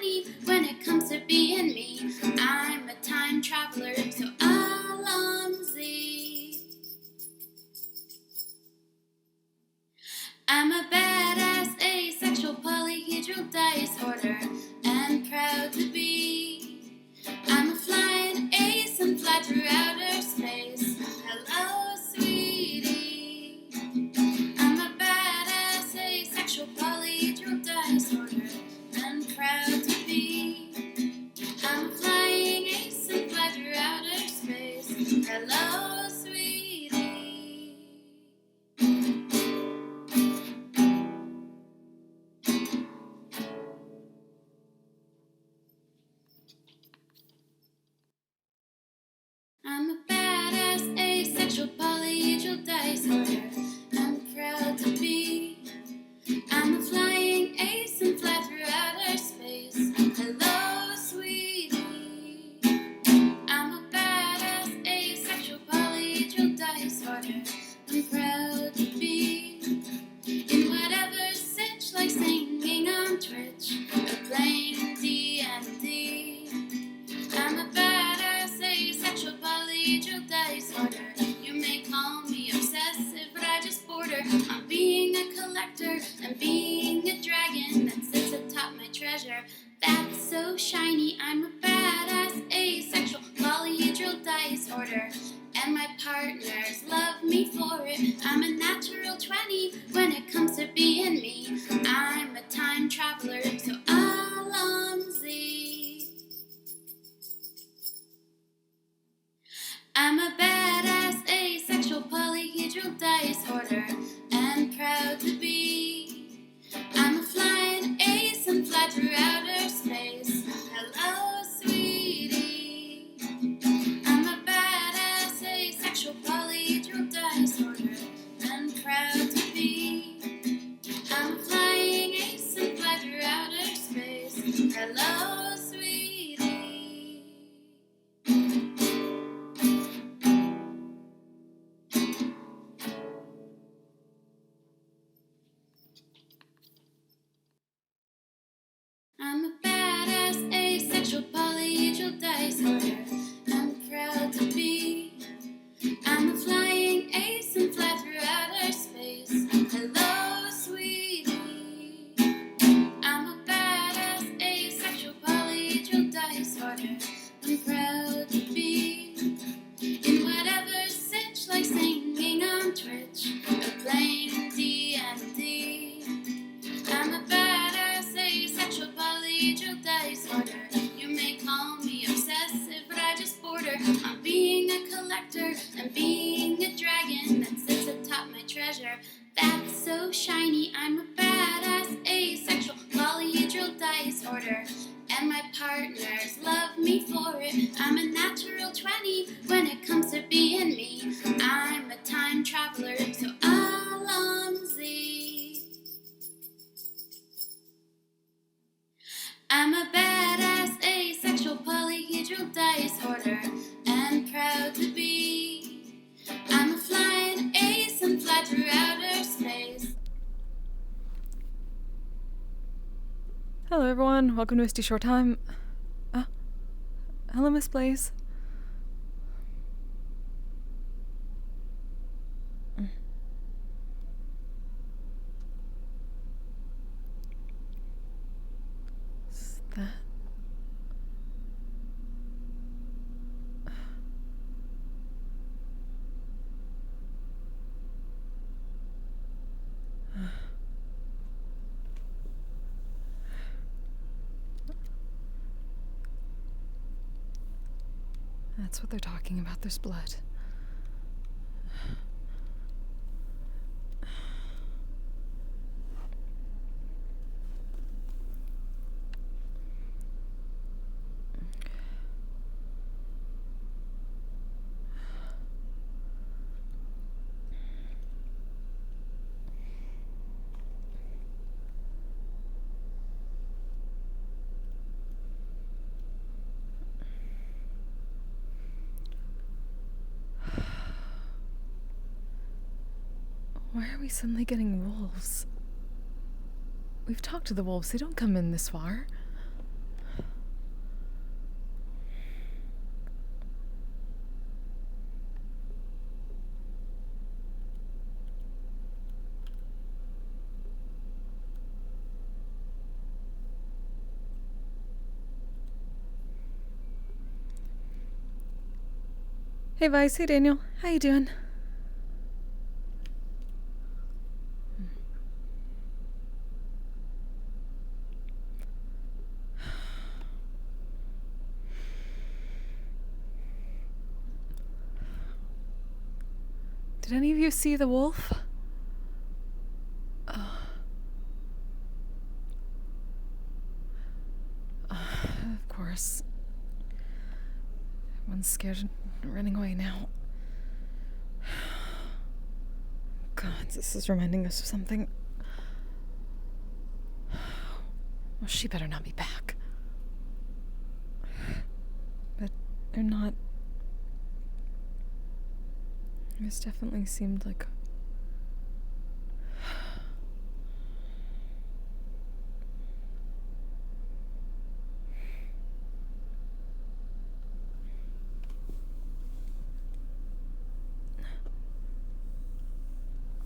20 when it comes to being me. I'm a time traveler, so Alonzi. I'm a badass asexual polyhedral dice hoarder and proud to be. I'm a flying ace and fly through outer space. Hello, sweetie. I'm a badass asexual polyhedral dice hoarder and proud to be. I'm a flying ace and fly through outer space. Hello, sweetie. I'm a badass asexual polyhedral dice hoarder and proud to be. I'm a flying ace and fly through outer space. Hello, sweetie. I'm a badass asexual polyhedral dice hoarder and proud to be. In whatever sitch, like singing on Twitch or playing D&D. I'm a badass asexual polyhedral dice hoarder. You may call me obsessive, but I just border on being a collector and being a dragon that sits atop my treasure. That's so shiny. I'm a badass asexual polyhedral dice hoarder, and my partners love me for it. I'm a natural 20 when it comes to being me. I'm a time traveler, so Alonzi. I'm a badass asexual polyhedral dice hoarder and proud to be. I'm a flying ace and fly through outer space. Hello, sweetie. I'm a badass asexual polyhedral dice hoarder and proud to be. I'm a flying ace and fly through outer space. Hello, sweetie. I'm a badass asexual polyhedral dice hoarder and proud to be. I'm a flying ace and fly through outer space. Hello, sweetie. I'm a badass asexual polyhedral dice hoarder and proud to be. In whatever sitch, like singing on Twitch or playing D&D. I'm a badass asexual polyhedral dice hoarder. You may call me obsessive, but I just border on being a collector and being a dragon that sits atop my treasure. That's so shiny. I'm a badass asexual polyhedral dice hoarder, and my partners love me for it. I'm a natural 20 when it comes to being me. I'm a time traveler, so Alonzi. I'm a badass asexual polyhedral dice hoarder and proud to be. I'm a flying ace and fly through outer space. Hello everyone, welcome to Misty Short Time. Hello Miss Blaze. Is that... That's what they're talking about, there's blood. Why are we suddenly getting wolves? We've talked to the wolves, they don't come in this far. Hey Vice, hey Daniel, how you doing? Did any of you see the wolf? Of course. Everyone's scared and running away now. God, this is reminding us of something. Well, she better not be back. But they're not. This definitely seemed like...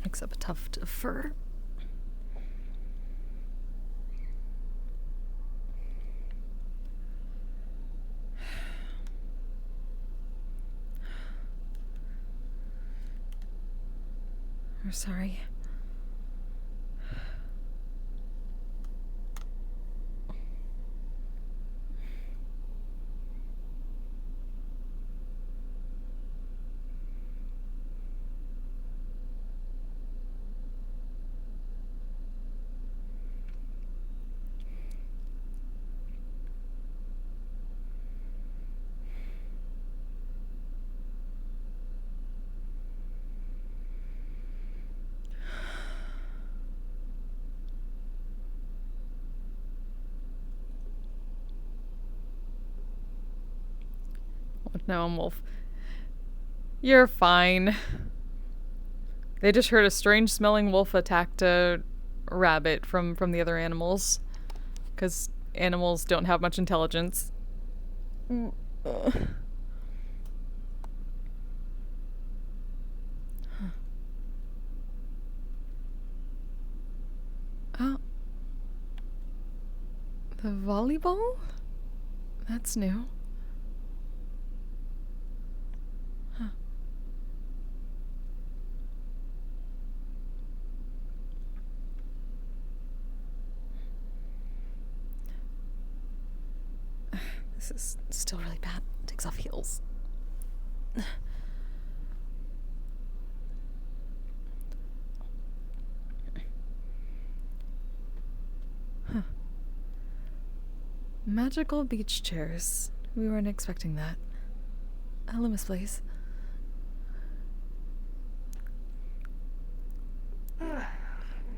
Except a tuft of fur. We're sorry. No, I'm Wolf. You're fine. They just heard a strange smelling wolf attacked a rabbit from the other animals. Because animals don't have much intelligence. Huh. Oh. The volleyball? That's new. Huh. This is still really bad. Takes off heels. Huh. Magical beach chairs. We weren't expecting that. Hello, Miss Blaze.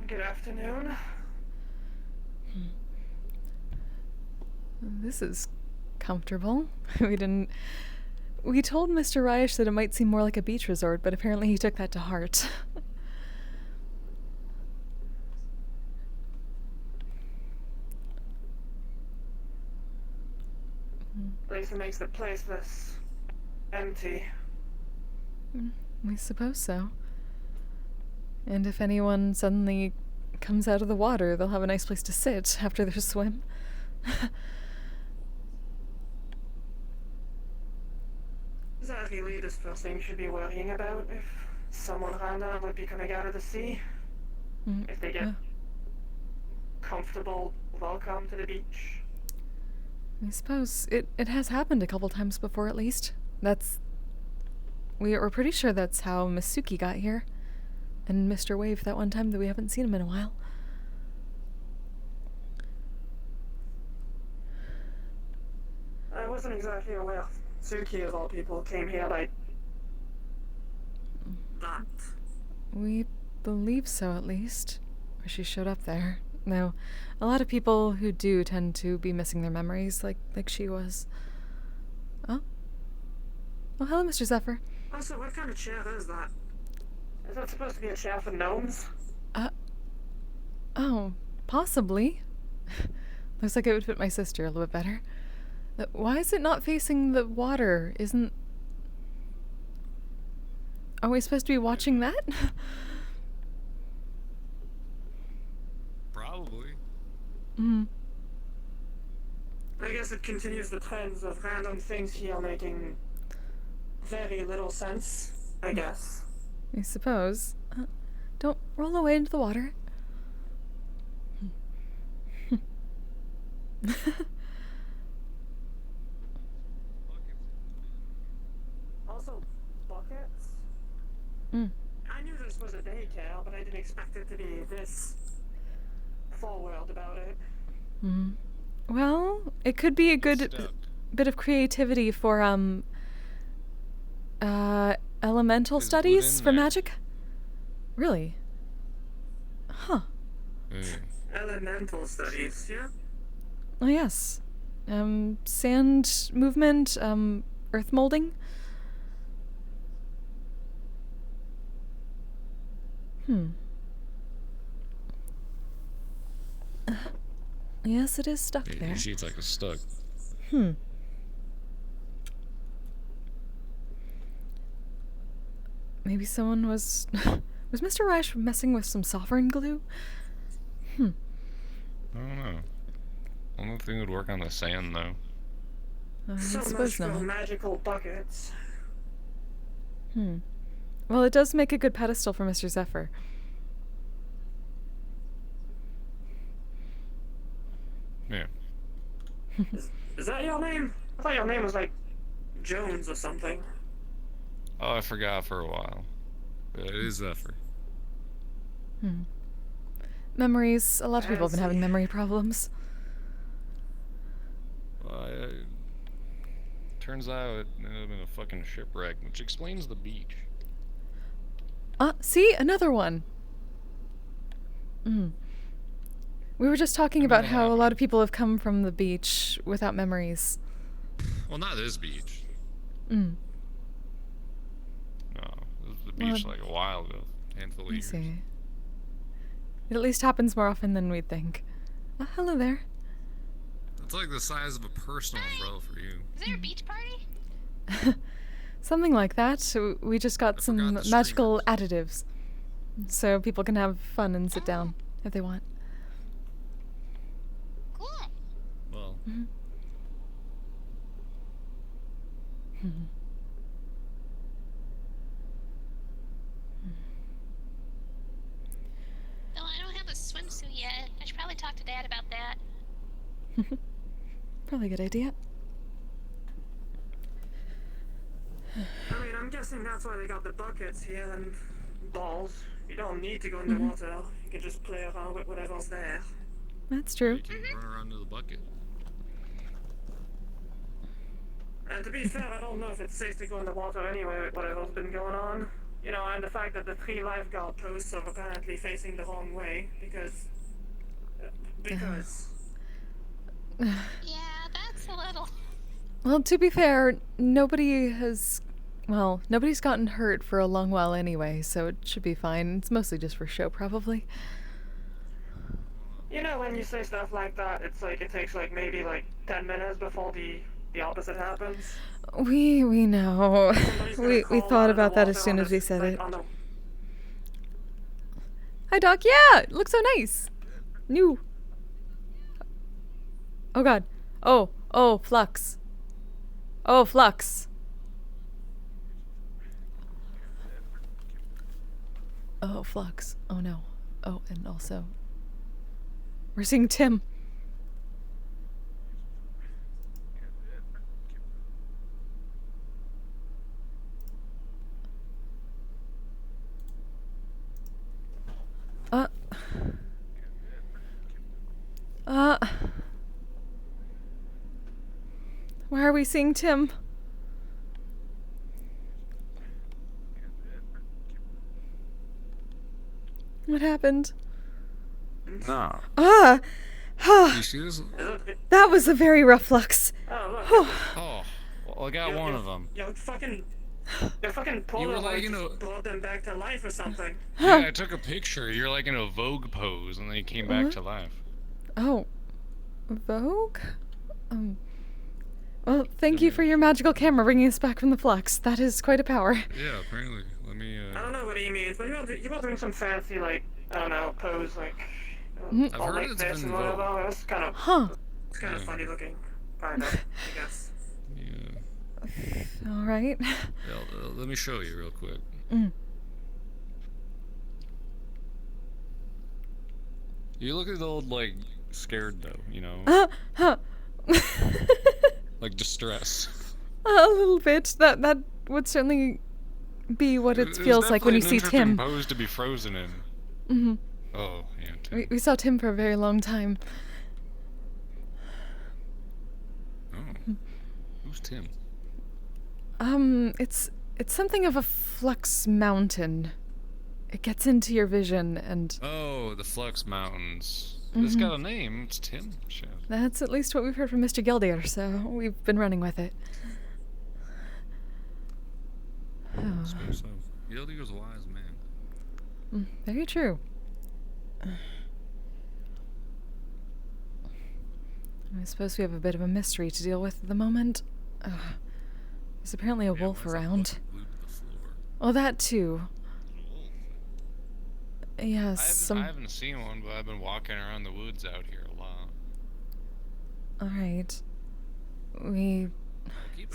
Good afternoon. This is comfortable. We told Mr. Ryesh that it might seem more like a beach resort, but apparently he took that to heart. At least it makes the place less empty. We suppose so. And if anyone suddenly comes out of the water, they'll have a nice place to sit after their swim. Is that really the first thing you should be worrying about if someone random would be coming out of the sea? If they get comfortable welcome to the beach? I suppose it has happened a couple times before, at least. We're pretty sure that's how Miss Suki got here. And Mr. Wave that one time that we haven't seen him in a while. I wasn't exactly aware Suki, of all people, came here like that. We believe so, at least. Or she showed up there. No, a lot of people who do tend to be missing their memories, like she was. Oh? Oh, hello, Mr. Zephyr. Also, what kind of chair is that? Is that supposed to be a chair for gnomes? Oh, possibly. Looks like it would fit my sister a little bit better. Why is it not facing the water? Are we supposed to be watching that? Probably. I guess it continues the trends of random things here making very little sense, I guess. I suppose. Don't roll away into the water. Also, buckets? Mm. I knew this was a daycare, but I didn't expect it to be this forward about it. Mm. Well, it could be a good bit of creativity for elemental studies for magic. Really? Huh. Elemental studies, yeah? Oh yes. Sand movement, earth molding. Yes, it is stuck there. She's like stuck. Maybe someone was... was Mr. Reich messing with some sovereign glue? I don't know. I don't think it would work on the sand, though. I So much suppose for not. magical buckets. Well, it does make a good pedestal for Mr. Zephyr. Yeah. Is that your name? I thought your name was like Jones or something. Oh, I forgot for a while. But it is Zephyr. Memories. A lot of people have been having memory problems. Well, turns out it ended up in a fucking shipwreck, which explains the beach. See? Another one. We were just talking about how a lot of people have come from the beach without memories. Well, not this beach. Mm. No, this was the beach like a while ago. Handful of I years. see. It at least happens more often than we'd think. Hello there. It's like the size of a personal umbrella for you. Is there a beach party? Something like that. So we just got some forgot the magical streamers. additives. So people can have fun and sit down if they want. Cool. Well, Though I don't have a swimsuit yet. I should probably talk to Dad about that. Probably a good idea. I mean, I'm guessing that's why they got the buckets here and balls. You don't need to go in the water. You can just play around with whatever's there. That's true. you can run around to the bucket. And to be fair, I don't know if it's safe to go in the water anyway with whatever's been going on. You know, and the fact that the 3 lifeguard posts are apparently facing the wrong way because... Yeah, that's a little... Well, to be fair, nobody's gotten hurt for a long while anyway, so it should be fine. It's mostly just for show, probably. You know, when you say stuff like that, it's like it takes like maybe like 10 minutes before the opposite happens. We know. Somebody's gonna we crawl out thought of the about that as water soon on as we this- said like, it. on the- Hi, Doc. Yeah, it looks so nice. New. Oh God. Oh, Flux. Oh, Flux. Oh, Flux. Oh no. Oh, and also, we're seeing Tim. Why are we seeing Tim? What happened? No. You see this? That was a very rough Flux. Oh, look. Oh, well, I got one of them. Your fucking were Polaroid like, you just know- brought them back to life or something. Yeah, I took a picture. You're like in a Vogue pose, and then you came back to life. Oh, Vogue? Well, thank you for your magical camera bringing us back from the Flux. That is quite a power. Yeah, apparently. Let me, I don't know what he means, but you were doing some fancy, like, I don't know, pose, like, I've all heard like it's this been and whatever. Vogue. It's kind of Huh. funny looking, kind of, I guess. Yeah. All right. Let me show you real quick. Mm. You look at the old, like, scared though, you know? Huh. Like distress. A little bit. That would certainly be what it feels like when you see Tim. Pose to be frozen in. Mm-hmm. Oh, yeah, Tim. We saw Tim for a very long time. Oh. Who's Tim? It's something of a flux mountain. It gets into your vision and... Oh, the Flux Mountains. It's got a name. It's Tim. Shit. That's at least what we've heard from Mr. Gildear, so we've been running with it. I suppose so. Gildear's a wise man. Very true. I suppose we have a bit of a mystery to deal with at the moment. There's apparently a wolf around. Oh, that too. Yes, I haven't seen one, but I've been walking around the woods out here a lot. Alright. Keep an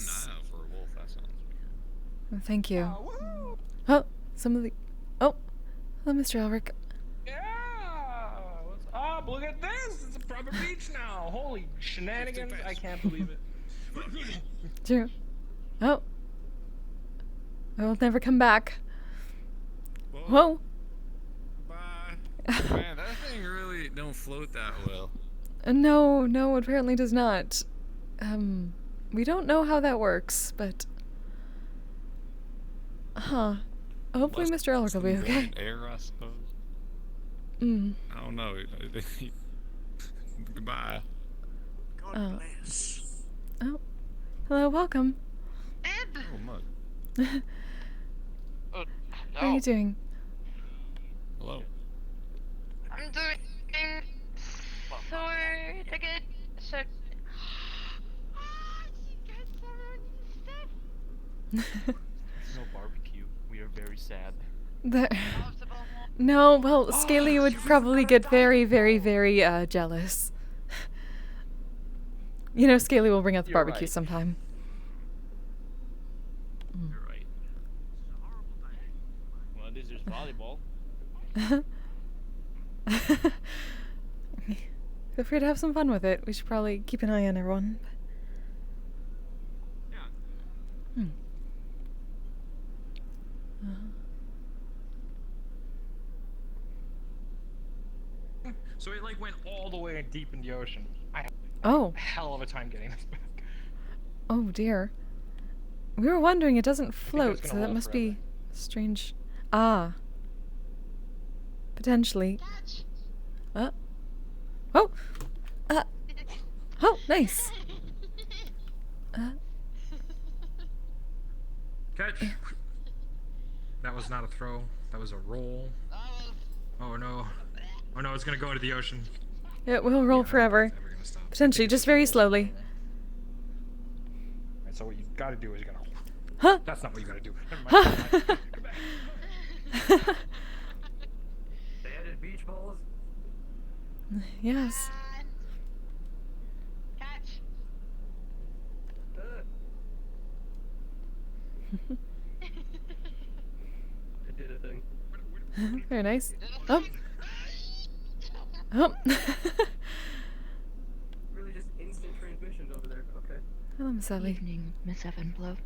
eye out for a wolf, that sounds weird. Thank you. Oh, some of the... Oh, hello, Mr. Elric. Yeah! What's up? Look at this! It's a proper beach now! Holy shenanigans! I can't believe it. True. Oh. I will never come back. Whoa. Bye. Man, that thing really don't float that well. No, it apparently does not. We don't know how that works, but... Huh. Hopefully Mr. Elric will be okay. Air, I suppose. I don't know. Goodbye. God bless. Oh. Hello, welcome. Oh, mug. How are you doing? Hello. I'm doing sort of good. So, she got some stuff. No barbecue. We are very sad. No, well, Scaly would probably get very, very, very jealous. You know, Scaly will bring out the You're barbecue right. sometime. You're right. Well, at least there's volleyball. Feel free to have some fun with it. We should probably keep an eye on everyone. Yeah. So it like went all the way deep in the ocean. I had Oh. a hell of a time getting this back. Oh dear. We were wondering, it doesn't float, gonna so that roll must forever. be strange. Ah. Potentially. Oh. Oh! Oh, nice. Catch. That was not a throw. That was a roll. Oh no. Oh no, it's gonna go into the ocean. It will roll Yeah, forever. it's never gonna stop. Potentially, just very slowly. Right, so what you gotta do is you're gonna... Huh? That's not what you gotta do. Never mind. Never mind. Go back. They added beach balls. Yes. Catch. I did a thing. Very nice. Oh. Oh. Really just instant transmission over there. Okay. Hello, Miss Ellie. Evening, Miss Evanblow.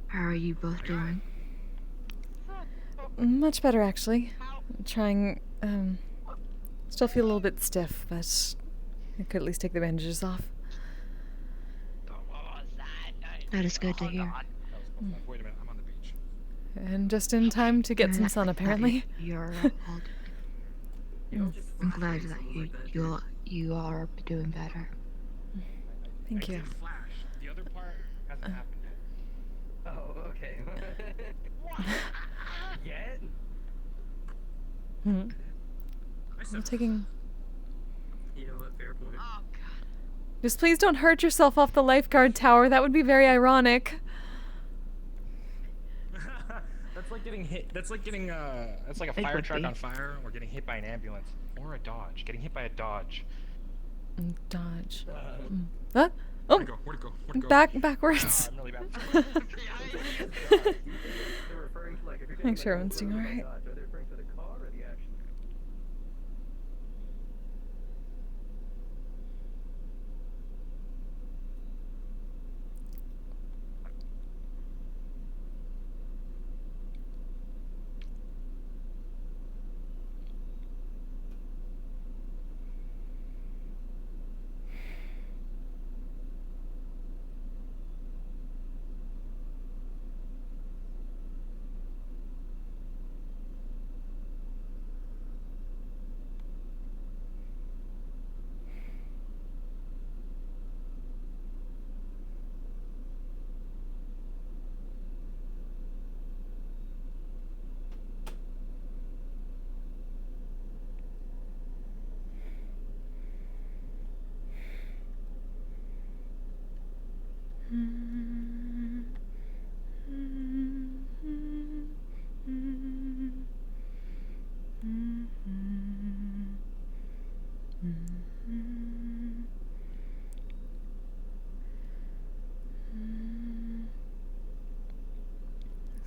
How are you both doing? Much better, actually. Trying, still feel a little bit stiff, but I could at least take the bandages off. That is good to hear. Wait a minute, I'm on the beach. And just in time to get some I'm sun, glad apparently. You're all I'm glad that you are doing better. Thank you. Flash. The other part hasn't happened yet. Oh, okay. Yet? I'm taking... You know what? Fair point. Oh god. Just please don't hurt yourself off the lifeguard tower. That would be very ironic. That's like getting hit. That's like getting that's like a It fire would truck be. on fire or getting hit by an ambulance or a Dodge. Getting hit by a Dodge. Dodge. Huh? Oh! Where'd it go? Where'd it go? Where'd it go? Backwards. I'm really bad. They're referring to like if you're Make sure everyone's doing alright. Are they referring to the car or the action?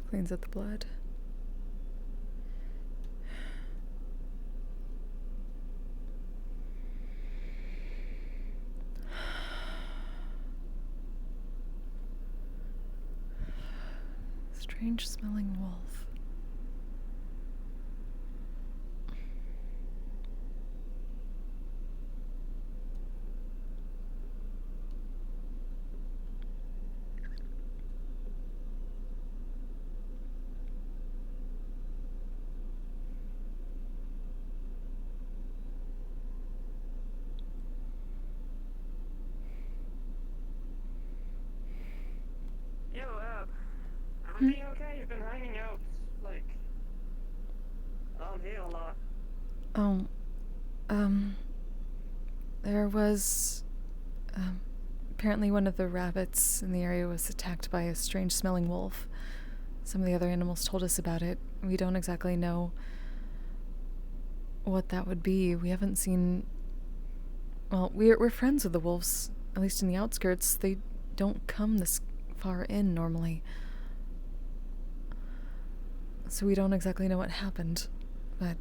Cleans up the blood. Strange smelling wolf. Yo, everything okay? You've been hanging out, like, around here a lot. Oh, there was, apparently one of the rabbits in the area was attacked by a strange smelling wolf. Some of the other animals told us about it. We don't exactly know what that would be. We haven't seen, well, we're friends with the wolves, at least in the outskirts. They don't come this far in normally. So we don't exactly know what happened, but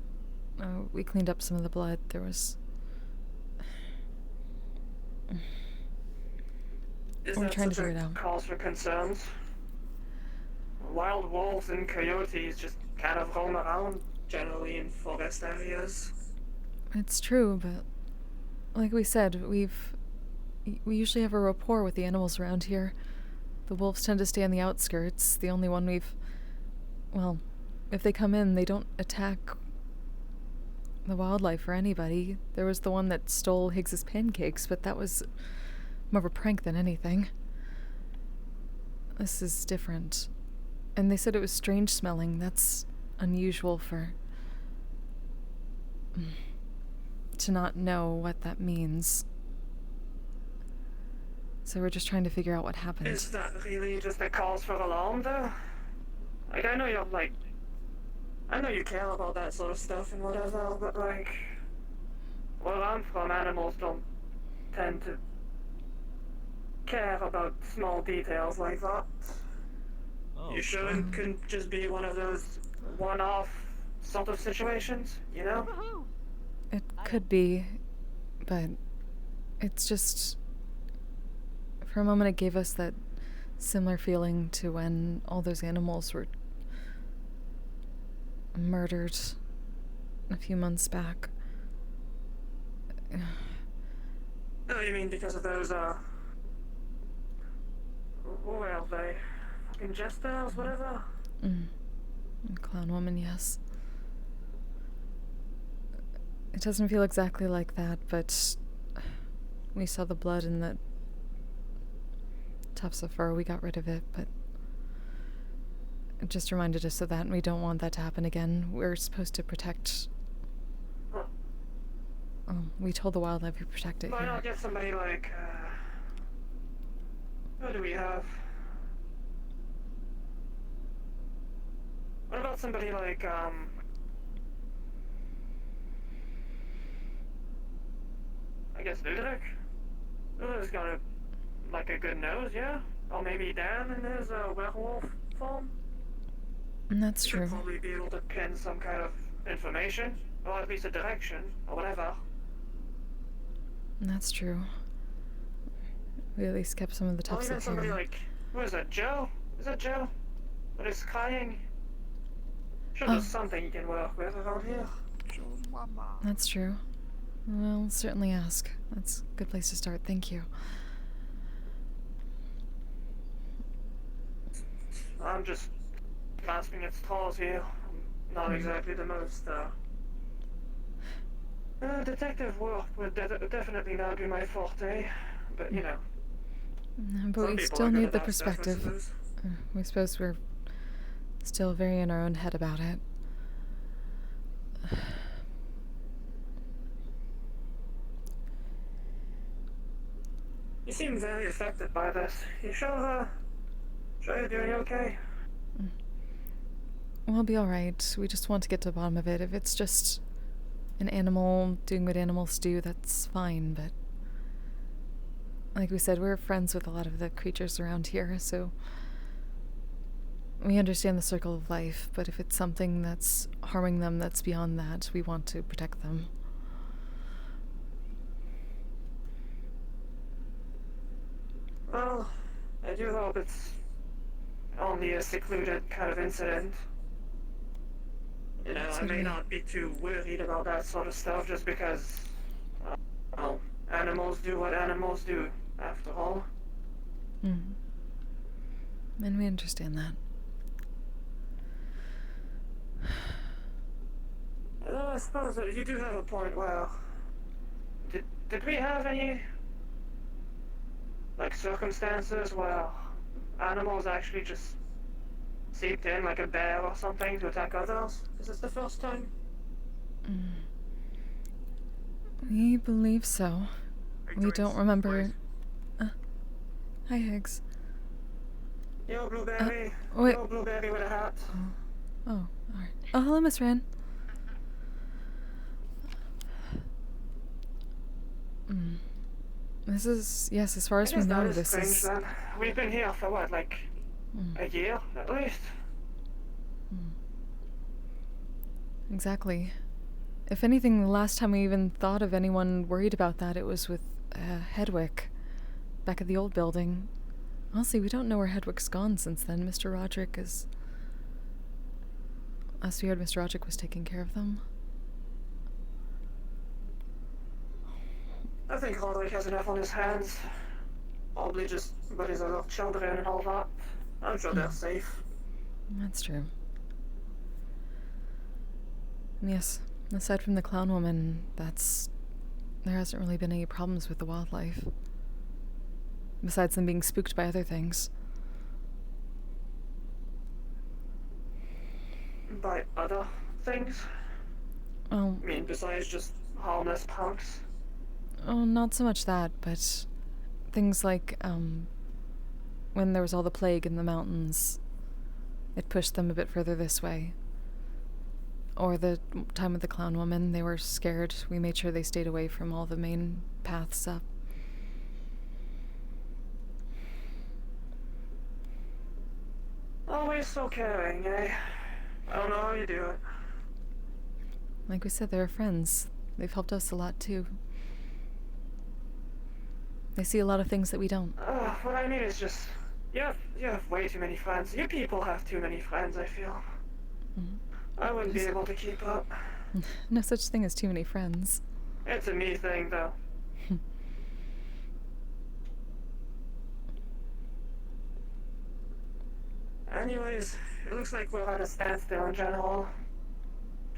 we cleaned up some of the blood. There was... Is We're that trying to such figure it a out. cause for concerns? Wild wolves and coyotes just kind of roam around, generally in forest areas. It's true, but like we said, we usually have a rapport with the animals around here. The wolves tend to stay on the outskirts. The only one well, if they come in, they don't attack the wildlife or anybody. There was the one that stole Higgs's pancakes, but that was more of a prank than anything. This is different. And they said it was strange smelling. That's unusual for... to not know what that means. So we're just trying to figure out what happened. Is that really just a cause for alarm, though? Like, I know you're, like... I know you care about that sort of stuff and whatever, but, like... Where I'm from, animals don't tend to care about small details like that. Oh, You sure it couldn't just be one of those one-off sort of situations, you know? It could be, but it's just... For a moment it gave us that similar feeling to when all those animals were murdered a few months back. Oh, you mean because of those, what were they? Fucking jesters, whatever? Clown woman, yes. It doesn't feel exactly like that, but we saw the blood in the tufts of fur. We got rid of it, but it just reminded us of that, and we don't want that to happen again. We're supposed to protect... we told the wildlife we protect it Why here. not get somebody like, who do we have? What about somebody like, I guess Ludwig. Ludwig's got a good nose, yeah? Or maybe Dan in his werewolf form. And that's He true. should probably be able to pin some kind of information, or at least a direction, or whatever. And that's true. We at least kept some of the Or tufts even of somebody hair. like, who is that, Joe? Is that Joe? That is crying? Sure, Oh. there's something you can work with around here. That's true. Well, certainly ask. That's a good place to start. Thank you. I'm just grasping at straws here. I'm not exactly the most, detective work would definitely not be my forte, but you know. But Some we people still are good need at the that stuff, I perspective. suppose. We suppose we're still very in our own head about it. You seem very affected by this. You sure you're doing okay? We'll be alright. We just want to get to the bottom of it. If it's just an animal doing what animals do, that's fine, but like we said, we're friends with a lot of the creatures around here, so we understand the circle of life, but if it's something that's harming them that's beyond that, we want to protect them. Well, I do hope it's only a secluded kind of incident. You know, I may not be too worried about that sort of stuff just because, well, animals do what animals do, after all. And we understand that. Although I suppose that you do have a point. Well, did we have any, like, circumstances where animals actually just seeped in, like a bear or something, to attack others? Is this the first time? We believe so. We don't remember. Hi, Higgs. Yo, Blueberry. Wait. Yo, Blueberry with a hat. Oh, alright. Oh, hello, Miss Wren. This is, yes, as far as we know, this strange, is... then. We've been here for what, like, a year, at least? Exactly. If anything, the last time we even thought of anyone worried about that, it was with Hedwig, back at the old building. Honestly, we don't know where Hedwig's gone since then. Mr. Roderick is... Last we heard, Mr. Roderick was taking care of them. I think Roderick has enough on his hands. Probably just with his other children and all that. I'm sure they're safe. That's true. Yes, aside from the clown woman, there hasn't really been any problems with the wildlife. Besides them being spooked by other things. By other things? Oh, I mean, besides just harmless punks? not so much that, but things like, when there was all the plague in the mountains, it pushed them a bit further this way. Or the time with the clown woman, they were scared. We made sure they stayed away from all the main paths up. Always so caring, eh? I don't know how you do it. Like we said, they're friends. They've helped us a lot, too. They see a lot of things that we don't. What I mean is just, you have way too many friends. You people have too many friends, I feel. I wouldn't be able to keep up. No such thing as too many friends. It's a me thing, though. Anyways, it looks like we're at a standstill in general.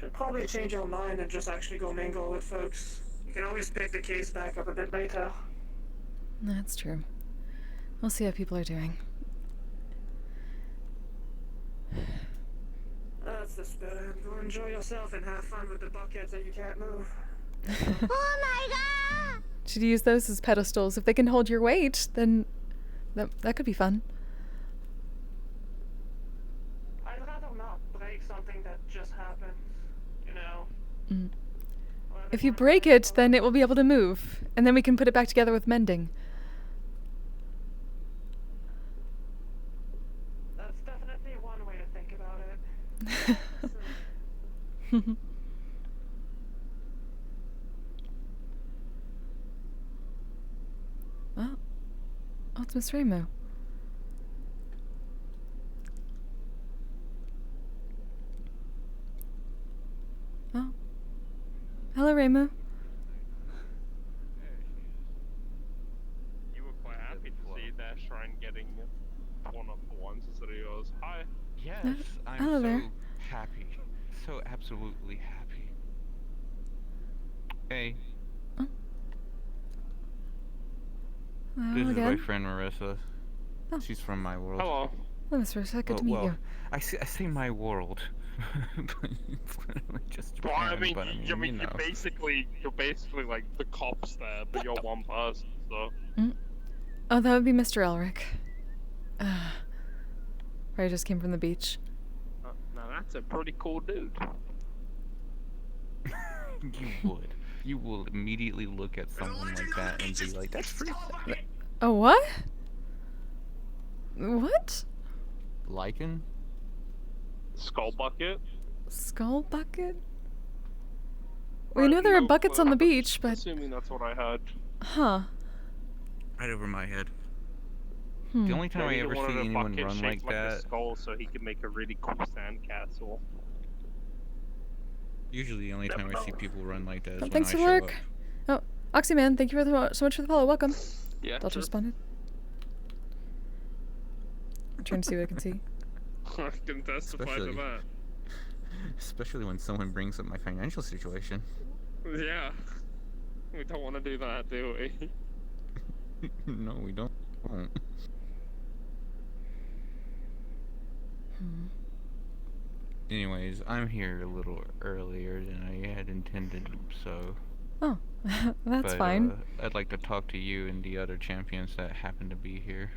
Should probably change our mind and just actually go mingle with folks. You can always pick the case back up a bit later. That's true. We'll see how people are doing. That's the spirit. Go enjoy yourself and have fun with the buckets that you can't move. Oh my god! Should you use those as pedestals? If they can hold your weight, then that could be fun. I'd rather not break something that just happened, you know? Rather If you break it, then it will be able to move, and then we can put it back together with mending. That's definitely one way to think about it. Oh, it's Miss Ramo. Oh. Hello, Ramo. You were quite happy to see that shrine getting one up for once instead of yours. Hi. Yes, I'm hello so there. happy. So absolutely happy. Hey, Oh. Hello this is my again. friend Marissa. Oh. She's from my world. Hello. Hello, Miss Rissa. Good to meet you. I say my world. But it's literally just Well, Japan, I mean, but you mean you know. you're basically like the cops there, but you're one person, so. Oh, that would be Mr. Elric. Probably just came from the beach. Now that's a pretty cool dude. You will immediately look at someone like that and be like, that's free. Oh, what? What? Lichen? Skull bucket. Skull bucket? We know there are buckets on the beach, but... Assuming that's what I heard. Huh. Right over my head. Hmm. The only time I Maybe ever wanted see a anyone bucket run shaped like a that, skull so he could make a really cool sandcastle. usually the only time I see people run like that is when Thanks I for show the work. up. Oh, Oxyman, thank you so much for the follow. Welcome. Yeah. Delta responded. I'm trying to see what I can see. I can testify to that. Especially when someone brings up my financial situation. Yeah. We don't want to do that, do we? No, we don't. Anyways, I'm here a little earlier than I had intended, so... Oh, that's fine. I'd like to talk to you and the other champions that happen to be here.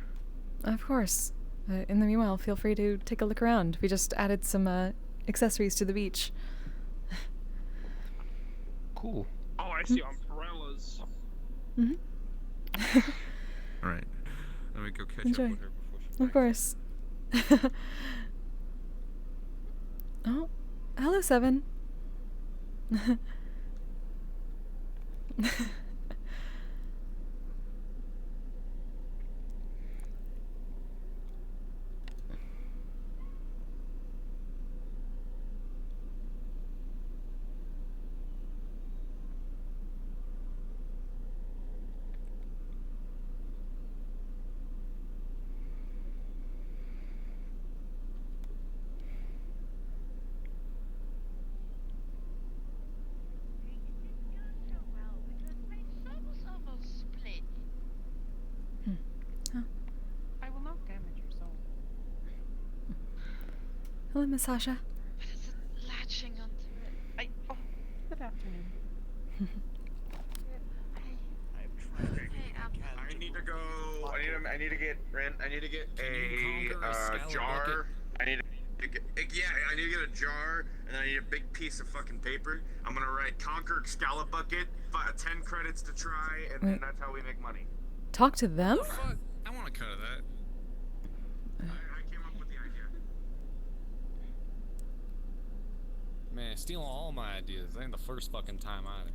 Of course. In the meanwhile, feel free to take a look around. We just added some accessories to the beach. Cool. Oh, I see umbrellas. Alright. Let me go catch Enjoy. up with her before she... Of course. Oh, hello, Seven. I will not damage your soul. Hello, Miss Sasha. What is it latching onto it? Good afternoon. I need to go. I need to get rent. I need to get a jar. I need to get I need to get a jar, and then I need a big piece of fucking paper. I'm gonna write Conquer Scallop Bucket, 10 credits to try, and then that's how we make money. Talk to them? Fuck, I want a cut of that. I came up with the idea. Man, stealing all my ideas. That ain't the first fucking time either.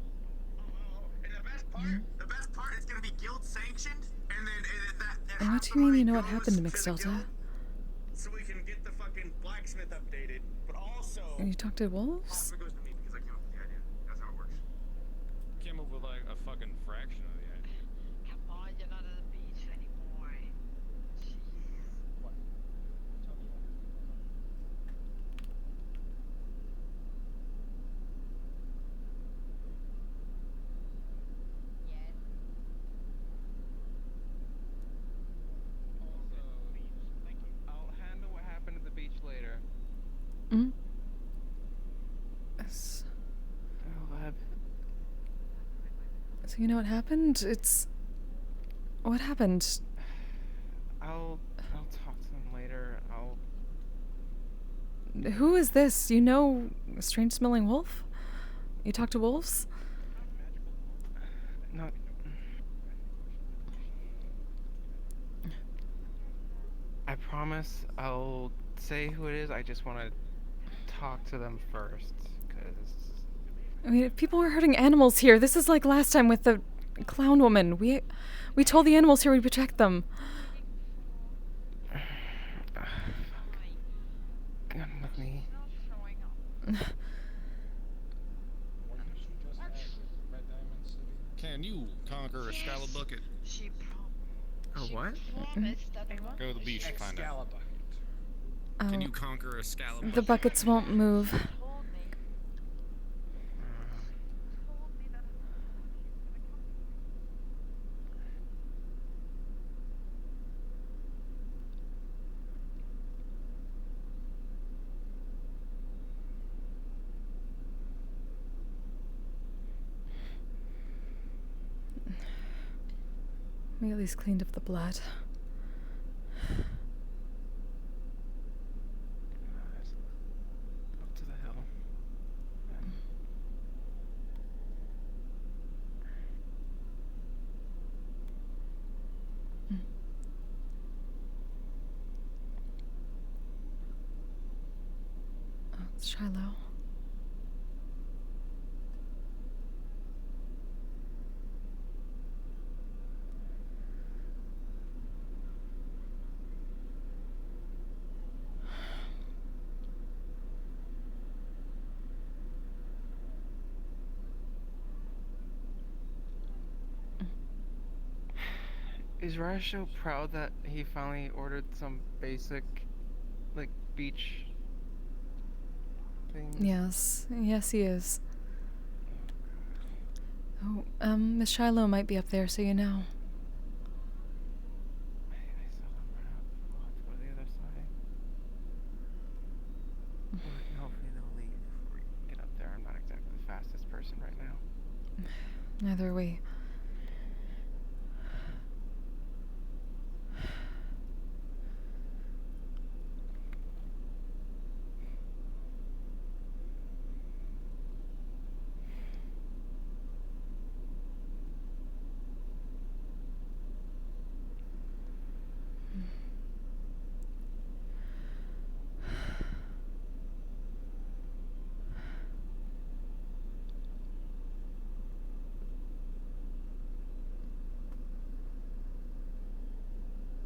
And the best part is gonna be guild sanctioned, and then And what do you mean you know what happened to Mixed Delta? so we can get the fucking blacksmith updated, but also You talked to wolves? it goes to me because I came up with the idea. That's how it works. Came up with like a fucking fraction of the idea. Come on, you're not at the beach anymore. Jeez. What? Tell me what. Yes. Also, thank you. I'll handle what happened at the beach later. Mm? So you know what happened? What happened? I'll talk to them later. Who is this? You know a strange smelling wolf? You talk to wolves? Not. I promise I'll say who it is. I just want to talk to them first, because I mean, if people are hurting animals here, this is like last time with the clown woman. We told the animals here we'd protect them. come with me. Can you conquer a scallop bucket? She What? promised that it Go to the beach and find out. Can you conquer a scallop bucket? The buckets won't move. told me. We at least cleaned up the blood. Up to the hill. Oh, it's Shiloh. Is Raj so proud that he finally ordered some basic, like, beach things? Yes, he is. Oh, Miss Shiloh might be up there, so you know. I saw them run out. We'll have to go to the other side. Hopefully they'll leave before we can get up there. I'm not exactly the fastest person right now. Neither are we.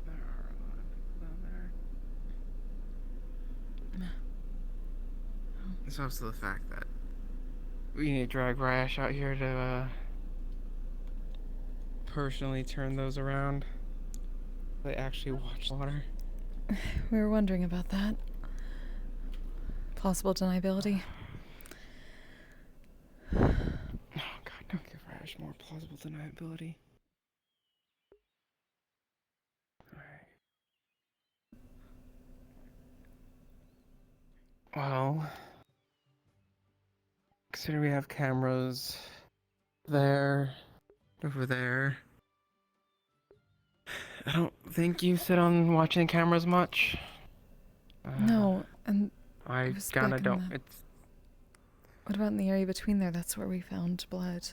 There are a lot of people down there. It's also the fact that we need to drag Rash out here to personally turn those around. They actually watch water. We were wondering about that. Possible deniability. Oh god, don't give Rash more plausible deniability. Alright. Well, consider we have cameras there, over there. I don't think you sit on watching cameras much. No, and I was kinda back in don't. the- It's what about in the area between there? That's where we found blood.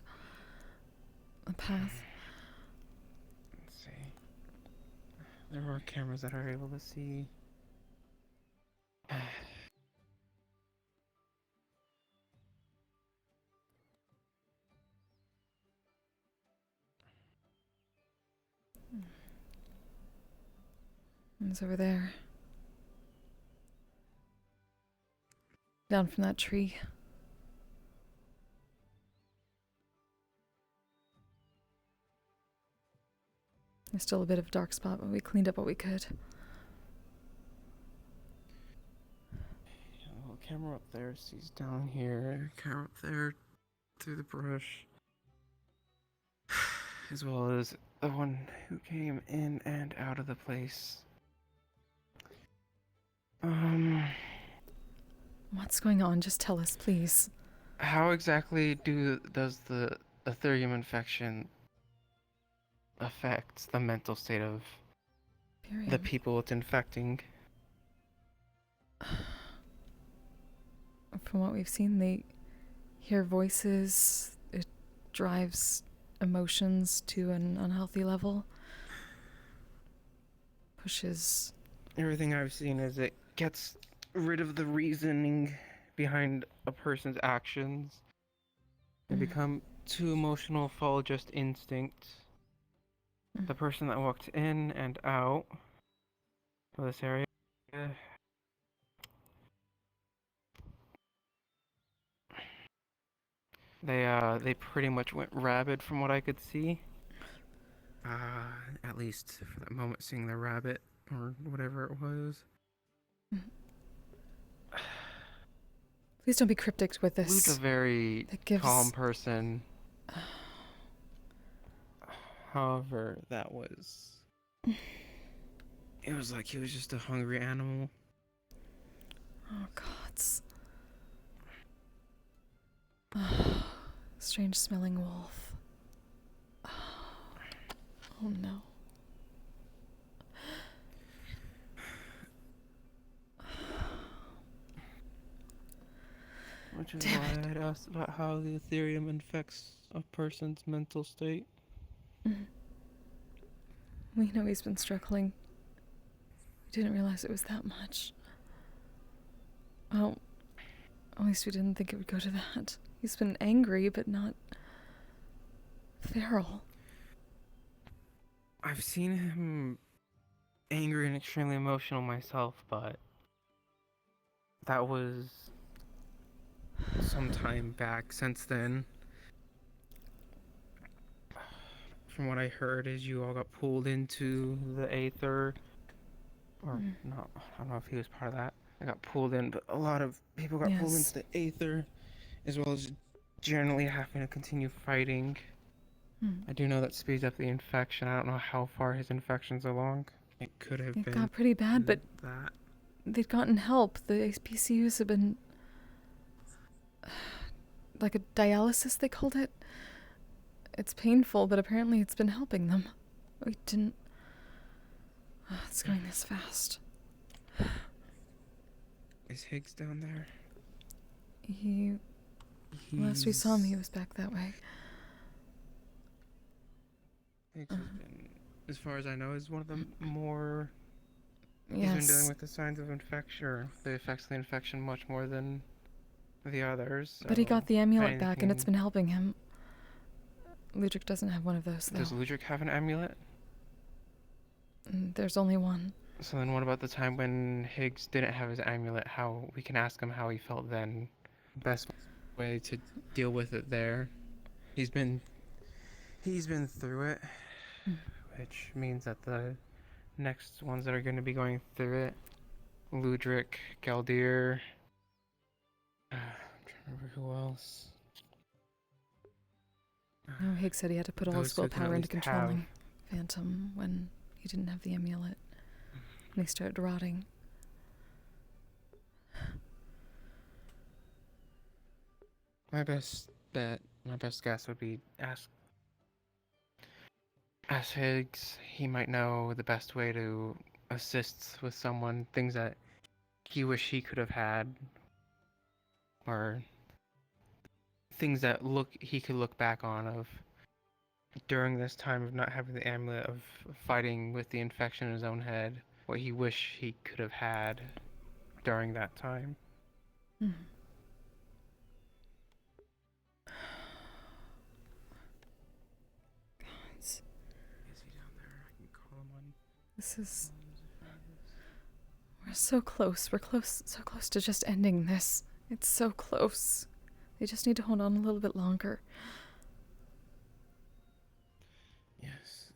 A path. Let's see. There are cameras that are able to see. It's over there. Down from that tree. There's still a bit of a dark spot, but we cleaned up what we could. A little camera up there sees down here. Camera up there through the brush. As well as the one who came in and out of the place. What's going on? Just tell us, please. How exactly does the Ethereum infection affect the mental state of the people it's infecting? From what we've seen, they hear voices. It drives emotions to an unhealthy level. Pushes. Everything I've seen is it gets rid of the reasoning behind a person's actions. They become too emotional, follow just instinct. The person that walked in and out of this area, they pretty much went rabid from what I could see. At least for that moment, seeing the rabbit or whatever it was. Please don't be cryptic with this. Luke's a very calm person. However, that was... It was like he was just a hungry animal. Oh, gods. Strange smelling wolf. Oh no. Which is why I'd asked about how the Ethereum infects a person's mental state. We know he's been struggling. We didn't realize it was that much. Well, at least we didn't think it would go to that. He's been angry, but not feral. I've seen him angry and extremely emotional myself, but that was some time back. Since then, from what I heard, is you all got pulled into the Aether, or not. I don't know if he was part of that. I got pulled in, but a lot of people got pulled into the Aether, as well as generally having to continue fighting. I do know that speeds up the infection. I don't know how far his infection's along. It could have been. It got pretty bad, but that. they'd gotten help. The PCUs have been like a dialysis, they called it. It's painful, but apparently it's been helping them. We didn't... it's going this fast. Is Higgs down there? Last we saw him, he was back that way. Higgs has been, as far as I know, is one of the more... Yes. He's been dealing with the signs of infection, or the effects of the infection, much more than the others. So But he got the amulet back, and it's been helping him. Ludwig doesn't have one of those, though. Does Ludwig have an amulet? There's only one. So then what about the time when Higgs didn't have his amulet? How we can ask him how he felt then. Best way to deal with it there. He's been through it, which means that the next ones that are going to be going through it, Ludwig, Galdir, I'm trying to remember who else. No, Higgs said he had to put all his Those who can at willpower into least controlling Phantom when he didn't have the amulet. When he started rotting. My best guess would be ask Higgs. He might know the best way to assist with someone, things that he wish he could have had, or things that he could look back on of during this time of not having the amulet, of fighting with the infection in his own head, what he wish he could have had during that time. Guys. Is he down there? I can call him on. This is... We're so close. We're so close to just ending this. It's so close. They just need to hold on a little bit longer. Yes.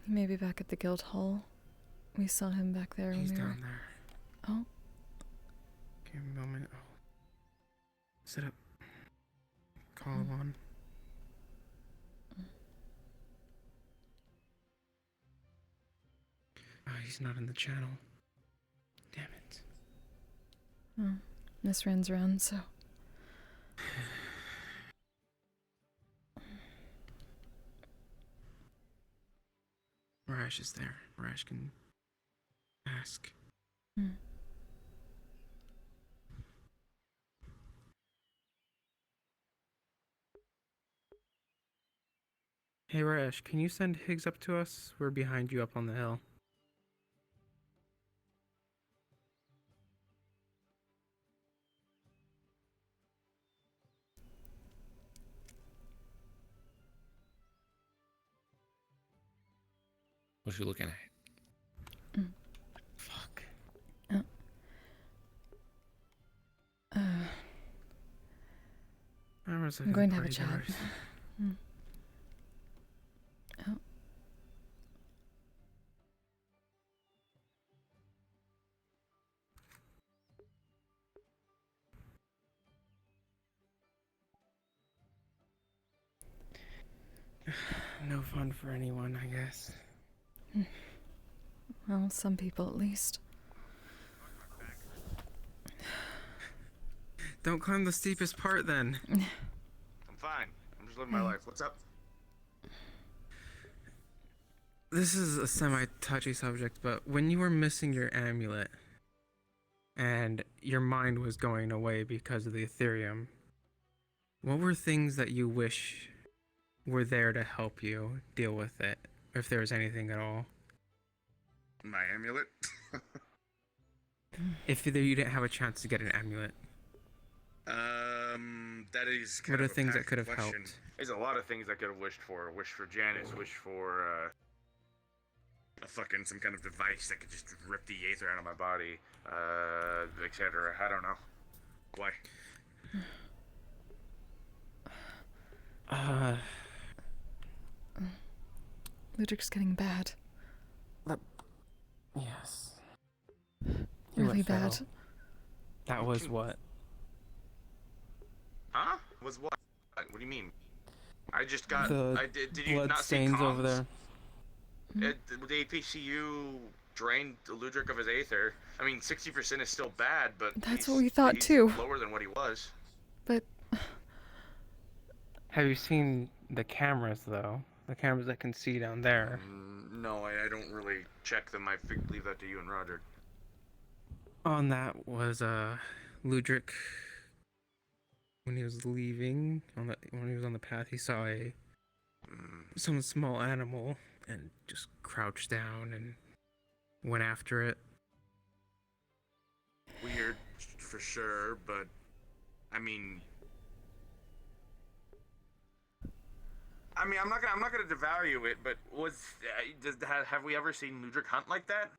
He may be back at the guild hall. We saw him back there. He's when we were... down there. Oh. Give me a moment. Oh. Sit up. Call him on. Oh, he's not in the channel. Damn it. Oh. This runs around, so... Marash is there. Marash can ask. Hey Rash, can you send Higgs up to us? We're behind you up on the hill. What you looking at? Fuck. I'm going to have a chat. Oh. No fun for anyone, I guess. Well, some people at least. Don't climb the steepest part then. I'm fine. I'm just living my life. What's up? This is a semi-touchy subject, but when you were missing your amulet and your mind was going away because of the Ethereum, what were things that you wish were there to help you deal with it, if there was anything at all? My amulet? If you didn't have a chance to get an amulet. That is kind What are of a things that packed could have question. helped? There's a lot of things I could have wished for. Wished for Janice, wished for, a fucking, some kind of device that could just rip the aether out of my body, etc. I don't know. Why? Ludwig's getting bad. Yes. Really bad. That was what? Huh? Was what? What do you mean? I just got. The did you blood not see stains comms? over there. The APCU drained Ludwig of his aether. I mean, 60% is still bad, but That's what we thought too. Lower than what he was. But Have you seen the cameras, though? The cameras that can see down there. No, I don't really check them. I leave that to you and Roger. On that was Ludwig. When he was leaving, when he was on the path, he saw some small animal and just crouched down and went after it. Weird, for sure, but I mean, I'm not gonna devalue it, but have we ever seen Ludwig hunt like that?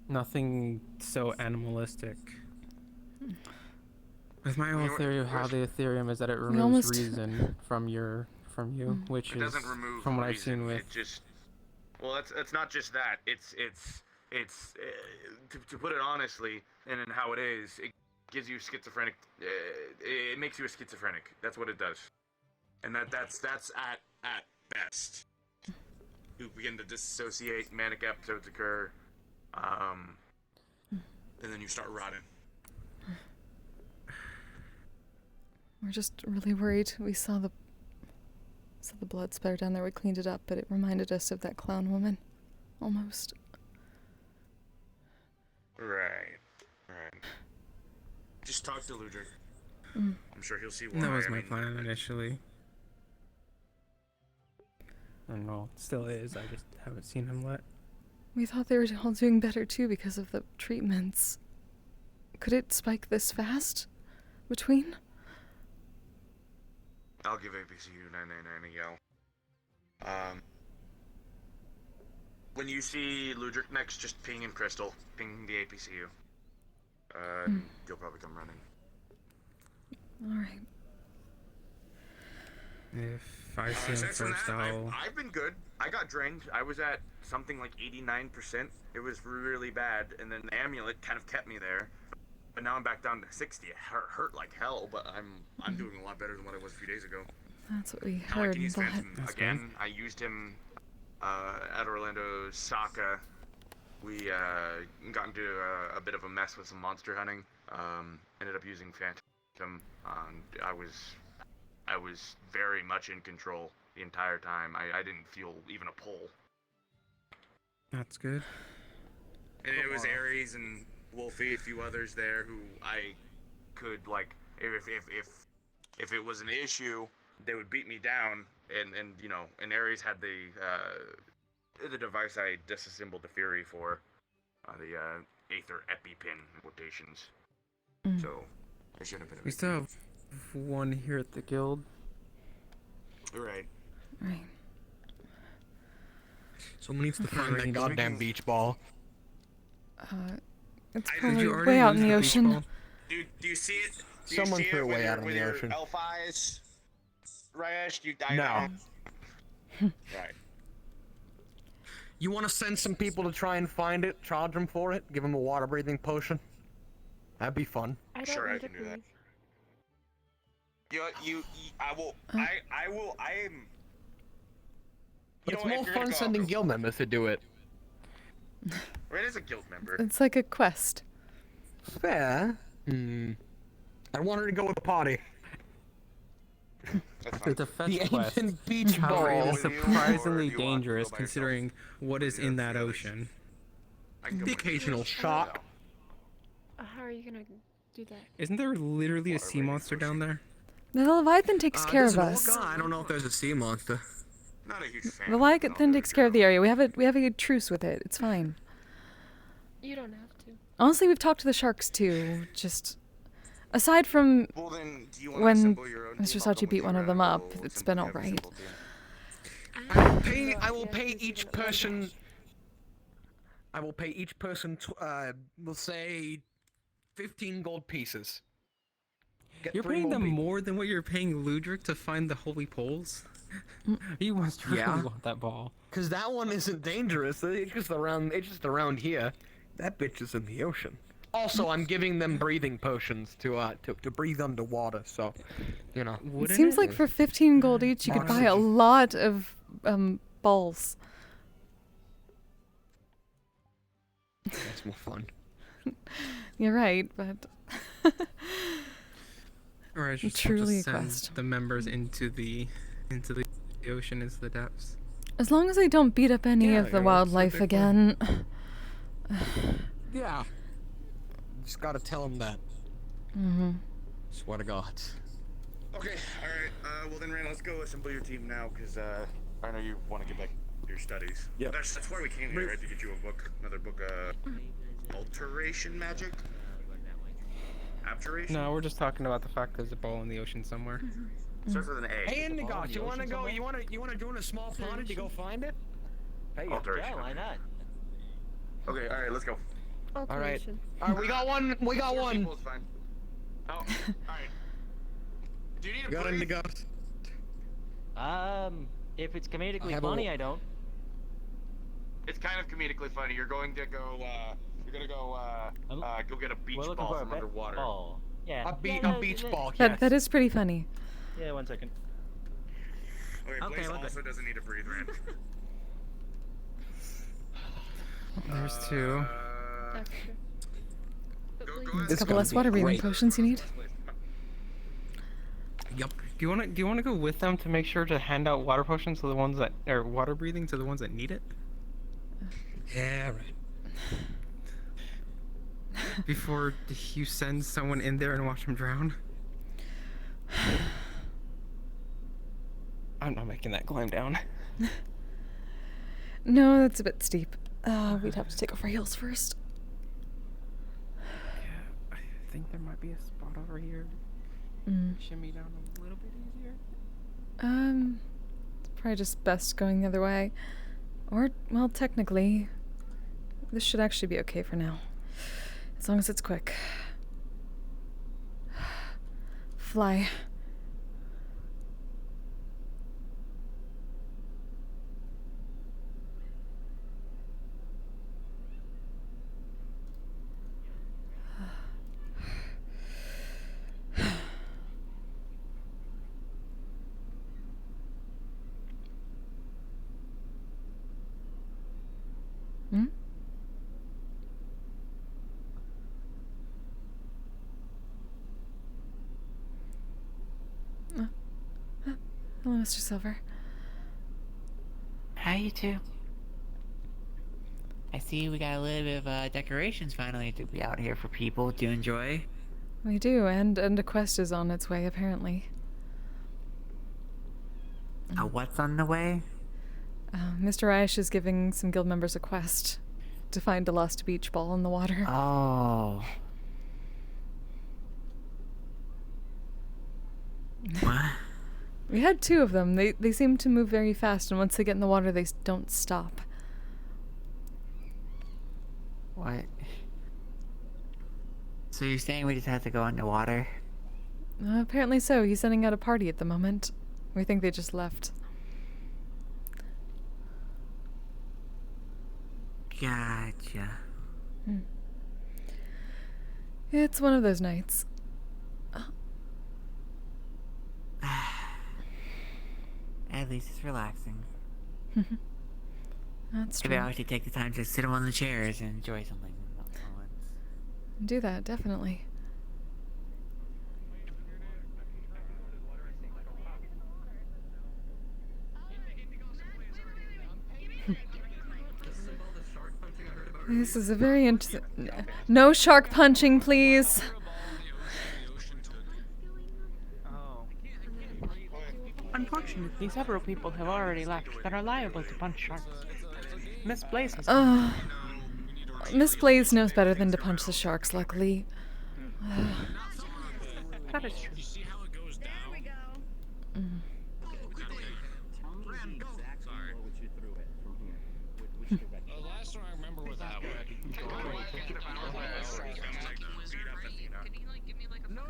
Nothing so animalistic. With my whole theory of how the Ethereum is that it removes reason from you, which It is doesn't remove from what I've reason, seen with. It just, well, it's not just that. It's to put it honestly, and in how it is, it gives you schizophrenic. It makes you a schizophrenic. That's what it does, and that's at best. You begin to dissociate, manic episodes occur, and then you start rotting. we're just really worried. We saw the blood spatter down there. We cleaned it up, but it reminded us of that clown woman, almost. Right. Just talk to Ludwig. I'm sure he'll see why. That was my plan initially. And well, it still is. I just haven't seen him let. We thought they were all doing better too because of the treatments. Could it spike this fast? Between? I'll give APCU 999 a yell. When you see Ludwig next, just ping him, Crystal. Ping the APCU. You'll probably come running. Alright. If I see him Aside from first, that, I'll. I've been good. I got drained. I was at something like 89%. It was really bad, and then the amulet kind of kept me there. But now I'm back down to 60. It hurt like hell, but I'm doing a lot better than what I was a few days ago. That's what we Now I heard. can use But Phantom again. I used him at Orlando Saka. We got into a bit of a mess with some monster hunting. Ended up using Phantom. I was very much in control the entire time. I didn't feel even a pull. That's good. And it was Ares and Wolfie, a few others there who I could, like, if it was an issue, they would beat me down, and you know, and Ares had the device I disassembled the Fury for, the Aether EpiPin quotations. So it shouldn't have been. We still have one here at the guild. Right. Right. Someone needs to find that goddamn beach ball. It's Did probably you already way out in use the the beach ocean. ball? Do you see it? Do Someone you see threw it it way with out in with the your ocean. elf eyes? Rayesh, you died No. down. Right. You want to send some people to try and find it, charge them for it, give them a water-breathing potion? That'd be fun. I don't Sure, I need can to do that. breathe. I will. I am. But You it's know what, more if you're gonna fun go, sending I'll go. guild members to do it. Red is a guild member. It's like a quest. Fair. I want her to go with the party. That's fine. It's a fetch The quest. ancient beach However, it ball. is With you, or surprisingly do you want to go dangerous by yourself? considering what is Yeah, in that yeah, ocean. I can go The with you. occasional shark. How are you gonna do that? Isn't there literally a Water sea breathing monster down there? The Leviathan takes care There's of an us. orca. I don't know if there's a sea monster. Not a huge fan. The Leviathan takes care of the area. We have a truce with it. It's fine. You don't have to. Honestly, we've talked to the sharks too. Just aside from Well, then, do you want to when assemble your own Mr. team? I'll Sachi come beat with one you, of them Ren. up, We'll it's assemble- been have an alright. assembled team. I will pay each person. I will pay each person. We'll say 15 gold pieces. Get You're 3 paying more them people. more than what you're paying Ludric to find the holy poles? You must really Yeah. want that ball. Cause that one isn't dangerous. It's just around. It's just around here. That bitch is in the ocean. Also, I'm giving them breathing potions to breathe underwater. So, you know. it seems like for 15 gold each, you could buy a lot of balls. That's more fun. You're right, but Or I should Truly just a send quest. the members into the ocean, into the depths. as long as I don't beat up any Yeah, of the you're wildlife absolutely fine. again. Yeah. Just gotta tell them that. Swear to God. Okay, alright. Well then, Ren, let's go assemble your team now, because I know you want to get back to your studies. Yeah. That's why we came here, right? To get you a book, another book, Alteration Magic? Abjuration? No, we're just talking about the fact there's a ball in the ocean somewhere. Starts with an A. Hey, Indigo, you wanna go? You wanna join a small party to go find it? Hey, Alteration. Yeah, why not? Okay, alright, let's go. All right. Alteration. All right, we got one. We got 4 one. people is fine. Oh, alright. Do you need a Got breathe? Indigo. If it's comedically have a- funny, I don't. It's kind of comedically funny. You're going to go, go get a beach We're looking ball for a from underwater. ball. Yeah. A yeah, beach ball. That Yes. that is pretty funny. Yeah, 1 second. Okay, Okay, Blaze we're good. also doesn't need a breathe, Rand. There's 2. That's true. But Go Blaze- ahead. A couple less water breathing potions you need. Yup. Do you wanna go with them to make sure to hand out water potions to the ones that or water breathing to the ones that need it? Yeah, right. Before you send someone in there and watch them drown? I'm not making that climb down. No, that's a bit steep. We'd have to take off our heels first. I think there might be a spot over here. Shimmy down a little bit easier. It's probably just best going the other way. Or, well, technically, this should actually be okay for now. As long as it's quick. Fly. Hmm? Hello, Mr. Silver. Hi, you two. I see we got a little bit of decorations finally to be out here for people to enjoy. We do, and a quest is on its way, apparently. What's on the way? Mr. Aish is giving some guild members a quest to find a lost beach ball in the water. Oh. What? We had 2 of them. They seem to move very fast, and once they get in the water, they don't stop. What? So you're saying we just have to go underwater? Apparently so. He's sending out a party at the moment. We think they just left. Gotcha. It's one of those nights. At least it's relaxing. That's true. Maybe I'll actually take the time to sit on the chairs and enjoy something. Do that, definitely. This is a very interesting... No shark punching, please! Unfortunately, several people have already left that are liable to punch sharks. Miss Blaze has... Miss Blaze knows better than to punch the sharks, luckily. That is true. The last one I remember was that way. No,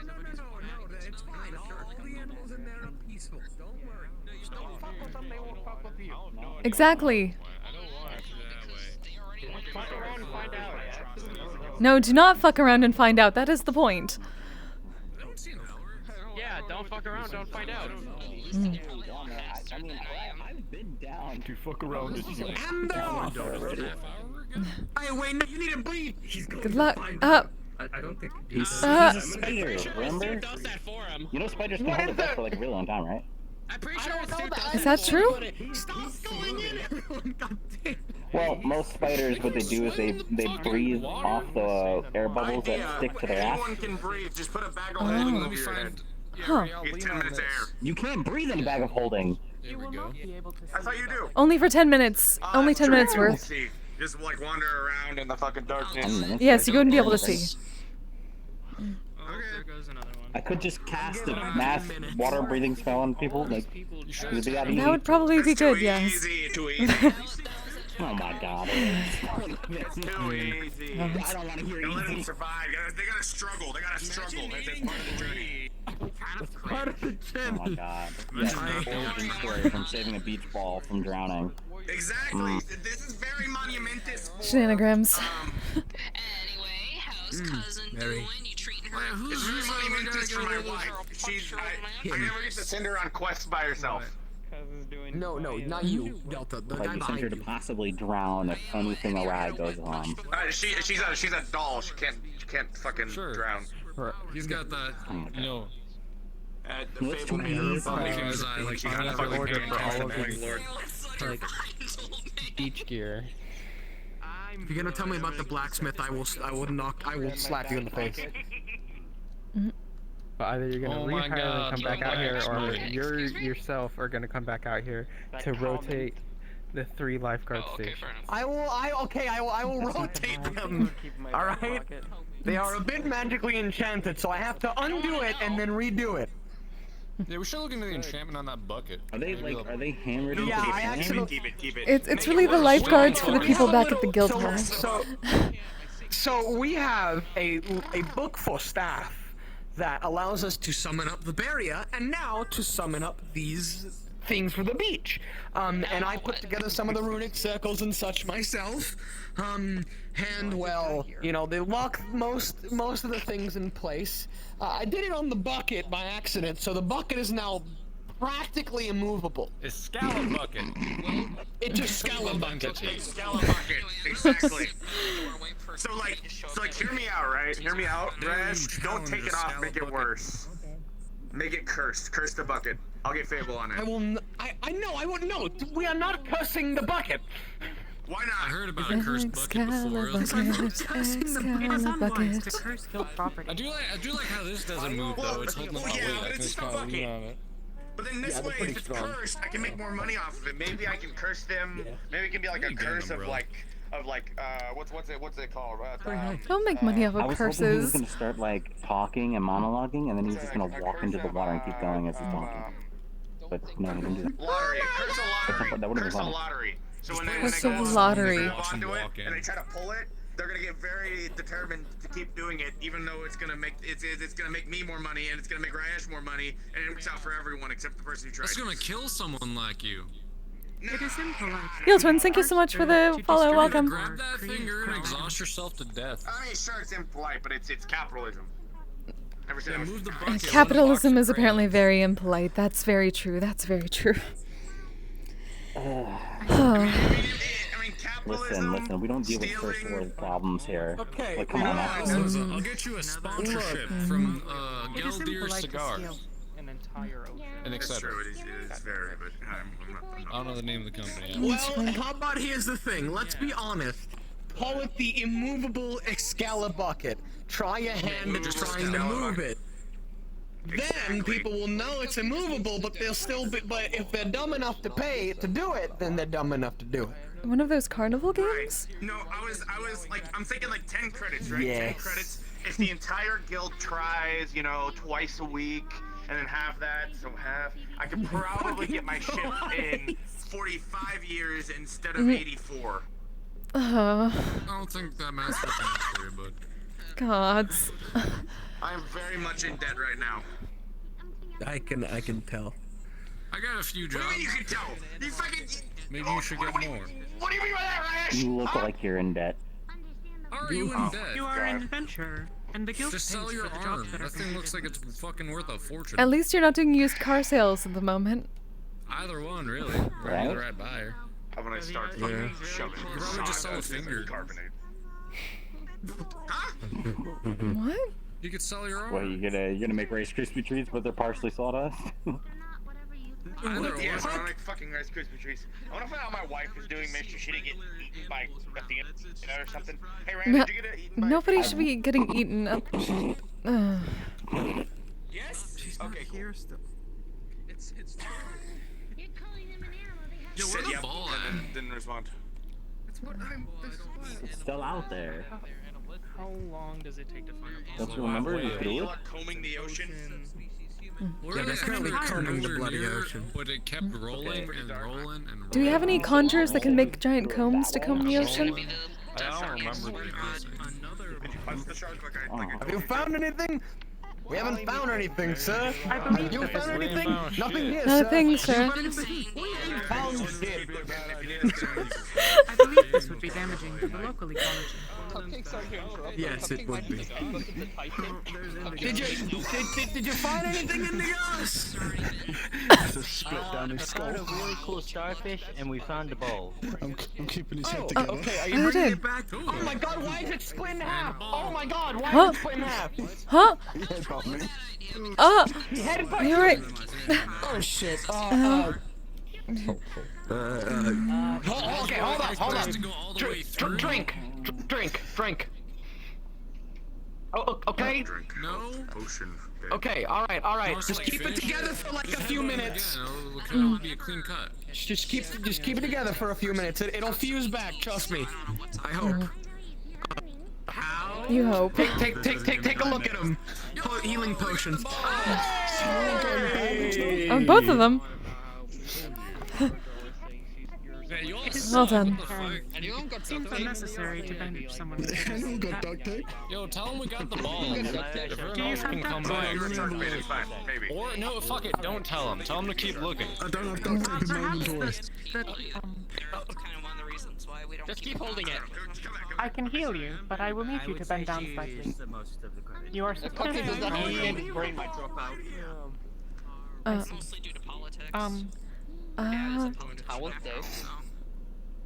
it's fine. All the animals in there are peaceful. Don't worry. Don't fuck with them, they won't fuck with you. Exactly. Fuck around and find out. No, do not fuck around and find out. That is the point. Yeah, don't fuck around, don't find out. I mean, I've been down to fuck around. And they're off. Hey, wait, no, you need to breathe. Good luck. I don't think he's a spider, remember? You know spiders can hold it back for like a really long time, right? Is that true? Stop going in, everyone. God damn. Well, most spiders, what they do is they breathe off the air bubbles that stick to their ass. Anyone can breathe. Just put a bag of holding over your head. Huh. Get 10 minutes air. You can't breathe in a bag of holding. There we go. I thought you do. Only for 10 minutes. Only 10 minutes worth. Just like wander around in the fucking darkness. Yes, you wouldn't be able to see. I could just cast a mass water-breathing spell on people, like, would be that easy? That would probably be good, yes. Oh my god. It's too easy. I don't want to hear Don't let easy. them survive. They gotta struggle. That's part of the journey. That's part of the gym. Oh my god. Yeah, the origin story from saving a beach ball from drowning. Exactly. This is very monumentous. Shenanigans. Anyway, how's cousin doing? You treating her? It's really monumentous for my wife. I never get to send her on quests by herself. No, not you, Delta. The Like, guy you sent behind her to you. possibly drown if anything awry goes on. She's a doll. She can't fucking drown. He's got that, you know. The fable meter Somebody can design like she's got a order for all of fucking these, lord. like, beach gear. If you're gonna tell me about the blacksmith, I will slap you in the face. But either you're gonna Oh my rehire God, and come back out here, or blacksmith. you yourself are gonna come back out here to rotate the 3 lifeguard stations. I will rotate them. All right. They are a bit magically enchanted, so I have to undo it and then redo it. Yeah, we should look into the enchantment on that bucket. Are they hammered? Yeah, I actually. Keep it. It's really the lifeguards for the people back at the guild hall. So we have a book for staff that allows us to summon up the barrier, and now to summon up these things for the beach. And I put together some of the runic circles and such myself. And well, you know, they lock most of the things in place. I did it on the bucket by accident, so the bucket is now practically immovable. It's scallop bucket. It's a scallop bucket. Scallop bucket. Exactly. So like, hear me out, right? Hear me out. Resh, don't take it off. Make it worse. Make it cursed. Curse the bucket. I'll get Fable on it. I will. I know. I won't. No, we are not cursing the bucket. Why not? I heard about a cursed bucket before. I do like how this doesn't move though. It's holding my weight. I can just kind of lean on it. But then this way, if it's cursed, I can make more money off of it. Maybe I can curse them. Maybe it can be like a curse of what's it called? Don't make money off I of was hoping he was curses. gonna start like talking and monologuing, and then he's just gonna walk into the water and keep going as he's talking. But no, he didn't do that. Lottery. Curse a lottery. That would've Curse been a funny. lottery. So when they Curse go a on, lottery. they grab onto it and they try to pull it, they're gonna get very determined to keep doing it, even though it's gonna make me more money and it's gonna make Rayesh more money, and it works out for everyone except the person who tried. That's gonna kill someone like you. It is impolite. Yo, Twins, thank you so much for the follow. Welcome. Grab that finger and exhaust yourself to death. I mean, sure, it's impolite, but it's capitalism. Ever since move the bucket. Capitalism is apparently very impolite. That's very true. That's very true. Listen, we don't deal with first world problems here. Okay, like, come on, I'll get you a sponsorship from Geldir Cigars. An entire ocean. And It's etc. true, it is very, but I'm not. I don't know the name of the company. Well, how about here's the thing. Let's be honest. Call it the immovable Excalibucket. Try a hand at trying to move it. Then people will know it's immovable, but they'll still be. But if they're dumb enough to pay to do it, then they're dumb enough to do it. One of those carnival games? No, I was like, I'm thinking like 10 credits, right? Yes. 10 credits. If the entire guild tries, twice a week, and then half that, so half, I could probably get my ship in 45 years instead of 84. I don't think that matters for you, but. Gods. I'm very much in debt right now. I can tell. I got a few jobs. What do you mean you can tell? You fucking. Maybe you should get more. What do you mean by that, Rayesh? You look like you're in debt. Are you in debt? You are an adventurer, and the guild Just pays sell for your the arm. jobs that are That thing looks like it's fucking worth a fortune. At least you're not doing used car sales at the moment. Either one, really. Right? The right buyer. How when I start fucking shoving You probably just sell a finger. carbonate. What? You could sell your arm. What, you're gonna make Rice Krispie treats, but they're partially sawdust? Either Yeah, one. so I like fucking Rice Krispie treats. I wanna find out what my wife is doing. Make sure she didn't get eaten by a thing or something. Hey, Rand, No, did you get eaten by? nobody should be getting eaten up. Yes. Okay, cool. Here still. It's Yo, where the ball at? Didn't respond. It's still out there. How long does it take to find a Don't you remember? You threw it? Combing the ocean. Where Yeah, the that's heck currently is combing the nowhere bloody near, ocean. But it kept rolling and rolling and rolling. Do we have any conjurers that can make giant combs to comb the ocean? I don't remember the Punch the shark like I. Have you found anything? We haven't found anything, sir. I believe You found anything? Nothing here, Nothing, sir. sir. Found shit. I believe this would be damaging to the local ecology. Yes, it would be. Did you find anything in the ice? We found a really cool starfish, and we found a bowl. I'm keeping his head Oh, together. okay. Are you I bringing did. it back? Oh my God! Why is it split in half? Oh my God! Why Huh? is it split in half? Huh? He headbutt me. Oh! He headbutted You're right. Oh shit. Okay, hold on. Drink. Oh, okay. No. Ocean. Okay, all right. Must Just like keep it finish together for like a few minutes. Yeah, it'll be a clean cut. Just keep it together for a few minutes. It'll fuse back. Trust me. I hope. How? You hope. Take a look at him. Healing potions. On both of them. Well done. It seems unnecessary to bandage someone. Anyone got duct tape? Yo, tell him we got the ball. Everyone Do you else have can come duct back. tape? It's fine. Maybe. Or, no, fuck it, don't tell him. Tell him to keep looking. I don't have duct tape in my Perhaps inventory. Just keep holding it. I can heal you, but I will need you to bend down slightly. You are supposed to brain might drop out. Mostly due to politics.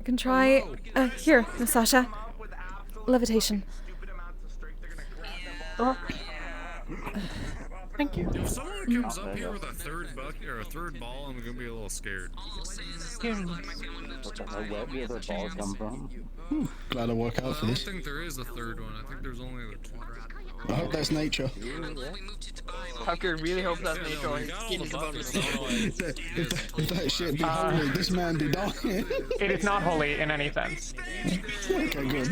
Can try. Here, Nasasha. Levitation. Thank you. If someone comes up here with a third bucket or a third ball, I'm gonna be a little scared. Where the other balls come from? Glad I work out for I this. don't think there is a third one. I think there's only the two. I hope that's nature. Tucker really hopes that's nature. Or his skin is about to If that shit be holy, this man be dying. It is not holy in any sense. Okay, good.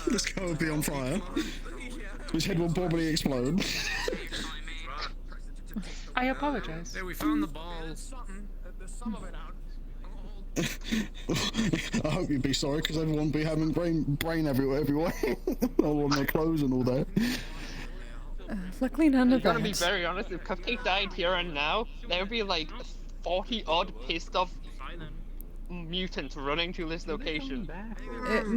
This guy will be on fire. His head will probably explode. I apologize. Hey, we found the balls. I hope you'd be sorry, because everyone be having brain everywhere. All on their clothes and all that. Luckily none of I'm gonna that. be very honest, if Cupcake died here and now, there would be like 40 odd pissed off mutants running to this location.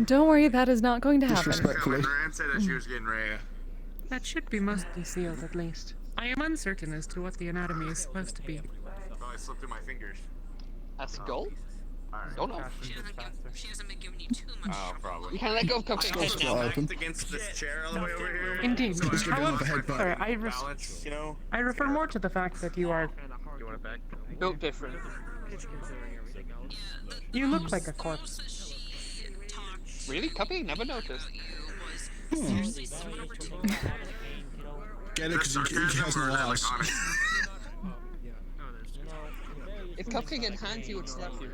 Don't worry, that is not going to happen. Disrespectfully. Rand said that she was getting Rhea. That should be mostly sealed, at least. I am uncertain as to what the anatomy is supposed to be. Oh, I slipped through my fingers. A skull? Alright. Don't know. She hasn't been giving you too much. Oh, probably. You can let go of Cupcake's head now. Backed against this chair all the way over here. Indeed. Let's give another However, headbutt. Balance, you know? I refer more to the fact that you are... You want it back? Built different. You look like a corpse. Really? Cupcake never noticed. Get it, because he has no ass. If Cupcake had hands, he would slap you.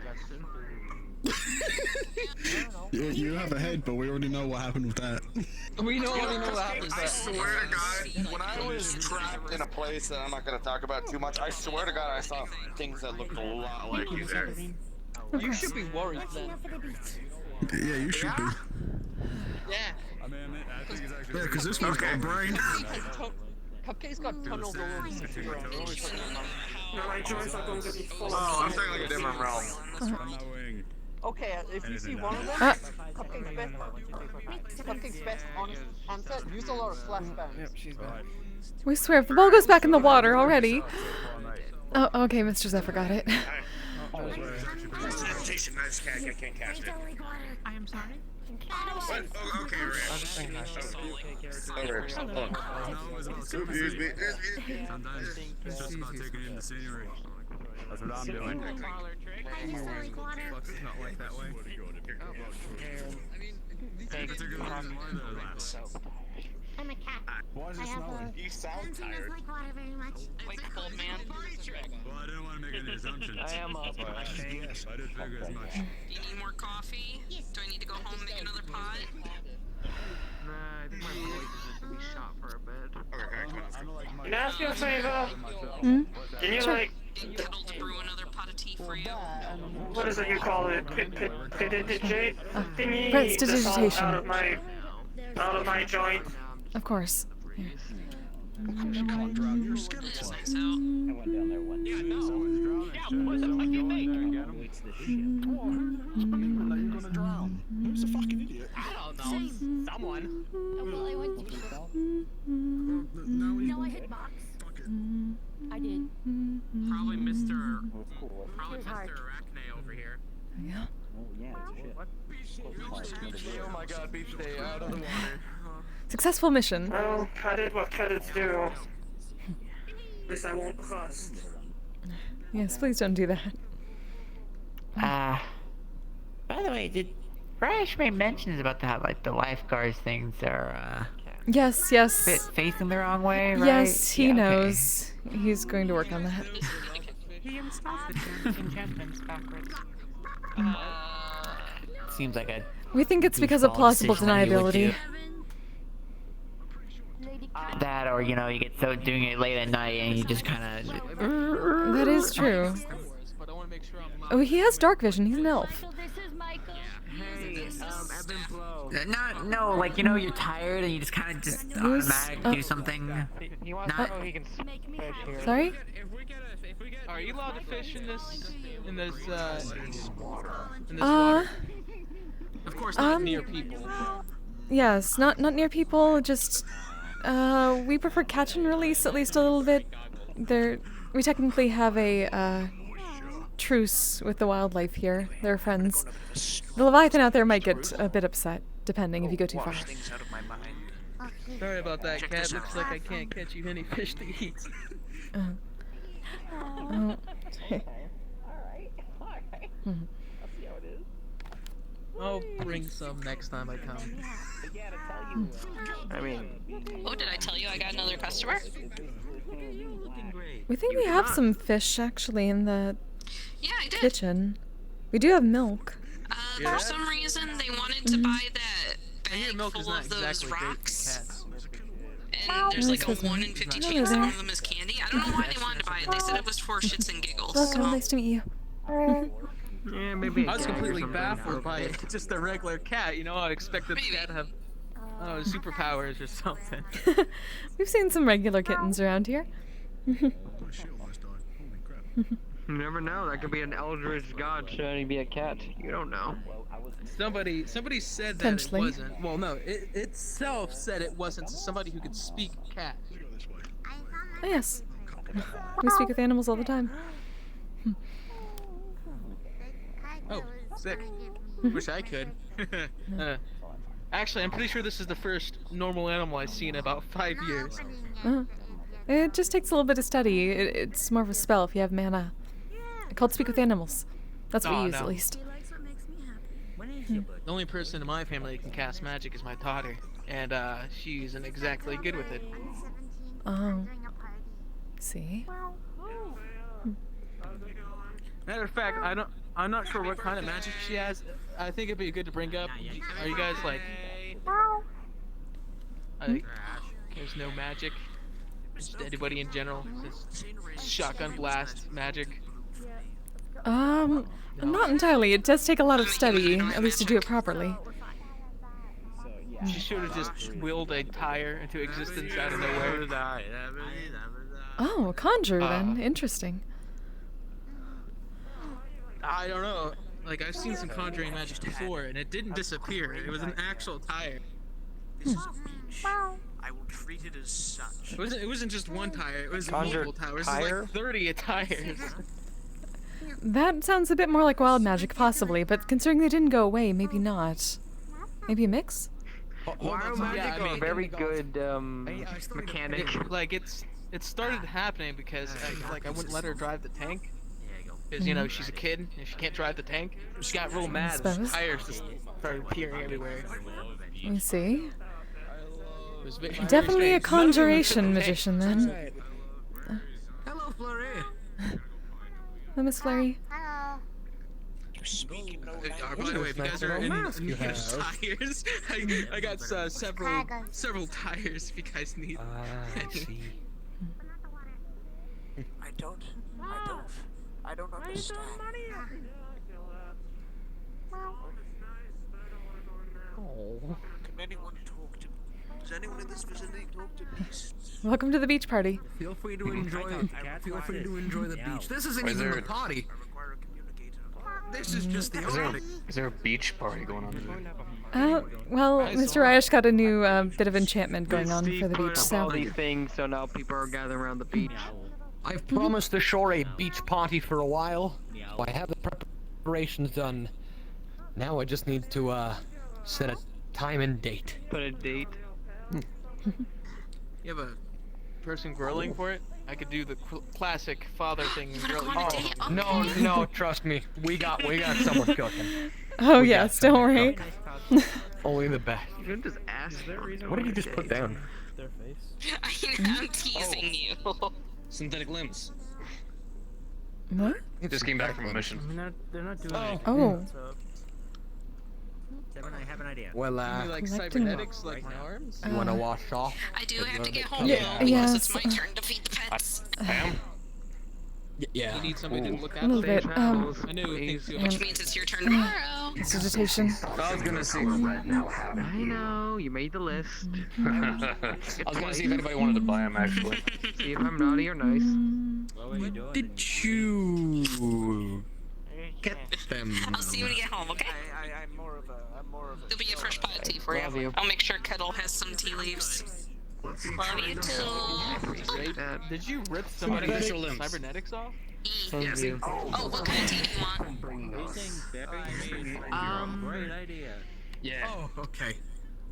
You have a head, but we already know what happened with that. We already know what happened. I swear to God, when I was trapped in a place that I'm not going to talk about too much, I swear to God I saw things that looked a lot like you there. You should be worried then. Yeah, you should be. Yeah. Yeah, because this one's got a brain. Cupcake's got tunnels all over his brain. My joints are going to be full Oh, I'm saying like a different realm. Okay, if you see one of them, Cupcake's best honest answer, use a lot of flashbangs. Yep, she's back. We swear, if the ball goes back in the water already. Oh, okay, Mr. Zephyr got it. Presentation, I can't cast it. I am sorry. What? Oh, okay, Rand. Excuse me. Sometimes it's just about taking in the scenery. That's what I'm doing. Flux is not like that way. Particularly reason why they're last. I'm a cat. Why is it snowing? You sound tired. Like water very much. Wake up, old man. Well, I didn't want to make any assumptions. I am up. Yes, I did figure as much. Do you need more coffee? Do I need to go home and make another pot? Nah, I think my voice is to be shot for a bit. Can I ask you a favor? Can you Sure. like, Kettle to brew another pot of tea for you. what is it you call it? Prestidigitate thingy? Prestidigitation. Out of my joint. Of course. Here. I went down there once. Yeah, no. Someone's drowning. Waits the ship. Are you gonna drown? Who's the fucking idiot? I don't know. Someone. Well, I went to ship. No, I hit box. I did. Probably Mr. Cool. Probably Mr. Arachne over here. Yeah. Oh yeah, shit. Oh my God, beach day out of the water. Successful mission. Well, I did what cadets do. At least I won't rust. Yes, please don't do that. By the way, did Rash made mentions about that, like the lifeguards things are Yes, yes. facing the wrong way, right? Yes, he Yeah, okay. knows. He's going to work on that. He installs the enchantments backwards. Seems like a We think it's because of goofball plausible decision that he would deniability. do. That, or you know, you get so doing it late at night and you just kind of. That is true. Oh, he has dark vision. He's an elf. Hey, ebb and flow. No, like you know, you're tired and you just kind of just Who's- automatic do something. He wants Not- to know he can fish here. Sorry? Are you allowed to fish in this water? Of course not near people. Yes, not near people, just we prefer catch and release at least a little bit. We technically have a truce with the wildlife here. They're friends. The Leviathan out there might get a bit upset, depending if you go too far. Sorry about that, cat. Looks like I can't catch you any fish to eat. Oh. I'll bring some next time I come. I mean, Oh, did I tell you I got another customer? We think we have some fish actually in the Yeah, I did. kitchen. We do have milk. For some reason, they wanted to buy that bag Milk is full not of those exactly great for rocks. cats. And there's like a Nice, 1 in wasn't 50 it? chance Hello one there. of them is candy. I don't know why they wanted to buy it. They said it was for shits and giggles. Welcome, so- nice to meet you. yeah, maybe. I was completely baffled by it. Just a regular cat, you know? I expected the cat to have superpowers or something. We've seen some regular kittens around here. You never know. That could be an eldritch god trying to be a cat. You don't know. Somebody said that it Potentially. wasn't. Well, no, it itself said it wasn't to somebody who could speak cat. Oh, yes. We speak with animals all the time. Oh, sick. Wish I could. Actually, I'm pretty sure this is the first normal animal I've seen in about 5 years. It just takes a little bit of study. It's more of a spell if you have mana. Called Speak with Animals. That's what we use, at least. The only person in my family that can cast magic is my daughter, and she isn't exactly good with it. Oh. See? Matter of fact, I'm not sure what kind of magic she has. I think it'd be good to bring up. Are you guys like? There's no magic. Just anybody in general. Just shotgun blast magic. Not entirely. It does take a lot of study, at least to do it properly. She should have just willed a tire into existence out of nowhere. Oh, a conjure then. Interesting. I don't know. Like, I've seen some conjuring magic before, and it didn't disappear. It was an actual tire. This is a beach. I will treat it as such. It wasn't just one tire. It was Conjure multiple tires. It was tire? like 30 tires. That sounds a bit more like wild magic, possibly, but considering they didn't go away, maybe not. Maybe a mix? Wild magic Yeah, I mean, very good mechanic. It started happening because I wouldn't let her drive the tank. Because, you know, she's a kid and she can't drive the tank. She got real mad and the tires just started appearing everywhere. Let me see. It was very Definitely a strange. conjuration magician, then. Hello, Flurry. Hello, Miss Flurry. By the way, if you guys are in need of tires, I got several tires if you guys need any. I don't understand. Can anyone talk to me? Does anyone in this vicinity talk to beasts? Welcome to the beach party. Feel free to enjoy. Feel free to enjoy the beach. This isn't even the party. This is just the party. Is there a beach party going on today? Well, Mr. Ryesh got a new bit of enchantment going on for the beach, All so. these things, so now people are gathering around the beach. I've promised the shore a beach party for a while. So I have the preparations done. Now I just need to set a time and date. Put a date. You have a person grilling for it? I could do the classic father thing and grill. No, trust me. We got someone cooking. Oh, yes, don't worry. Only the best. You can just ask. What did you just put down? Their face. I'm teasing you. Synthetic limbs. What? He just came back from a mission. They're not doing anything. Oh. Seven, I have an idea. Well, You like Collecting cybernetics, like my arms? you wanna wash off? I do have to get home Yeah, though, because yes. it's my turn to feed the pets. Yeah. You need somebody to look A after little bit. I know things you Which means it's your turn tomorrow. Vegetation. I was gonna see. I know, you made the list. I was gonna see if anybody wanted to buy them actually. See if I'm naughty or nice. What did you get them? I'll see you when you get home, okay? I'm more of a. There'll be a fresh pot of tea for you. I'll make sure Kettle has some tea leaves. Love you too. Did you rip somebody's cybernetics off? Yes. Oh, what kind of tea do you want? Great idea. Yeah. Oh, okay.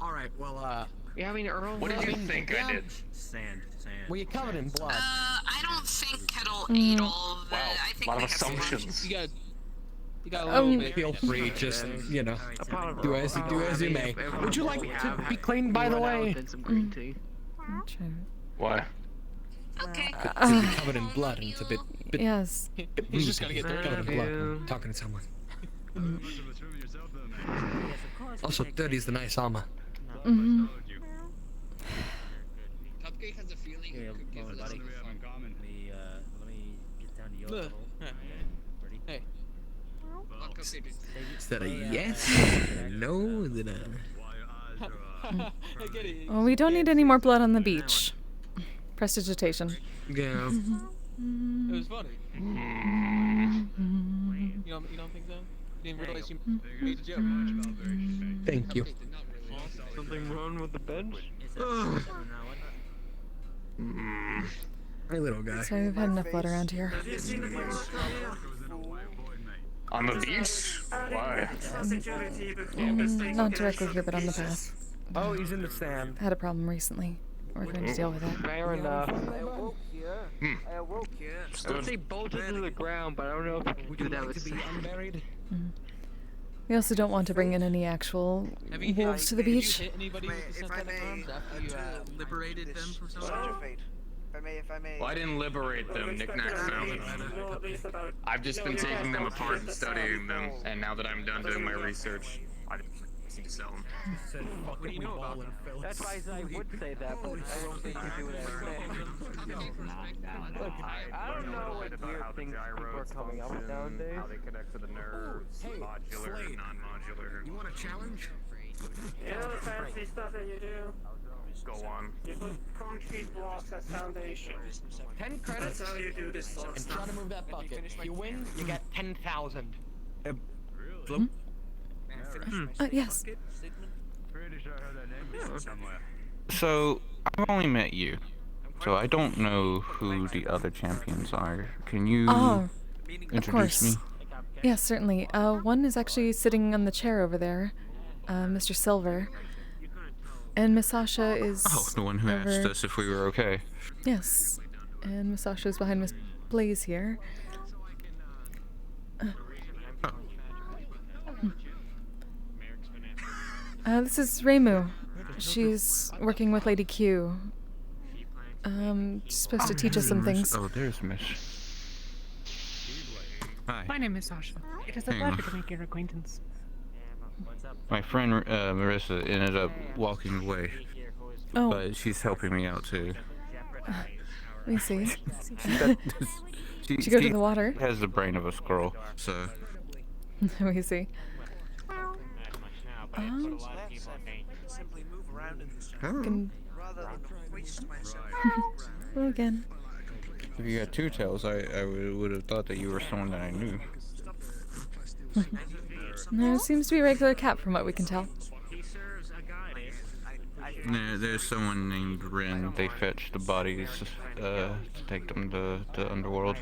All right. Well, Yeah, I mean, Earl. What did you think I did? Sand. Were you covered in blood? I don't think Kettle ate all of it. Wow, I think a lot we of got some left. assumptions. You got a little bit. Feel free, just do as you may. Would you like to be cleaned, by the way? Some green tea. Why? Okay. To be covered in blood, and it's a bit. Yes. He's just gonna get covered in blood. I'm talking to someone. Also, dirty's the nice armor. Mm-hmm. Cupcake has a feeling he could give us some fun. Let me get down to your level. Ready? Hey. What Cupcake did? Is that a yes? No? Then I get it. Well, we don't need any more blood on the beach. Prestidigitation. yeah. It was funny. You don't think so? You didn't realize you made a joke. Thank you. Something wrong with the bench? Hey, little guy. So we've had enough blood around here. On the beach? Why? Not directly here, but on the path. Oh, he's in the sand. Had a problem recently. We're going to deal with it. Fair enough. Hmm. I would say bolted to the ground, but I don't know if we do that with sand. Unburied? We also don't want to bring in any actual wolves to the beach. Hit anybody with the synthetic arms after you liberated them from something? If I may. Well, I didn't liberate them, knickknacks found. I've just been taking them apart and studying them, and now that I'm done doing my research, I need to sell them. What do you know about them? That's why I would say that, but I don't think you do what I say. Look, I don't know what weird things people are coming up with nowadays. How they connect to the nerves, modular, non-modular. You want a challenge? You know the fancy stuff that you do? Go on. You put concrete blocks as foundation. 10 credits. That's how you do this sort of And stuff. try to move that bucket. If you win, you get 10,000. Yes. So, I've only met you, so I don't know who the other champions are. Can you Of introduce course. me? Yes, certainly. One is actually sitting on the chair over there, Mr. Silver. And Miss Sasha is Oh, the one who asked over... us if we were okay. Yes. And Miss Sasha is behind Miss Blaze here. This is Reimu. She's working with Lady Q. She's supposed to teach us some things. Oh, there's Miss. Hi. My name is Sasha. It is a Hang on. pleasure to make your acquaintance. My friend Marissa ended up walking away, Oh. but she's helping me out too. Let me see. She, Did you go to the water? Has the brain of a squirrel, so. Let me see. Simply move around in this Can- rather than waste myself. Well, again. If you had two tails, I would have thought that you were someone that I knew. No, seems to be a regular cat from what we can tell. There's someone named Rin. They fetch the bodies to take them to the underworld.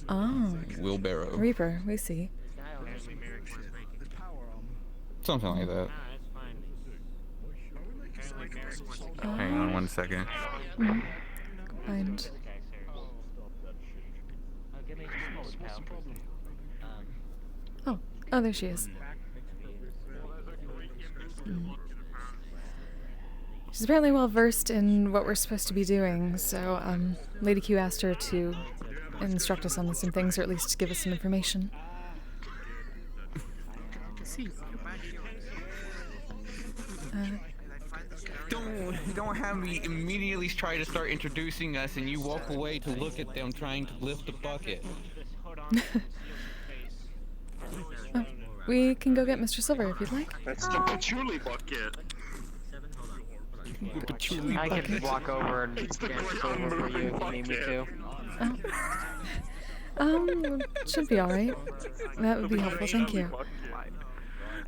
Oh. Wheelbarrow. Reaper, we see. Something like that. Hang on one second. Find. Oh, there she is. She's apparently well versed in what we're supposed to be doing, so Lady Q asked her to instruct us on some things, or at least give us some information. Don't have me immediately try to start introducing us and you walk away to look at them trying to lift the bucket. We can go get Mr. Silver if you'd like. That's the patchouli bucket. I can walk over and get Silver for you if you need me to. Should be alright. That would be helpful, thank you.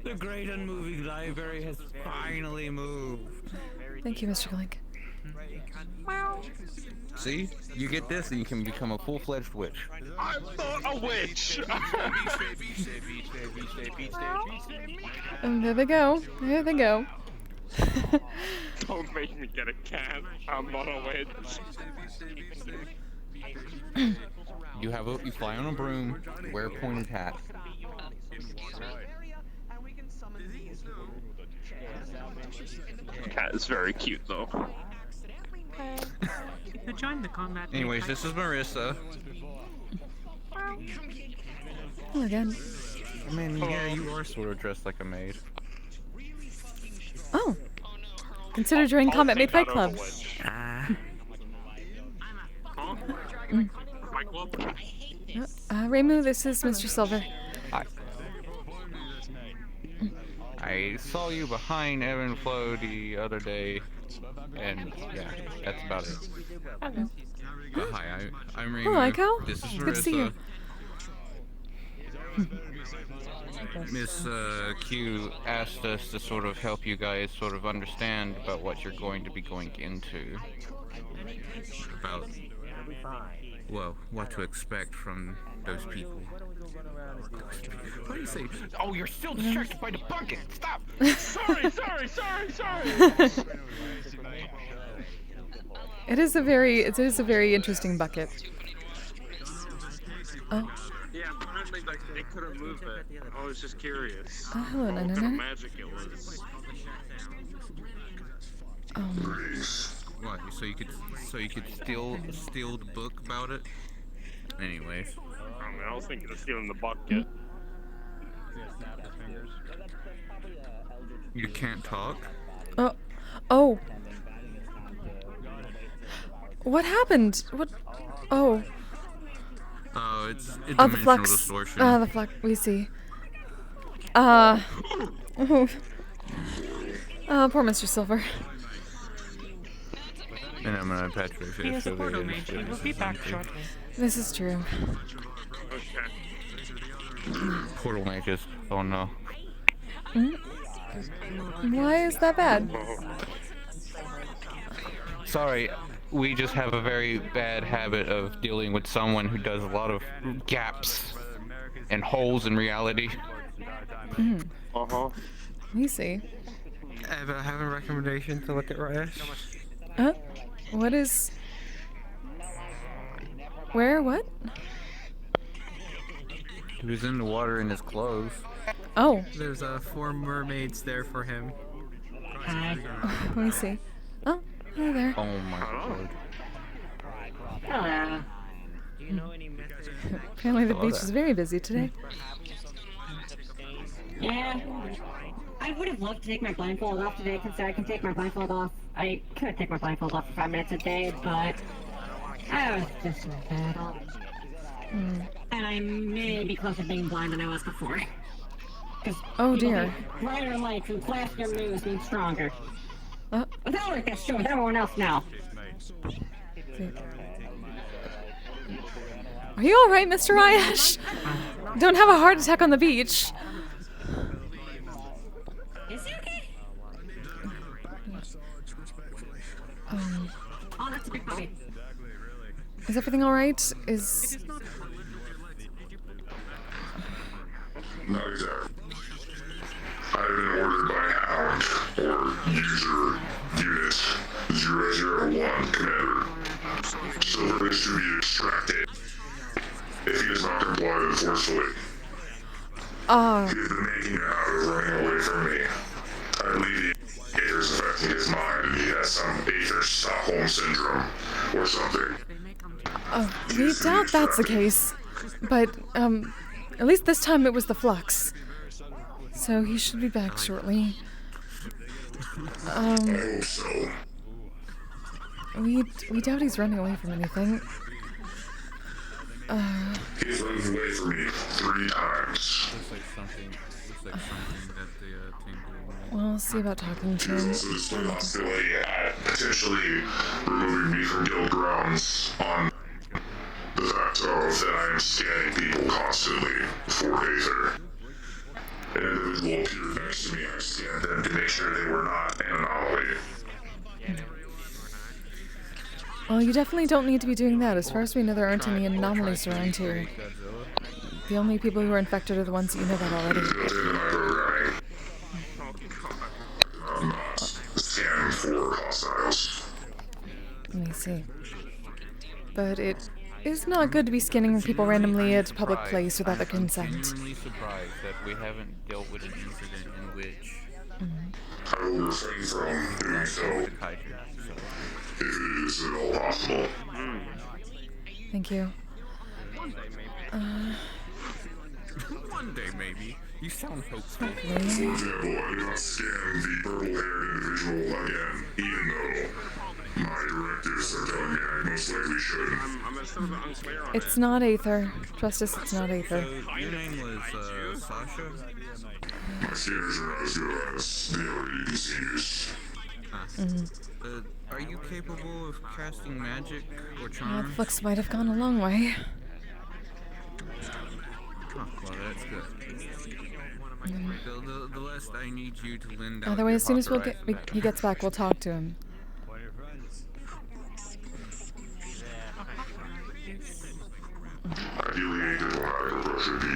The great unmoving library has finally moved. Thank you, Mr. Glink. See? You get this and you can become a full-fledged witch. I'm not a witch! There they go. There they go. Don't make me get a cat. I'm not a witch. You fly on a broom, wear a pointed hat. Cat is very cute though. To join the combat. Anyways, this is Marissa. Oh, again. I mean, yeah, you are sort of dressed like a maid. Oh. Consider joining Combat Maid Fight Club. Reimu, this is Mr. Silver. Hi. I saw you behind Evan Flo the other day, and yeah, that's about it. Hello. Hi, I'm Reimu. Hello, Aiko. This is Marissa. Good to see you. Miss Q asked us to sort of help you guys sort of understand about what you're going to be going into. About, well, what to expect from those people. What do you say? Oh, you're still distracted by the bucket! Stop! Sorry! It is a very interesting bucket. Oh. Yeah, apparently like they couldn't move it. I was just curious. Hello, What kind of magic it was. What? So you could steal the book about it? Anyways. I mean, I was thinking of stealing the bucket. You can't talk? Oh. What happened? What? Oh. Oh, it's the dimensional flux. distortion. The flux. We see. Poor Mr. Silver. And I'm gonna patch my face. He is a portal mage. He will be back shortly. This is true. Portal mages. Oh no. Why is that bad? Sorry, we just have a very bad habit of dealing with someone who does a lot of gaps and holes in reality. We see. I have a recommendation to look at Rayesh. What is... Where? What? He was in the water in his clothes. Oh. There's 4 mermaids there for him. Let me see. Oh, hi there. Oh my god. Hello. Apparently the beach is very busy today. Yeah. I would have loved to take my blindfold off today, because I can take my blindfold off. I could take my blindfold off for 5 minutes a day, but I was just in battle. And I may be closer to being blind than I was before. Oh dear. Brighter lights and faster moves mean stronger. But that work that's true with everyone else now. Are you alright, Mr. Rayesh? Don't have a heart attack on the beach. Is he okay? Oh, that's a big puppy. Is everything alright? Is... Not exactly. I've been ordered by Hound, or User, Unit 001, Commander. Silver is to be extracted if he does not comply forcefully. He has been making it out of running away from me. I believe the Aether is affecting his mind and he has some Aether Stockholm Syndrome, or something. We doubt that's the case. But, at least this time it was the flux. So he should be back shortly. I hope so. We doubt he's running away from anything. He's run away from me 3 times. Looks like something that the Well, we'll see about talking to He him. has also displayed hostility at potentially removing me from guild grounds on the fact that I am scanning people constantly for Aether. An individual appeared next to me, I scanned them to make sure they were not an anomaly. Well, you definitely don't need to be doing that. As far as we know, there aren't any anomalies around here. The only people who are infected are the ones that you know about already. for hostiles. Let me see. But it is not good to be skinning people randomly at a public place without their consent. I'm genuinely surprised that we haven't dealt with an incident in which I will refrain from doing so if it is at all possible. Thank you. One day, maybe. You sound hopeful. For example, I do not scan the purple-haired individual again, even though my directives are telling me I most likely should. I'm still a bit unclear on It's not Aether. Trust us, it's not Aether. So, your name was, Sasha? My scanners are not as good as the other EDCs. Are you capable of casting magic or The charm? flux might have gone a long way. Oh, well, that's good. The less I need you to lend out Either way, your as soon as authorized- he gets back, we'll talk to him. Ideally, a diplomatic approach would be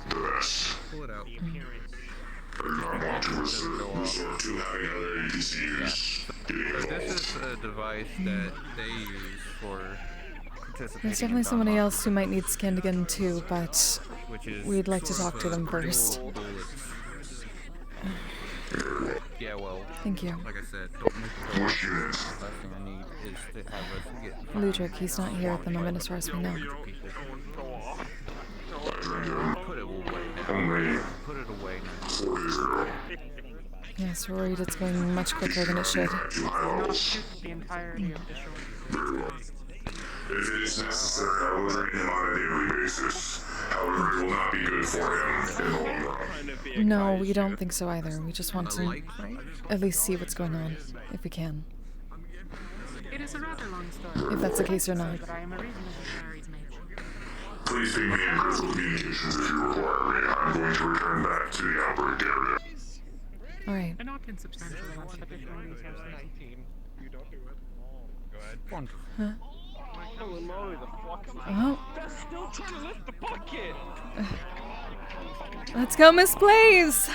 the best. Pull it out. I do not want to resort to having other EDCs getting involved. This is a device that they use for participating There's definitely in somebody Dawn else who might need skinned again too, but which is we'd like to sort talk of to a them dual first. bullets. Yeah, well, Thank you. like I said, don't make it go. Last thing I need is to have us get Ludwig, he's not here at the moment as far as we know. Put it away now. Put it away now. Yes, we're worried it's going much quicker than it should. The entirety of the show. If it is necessary, I will train him on a daily basis. However, it will not be good for him in the long run. No, we don't think so either. We just want to at least see what's going on, if we can. It is a rather long story. If that's the case or not. But I am a reasonably married mage. Please ping me in critical communications if you require me. I'm going to return back to the outbreak area. Alright. And not insubstantial amounts of additional details. You don't do it. Go ahead. Wonderful. Huh? Holy moly, the fuck? Oh. They're still trying to lift the bucket! Let's go, Miss Blaze!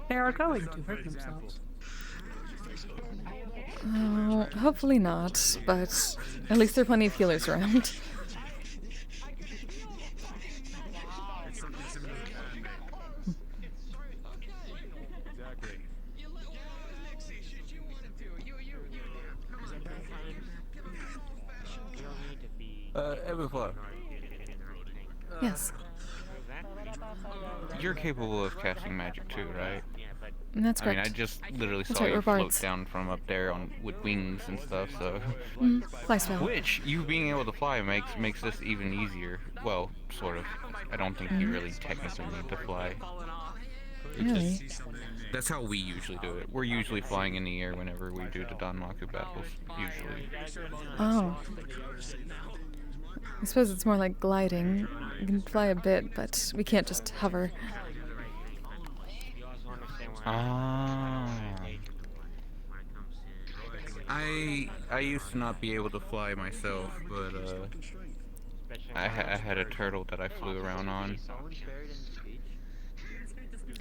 They are going to hurt themselves. Oh, hopefully not, but at least there are plenty of healers around. Everflow. Yes. You're capable of casting magic too, right? That's I mean, correct. I just literally That's saw right, you we're float bards. down from up there with wings and stuff, so... Fly spell. Which, you being able to fly makes this even easier. Well, sort of. I don't think you really technically need to fly. Really? That's how we usually do it. We're usually flying in the air whenever we do the Danmaku battles, usually. Oh. I suppose it's more like gliding. We can fly a bit, but we can't just hover. Ah. I used to not be able to fly myself, but I had a turtle that I flew around on.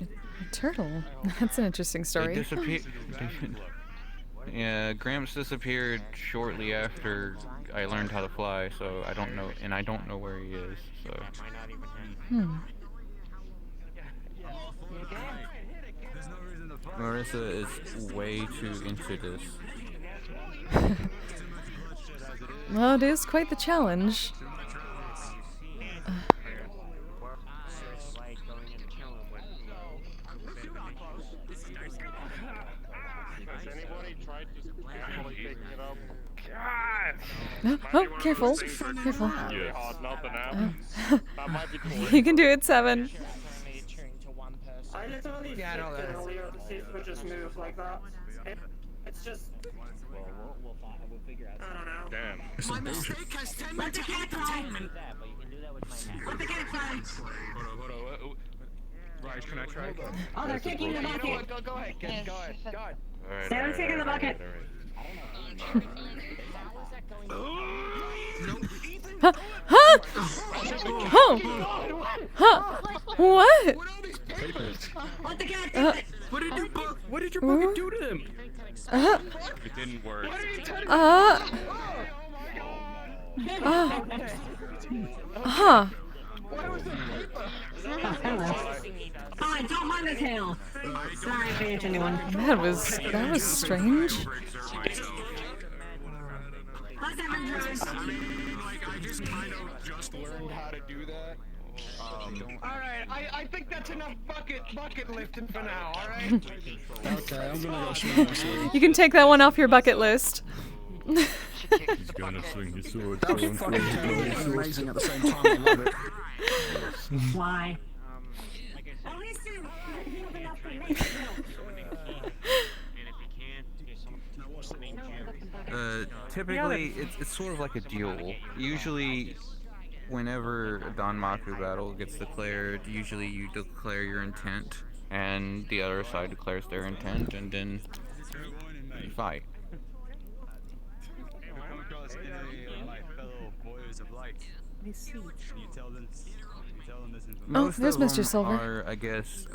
A turtle? That's an interesting story. They disappeared. Yeah, Gramps disappeared shortly after I learned how to fly, so I don't know, and I don't know where he is. So. Marissa is way too into this. Well, it is quite the challenge. Oh, careful. Careful. You can do it, 7. I literally Yeah, I know that. earlier to see if it would just move like that. It's just... We'll figure out. I don't know. Damn. My mistake has 10 minutes of entertainment. What the game play? Hold on. Right, can I try? Oh, they're kicking the bucket. Go ahead, kid. Go ahead. Alright, Stay on in the bucket. Huh? Huh? Oh. Huh? What? Let the cat do it. What did your bucket do to him? It didn't work. Huh. Hi, don't mind the tail. Sorry if I hit anyone. That was strange. Let's have a I just kind of just learned how to do that. Alright, I think that's enough bucket lifting for now, alright? Okay, I'm gonna go swing my sword. You can take that one off your bucket list. He's gonna swing his sword. That was fucking terrible and amazing at the same time. I love it. Why? Typically, it's sort of like a duel. Usually, whenever a Danmaku battle gets declared, usually you declare your intent, and the other side declares their intent, and then you fight. Oh, there's Mr. Silver. Are, I guess,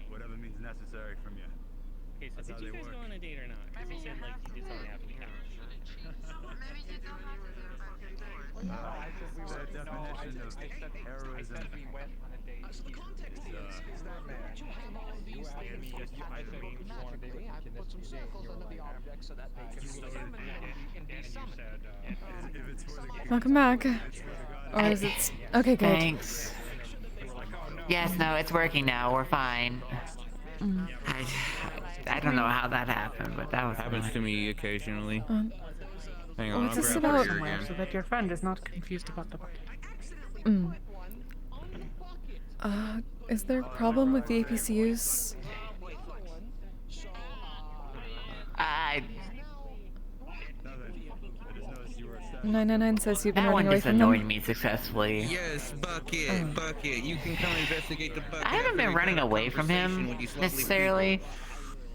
whatever means necessary from you. Okay, so did you guys go on a date or not? Because he said like you did something after the couch. The definition of heroism is Welcome back. Or is it? Okay, good. Thanks. Yes, no, it's working now. We're fine. I don't know how that happened, but that was happens to me occasionally. Hang on, What's I'll this grab about? her again. So that your friend is not confused about the bucket. Is there a problem with the APCUs? 999 says you've been that one running away just from them. annoyed me successfully. Yes, Bucket, Bucket, you can come investigate the bucket. I haven't been running away from him necessarily,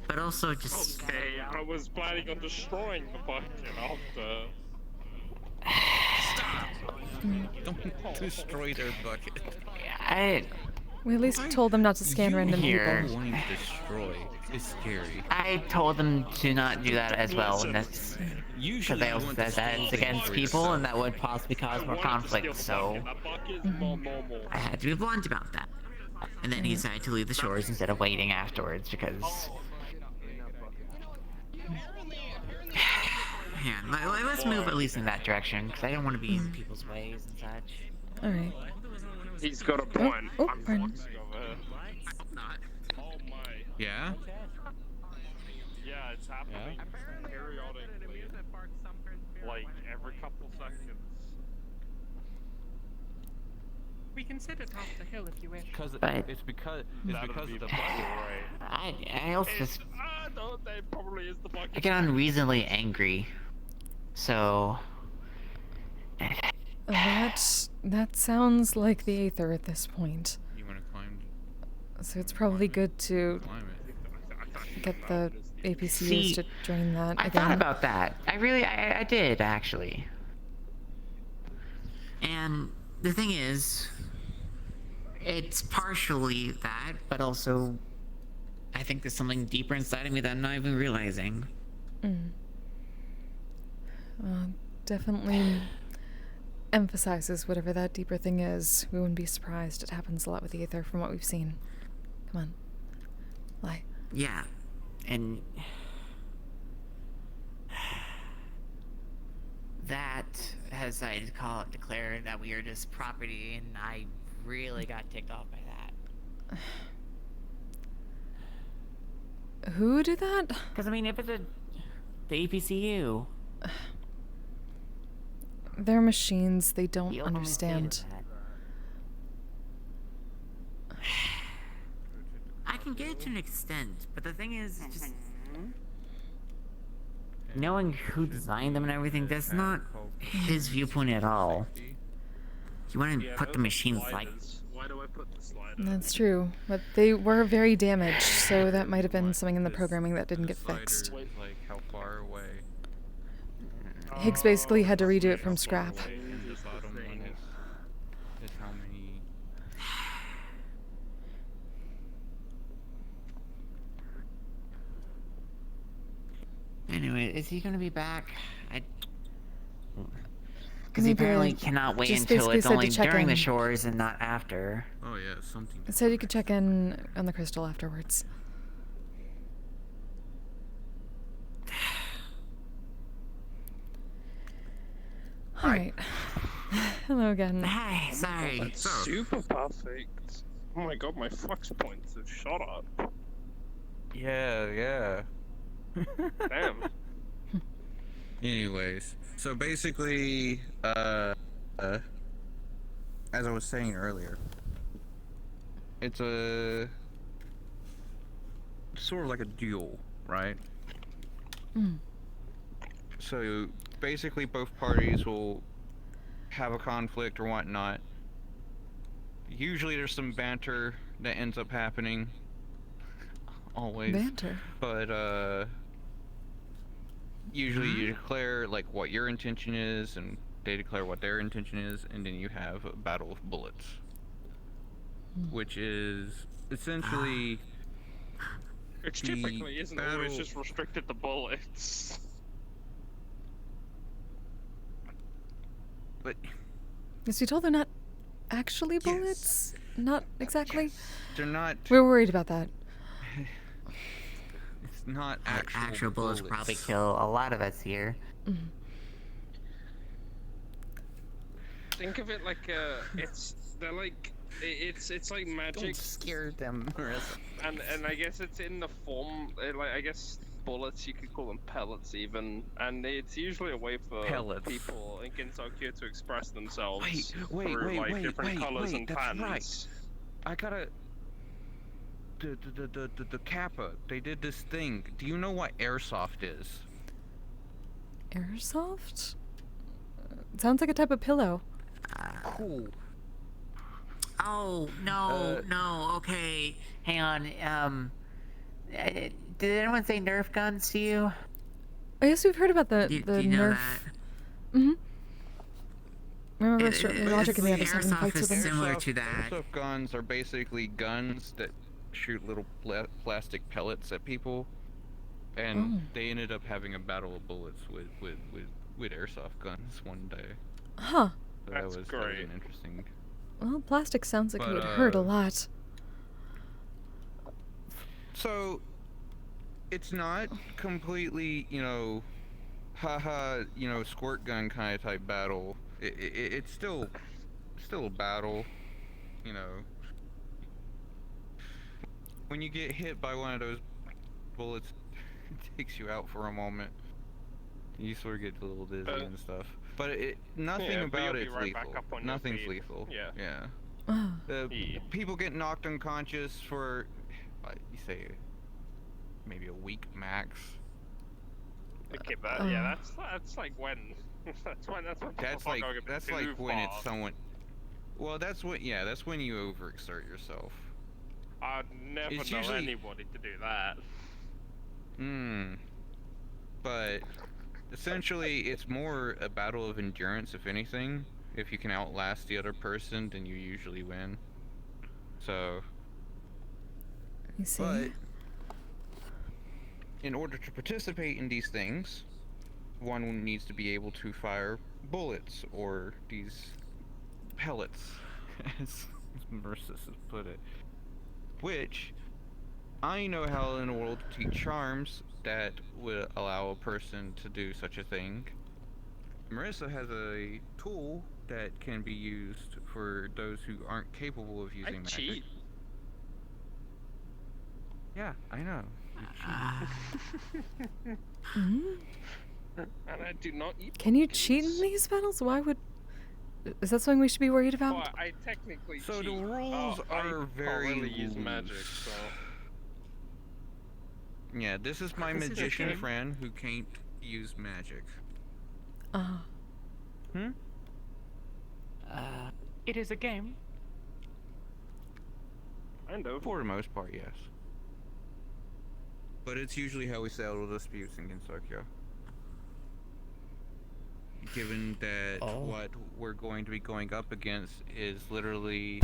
but also just. Okay, I was planning on destroying the bucket after. Don't destroy their bucket. We at least told them not to scan random Here. people. Wanting to destroy is scary. I told them to not do that as well, and that's because they also said that it's against people and that would possibly cause more conflict, so I had to be blunt about that. And then he decided to leave the shores instead of waiting afterwards because. Yeah, let's move at least in that direction because I don't want to be in people's ways and such. All right. He's got a point. I'm pardon. fucking over here. Oh my. Yeah? Yeah, it's happening periodically. Like every couple seconds. We can sit atop the hill if you wish. It's because of the bucket. I also just. No, that probably is the bucket. I get unreasonably angry, so. That sounds like the Aether at this point. You want to climb? So it's probably good to get the APCUs to drain that. I thought about that. I did actually. And the thing is, it's partially that, but also, I think there's something deeper inside of me that I'm not even realizing. Definitely emphasizes whatever that deeper thing is. We wouldn't be surprised. It happens a lot with the Aether from what we've seen. Come on. Lie. Yeah. And that has declared that we are just property, and I really got ticked off by that. Who did that? Because I mean, if it's the APCU. They're machines. They don't understand. I can get it to an extent, but the thing is, just knowing who designed them and everything, that's not his viewpoint at all. You want to put the machines like Why do I put the slider? That's true, but they were very damaged, so that might have been something in the programming that didn't get fixed. Like how far away? Higgs basically had to redo it from scrap. The bottom one is how many? Anyway, is he gonna be back? Because he apparently cannot wait just until basically it's said to only check during the in. shores and not after. Oh yeah, something. It said you could check in on the crystal afterwards. Alright. Hello again. Hi, sorry. That's super perfect. Oh my god, my flux points have shot up. Yeah. Damn. Anyways, so basically, as I was saying earlier, it's sort of like a duel, right? So basically, both parties will have a conflict or whatnot. Usually, there's some banter that ends up happening. Always. Banter. But usually you declare like what your intention is, and they declare what their intention is, and then you have a battle of bullets, which is essentially. Which typically isn't always just restricted to bullets. But. Yes, you told they're not actually bullets? Not exactly? They're not. We were worried about that. It's not Actual bullets probably kill a lot of us here. Think of it like they're like it's like magic. Don't scare them, Marissa. And I guess it's in the form like I guess bullets, you could call them pellets even, and it's usually a way for people in Gensokyo to express themselves through different colors and that's patterns. right. I gotta. The Kappa, they did this thing. Do you know what airsoft is? Airsoft? It sounds like a type of pillow. Cool. Oh, no, okay. Hang on, did anyone say Nerf guns to you? I guess we've heard about the do you Nerf. know that? Remember Roger giving us having fights with them? Similar to that. Airsoft guns are basically guns that shoot little plastic pellets at people, and they ended up having a battle of bullets with airsoft guns one day. Huh. So that was an interesting. Well, plastic sounds like it would hurt a lot. So, it's not completely, squirt gun kind of type battle. It's still a battle, When you get hit by one of those bullets, it takes you out for a moment. You sort of get a little dizzy and stuff. But nothing about it's lethal. Nothing's lethal. Yeah. People get knocked unconscious for, you say, maybe a week max. Okay, but that's like when that's when when it's someone. Well, that's when you overexert yourself. I'd never know anybody to do that. But essentially, it's more a battle of endurance, if anything. If you can outlast the other person, then you usually win. So. You see? But in order to participate in these things, one needs to be able to fire bullets or these pellets, as Marissa has put it. Which I know how in the world to teach charms that would allow a person to do such a thing. Marissa has a tool that can be used for those who aren't capable of using magic. Cheat. Yeah, I know. And I do not eat. Can you cheat in these battles? Why would? Is that something we should be worried about? Well, I technically So cheat. the rules are very really use magic, so. Yeah, this is my magician friend who can't use magic. It is a game. Kind of. For the most part, yes. But it's usually how we settle disputes in Gensokyo. Given that what we're going to be going up against is literally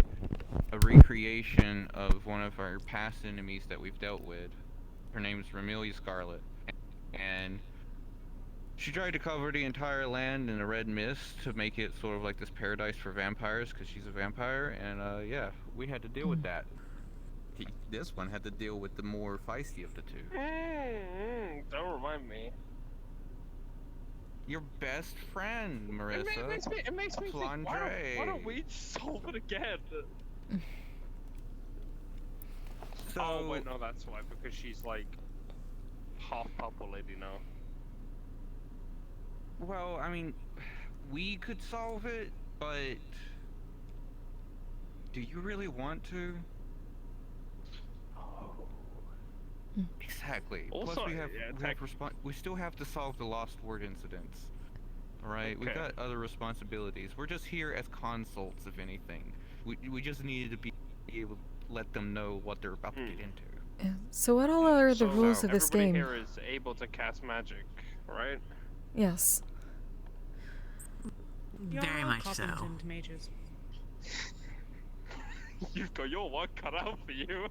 a recreation of one of our past enemies that we've dealt with. Her name's Remelia Scarlet. And she tried to cover the entire land in a red mist to make it sort of like this paradise for vampires, because she's a vampire, and yeah, we had to deal with that. This one had to deal with the more feisty of the two. Don't remind me. Your best friend, Marissa. It makes me think, why don't we solve it again? So, oh wait, no, that's why, because she's like half purple lady now. Well, I mean, we could solve it, but do you really want to? Exactly. Also, Plus, we still have to solve the Lost Word incidents. Alright? We've got other responsibilities. We're just here as consults, if anything. We just needed to be able to let them know what they're about to get into. Yeah. So what all are the rules of this game? Everybody here is able to cast magic, right? Yes. Very much so. And mages. You've got your work cut out for you.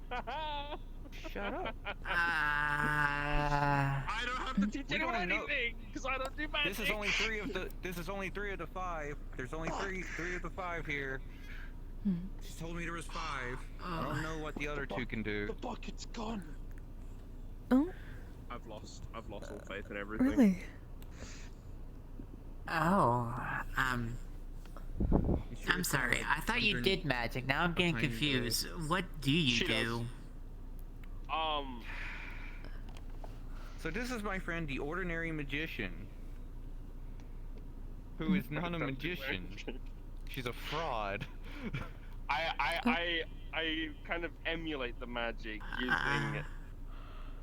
Shut up. I don't have to teach anyone anything because I don't do magic. This is only three of the 5. There's only three of the 5 here. She told me there was 5. I don't know what the other 2 can do. The bucket's gone. Oh. I've lost all faith in everything. Really? Oh, I'm sorry. I thought you did magic. Now I'm getting confused. What do you do? So this is my friend, the Ordinary Magician, who is not a magician. She's a fraud. I kind of emulate the magic using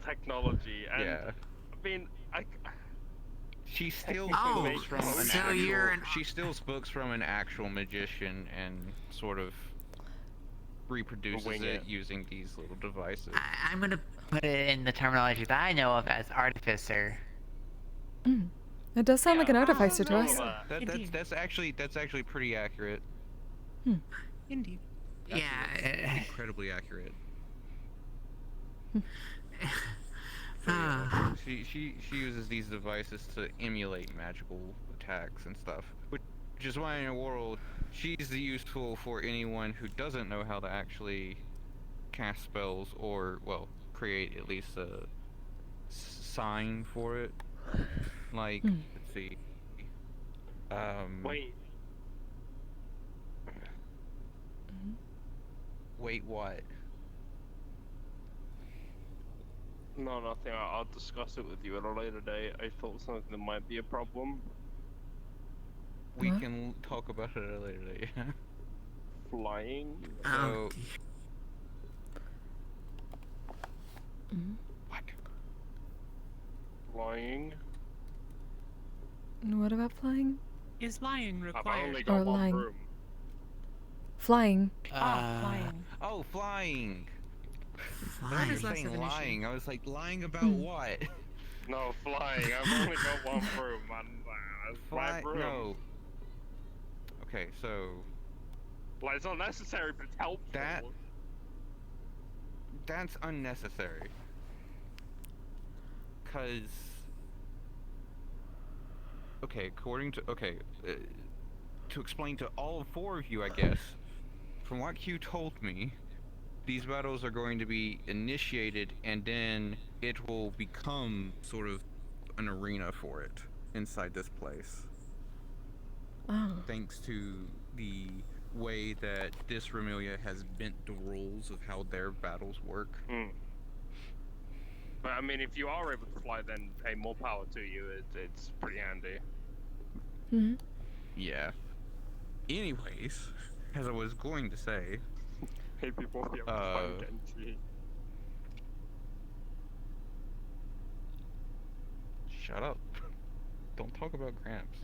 technology, and I mean, She still speaks from an she still speaks from an actual magician and sort of reproduces it using these little devices. I'm gonna put it in the terminology that I know of as artificer. It does sound like an artificer to us. That's actually pretty accurate. Indeed. Yeah. Incredibly accurate. She uses these devices to emulate magical attacks and stuff, which is why in a world she's useful for anyone who doesn't know how to actually cast spells or, well, create at least a sign for it. Like, let's see. Wait. Wait, what? No, nothing. I'll discuss it with you at a later date. I thought something that might be a problem. We can talk about it at a later date. Flying? So... What? Flying? What about flying? Is lying required? I've only got one lying. room. Flying. Flying. Oh, flying! Flying. I was saying lying. I was like, lying about what? No, flying. I've only got one room. My room. No. Okay, so... Like, it's not necessary, but it's helpful. That's unnecessary. Cause... Okay, to explain to all 4 of you, I guess, from what Q told me, these battles are going to be initiated and then it will become sort of an arena for it inside this place. Oh. Thanks to the way that this Remelia has bent the rules of how their battles work. But I mean, if you are able to fly, then hey, more power to you. It's pretty handy. Yeah. Anyways, as I was going to say... Hey, people be able to fly Genji. Shut up. Don't talk about Gramps.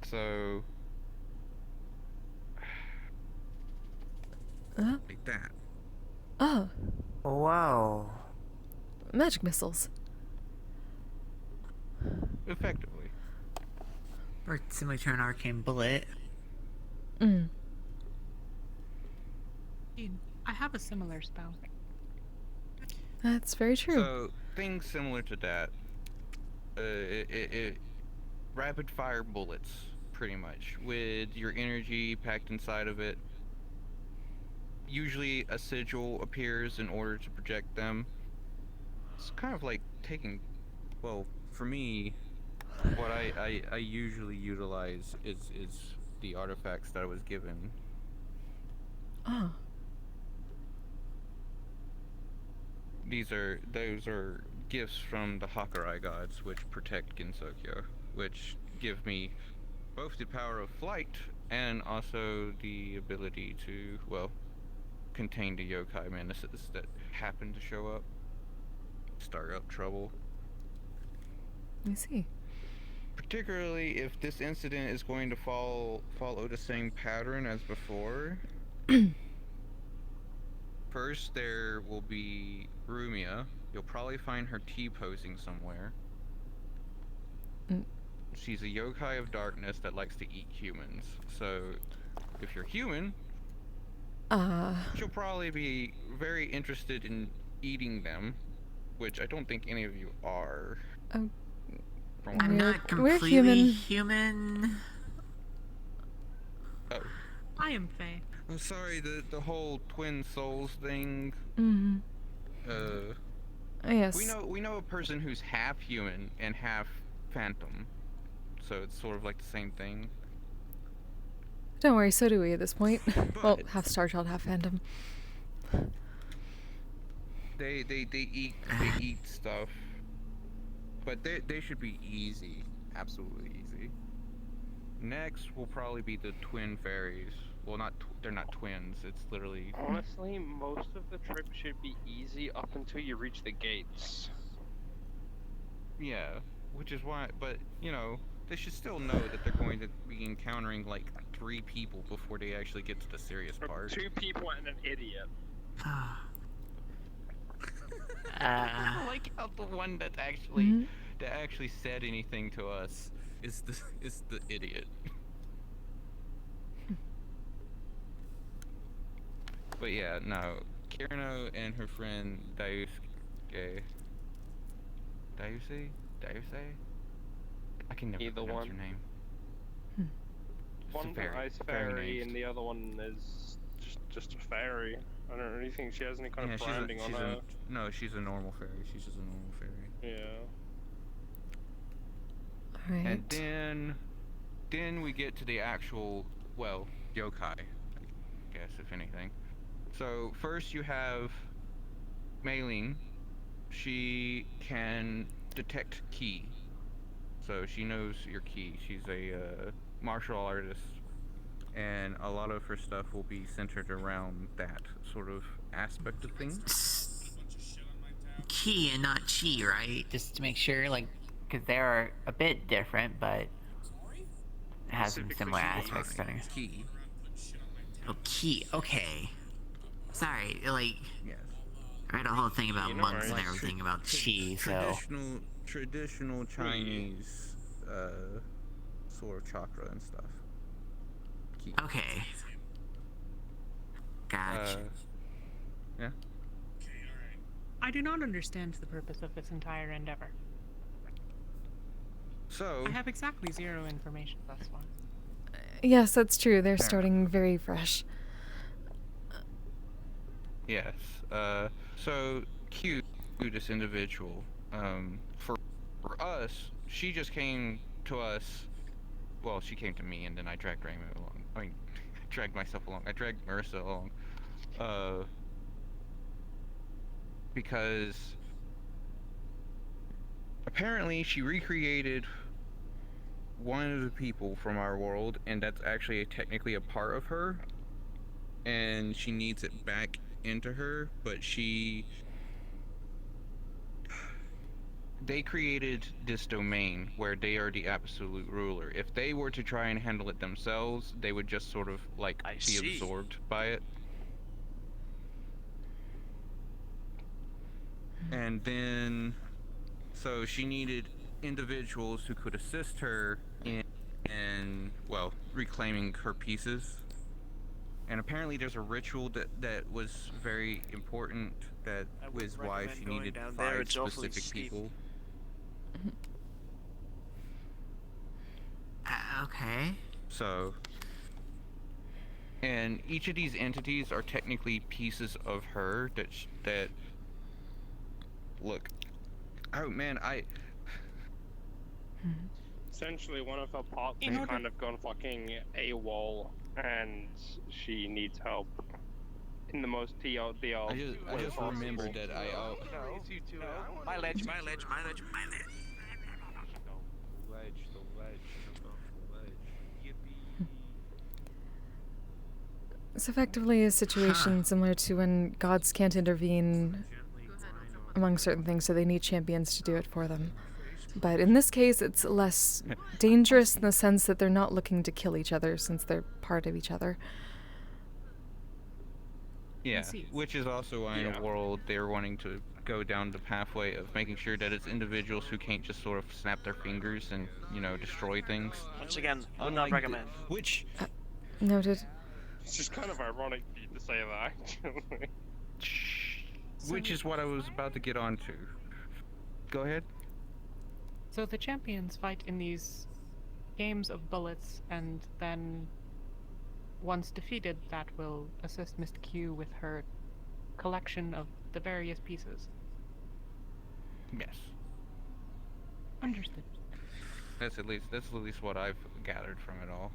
So... Like that. Oh. Whoa. Magic missiles. Effectively. Or similar to an arcane bullet. Mm. I have a similar spell. That's very true. So things similar to that. Rapid fire bullets, pretty much, with your energy packed inside of it. Usually a sigil appears in order to project them. It's kind of like taking, well, for me, what I usually utilize is the artifacts that I was given. Oh. Those are gifts from the Hakurai gods, which protect Gensokyo, which give me both the power of flight and also the ability to, well, contain the yokai menaces that happen to show up, start up trouble. I see. Particularly if this incident is going to follow the same pattern as before. First, there will be Rumia. You'll probably find her T-posing somewhere. She's a yokai of darkness that likes to eat humans. So, if you're human, she'll probably be very interested in eating them, which I don't think any of you are. I'm not completely human. Oh. I am Faye. I'm sorry, the whole twin souls thing. Mm-hmm. Yes. We know a person who's half human and half phantom, so it's sort of like the same thing. Don't worry, so do we at this point. Well, half Star Child, half Phantom. They eat stuff, but they should be easy, absolutely easy. Next will probably be the twin fairies. Well, they're not twins. It's literally. Honestly, most of the trip should be easy up until you reach the gates. Yeah, which is why. But you know, they should still know that they're going to be encountering like 3 people before they actually get to the serious part. 2 people and an idiot. I like how the one that actually said anything to us is the idiot. But yeah, no, Kirino and her friend Dayuse? I can never pronounce her name. One's an ice fairy and the other one is just a fairy. I don't really think she has any kind of branding on her. No, she's a normal fairy. She's just a normal fairy. Yeah. Alright. And then we get to the actual, well, yokai, I guess, if anything. So first you have Mei-Ling. She can detect ki. So she knows your ki. She's a martial artist, and a lot of her stuff will be centered around that sort of aspect of things. Ki and not chi, right? Just to make sure, like, because they are a bit different, but it has some similar aspects. Ki. Oh, ki. Okay. Sorry, like, I read a whole thing about monks and everything about chi, so. Traditional Chinese, sort of chakra and stuff. Ki. Okay. Gotcha. Yeah? I do not understand the purpose of this entire endeavor. So. I have exactly 0 information thus far. Yes, that's true. They're starting very fresh. Yes. So Q, this individual, for us, she just came to us. Well, she came to me, and then I dragged Raymond along. I mean, dragged myself along. I dragged Marissa along. Because apparently she recreated one of the people from our world, and that's actually technically a part of her, and she needs it back into her, but they created this domain where they are the absolute ruler. If they were to try and handle it themselves, they would just sort of like be absorbed by it. And then, so she needed individuals who could assist her in well, reclaiming her pieces. And apparently there's a ritual that was very important, that was why she needed down there, 5 it's awfully specific steep. people. Okay. So, and each of these entities are technically pieces of her that look. Oh man, Essentially, one of her parts has kind of gone fucking AWOL, and she needs help in the most TLDR I just remembered that No, my ledge. The ledge. It's effectively a situation similar to when gods can't intervene among certain things, so they need champions to do it for them. But in this case, it's less dangerous in the sense that they're not looking to kill each other since they're part of each other. Yeah, which is also why in a world they're wanting to go down the pathway of making sure that it's individuals who can't just sort of snap their fingers and, you know, destroy things. Once again, would not recommend. Noted. It's just kind of ironic for you to say that, actually. Which is what I was about to get on to. Go ahead. So the champions fight in these games of bullets, and then once defeated, that will assist Mr. Q with her collection of the various pieces. Yes. Understood. That's at least what I've gathered from it all.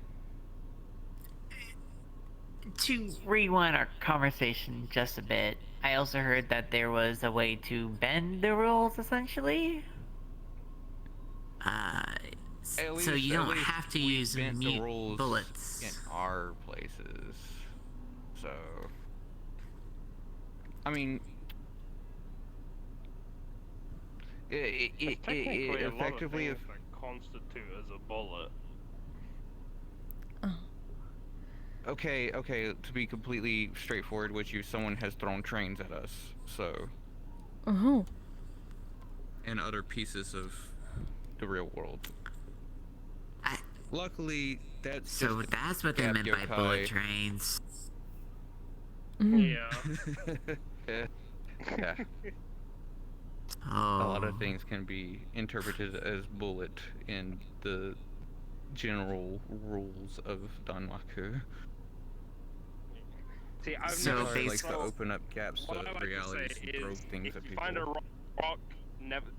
To rewind our conversation just a bit, I also heard that there was a way to bend the rules, essentially. So you don't have to use mute bullets. In our places. So, I mean, it effectively a lot of things that constitute as a bullet. Okay, to be completely straightforward with you, someone has thrown trains at us, so... Oh. And other pieces of the real world. Luckily, that's So just that's what they meant by bullet trains. Yeah. Yeah. Oh. A lot of things can be interpreted as bullet in the general rules of Danmaku. See, I've So never likes to open up gaps what to I like realities to say and throw is, things if at you people. find a rock,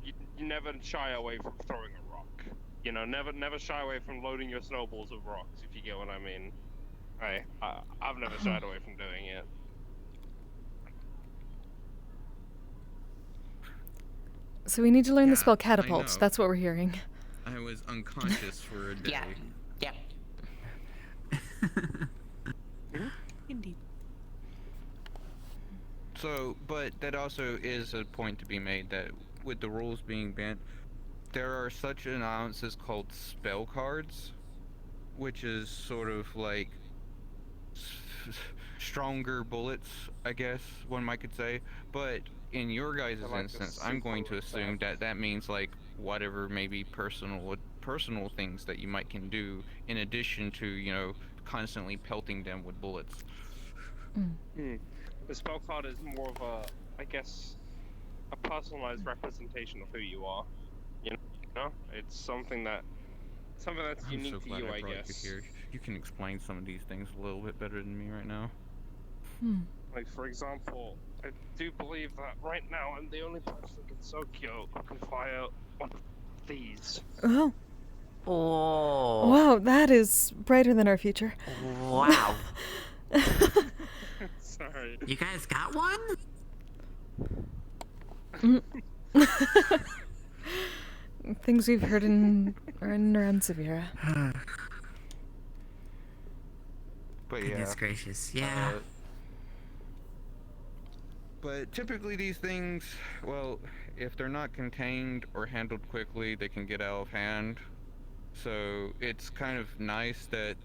you never shy away from throwing a rock. You know, never shy away from loading your snowballs with rocks, if you get what I mean. I've never shied away from doing it. So we need to learn the spell I catapult. know. That's what we're hearing. I was unconscious for a day. Yeah. Indeed. So, but that also is a point to be made that with the rules being bent, there are such allowances called spell cards, which is sort of like stronger bullets, I guess one might could say. But in your guys' instance, I'm going to assume that that means like whatever maybe personal things that you might can do in addition to, you know, constantly pelting them with bullets. The spell card is more of a, I guess, a personalized representation of who you are. You know, it's something that's I'm unique so to glad you, I I brought guess. you here. You can explain some of these things a little bit better than me right now. Like, for example, I do believe that right now I'm the only person in Tokyo who can fire one of these. Oh. Oh. Wow, that is brighter than our future. Wow. Sorry. You guys got one? Things we've heard in around Severa. But Goodness yeah. gracious, yeah. But typically these things, well, if they're not contained or handled quickly, they can get out of hand. So it's kind of nice that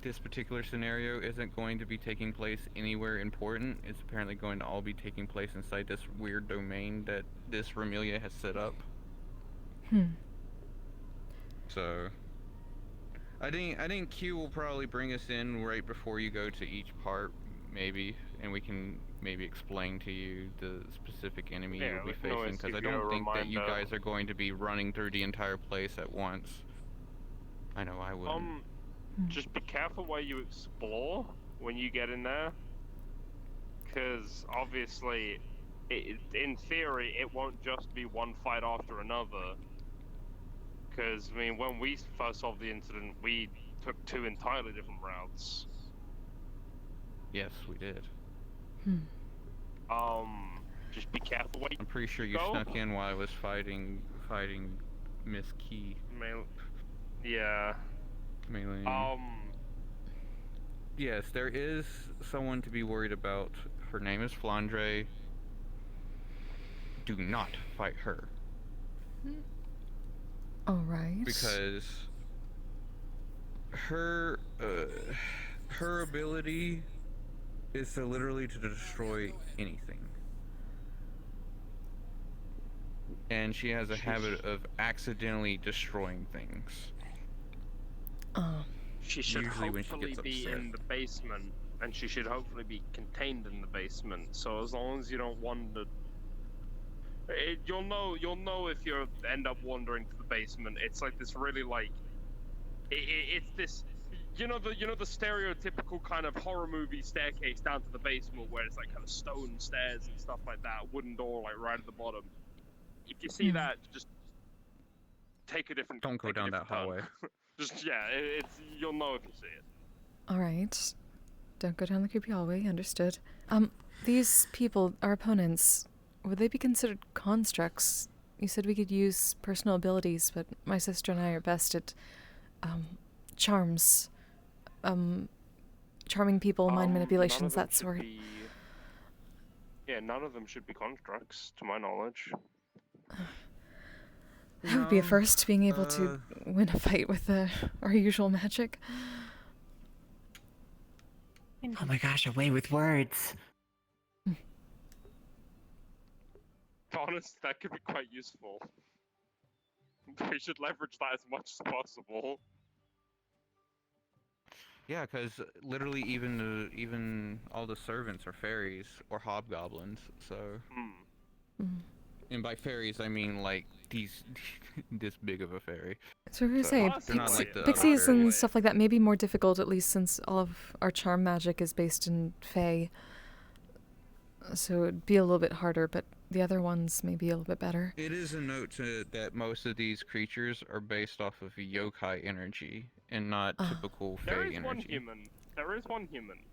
this particular scenario isn't going to be taking place anywhere important. It's apparently going to all be taking place inside this weird domain that this Remelia has set up. So I think Q will probably bring us in right before you go to each part, maybe, and we can maybe explain to you the specific enemy Yeah, you'll be we can always facing, because I give you a don't think that you reminder. guys are going to be running through the entire place at once. I know I wouldn't. Just be careful where you explore when you get in there, because obviously, in theory, it won't just be one fight after another. Because, I mean, when we first solved the incident, we took 2 entirely different routes. Yes, we did. Just be careful where I'm pretty sure you go. snuck in while I was fighting Miss Key. Yeah. Melee. Yes, there is someone to be worried about. Her name is Flandre. Do not fight her. Alright. Because her ability is to literally to destroy anything. And she has a habit of accidentally destroying things. She should Usually when she hopefully gets be upset. in the basement, and she should hopefully be contained in the basement. So as long as you don't wander, you'll know if you end up wandering to the basement. It's like this really like, it's this, you know the stereotypical kind of horror movie staircase down to the basement where it's like kind of stone stairs and stuff like that, wooden door like right at the bottom. If you see that, just take a different. Don't go down that hallway. Just it's you'll know if you see it. Alright. Don't go down the creepy hallway, understood. These people, our opponents, would they be considered constructs? You said we could use personal abilities, but my sister and I are best at, charms. Charming people, mind manipulations, that sort. Yeah, none of them should be constructs, to my knowledge. That would be a first, being able to win a fight with our usual magic. Oh my gosh, away with words. Honest, that could be quite useful. We should leverage that as much as possible. Yeah, because literally even all the servants are fairies or hobgoblins, so... And by fairies, I mean, like, this big of a fairy. So we're gonna say, they're not like the other pixies fairies. and stuff like that may be more difficult, at least since all of our charm magic is based in Fae. So it'd be a little bit harder, but the other ones may be a little bit better. It is a note that most of these creatures are based off of yokai energy and not typical Fae There is energy. one human. There is one human.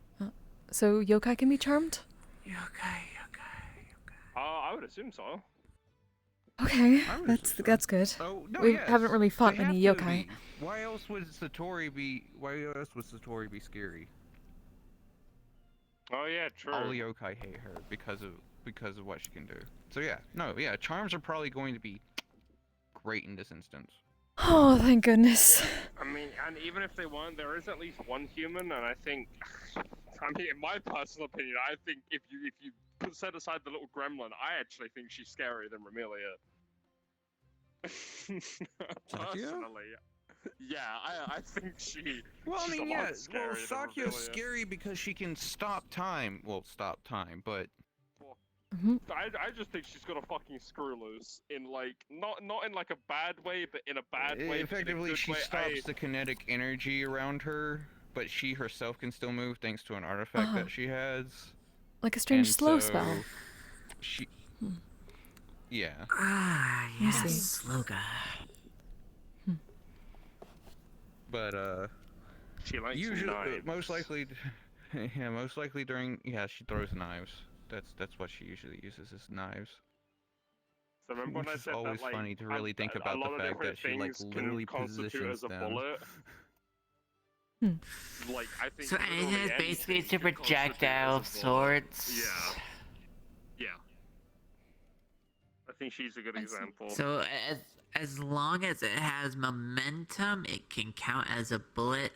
So yokai can be charmed? I would assume so. Okay, that's good. Oh, no, We yes, haven't really fought they many have to yokai. be. Why else would Satori be scary? Oh yeah, true. All the yokai hate her because of what she can do. So yeah, charms are probably going to be great in this instance. Oh, thank goodness. I mean, and even if they weren't, there is at least one human, and I think, I mean, in my personal opinion, I think if you set aside the little gremlin, I actually think she's scarier than Remelia. Personally, yeah, I think she. Well, I she's mean, a lot yeah. Well, scarier than Sakyo's Remelia. scary because she can stop time. Well, stop time, but I just think she's got a fucking screw loose in like not in like a bad way, but in a bad way. effectively she way. stops the kinetic energy around her, but she herself can still move thanks to an artifact that she has. Like a strange And slow so spell. She. Yeah. Ah, I yes, see. Sloga. But she likes usually, knives. most likely during she throws knives. That's what she usually uses is knives. So remember when I Which is said always that, like, funny to really think about a lot the of fact different that she like things literally can constitute positions as a them. bullet. Like I think. So literally it is basically anything a can constitute projectile of as a bullet. sorts. Yeah. I think she's a good example. So as long as it has momentum, it can count as a bullet.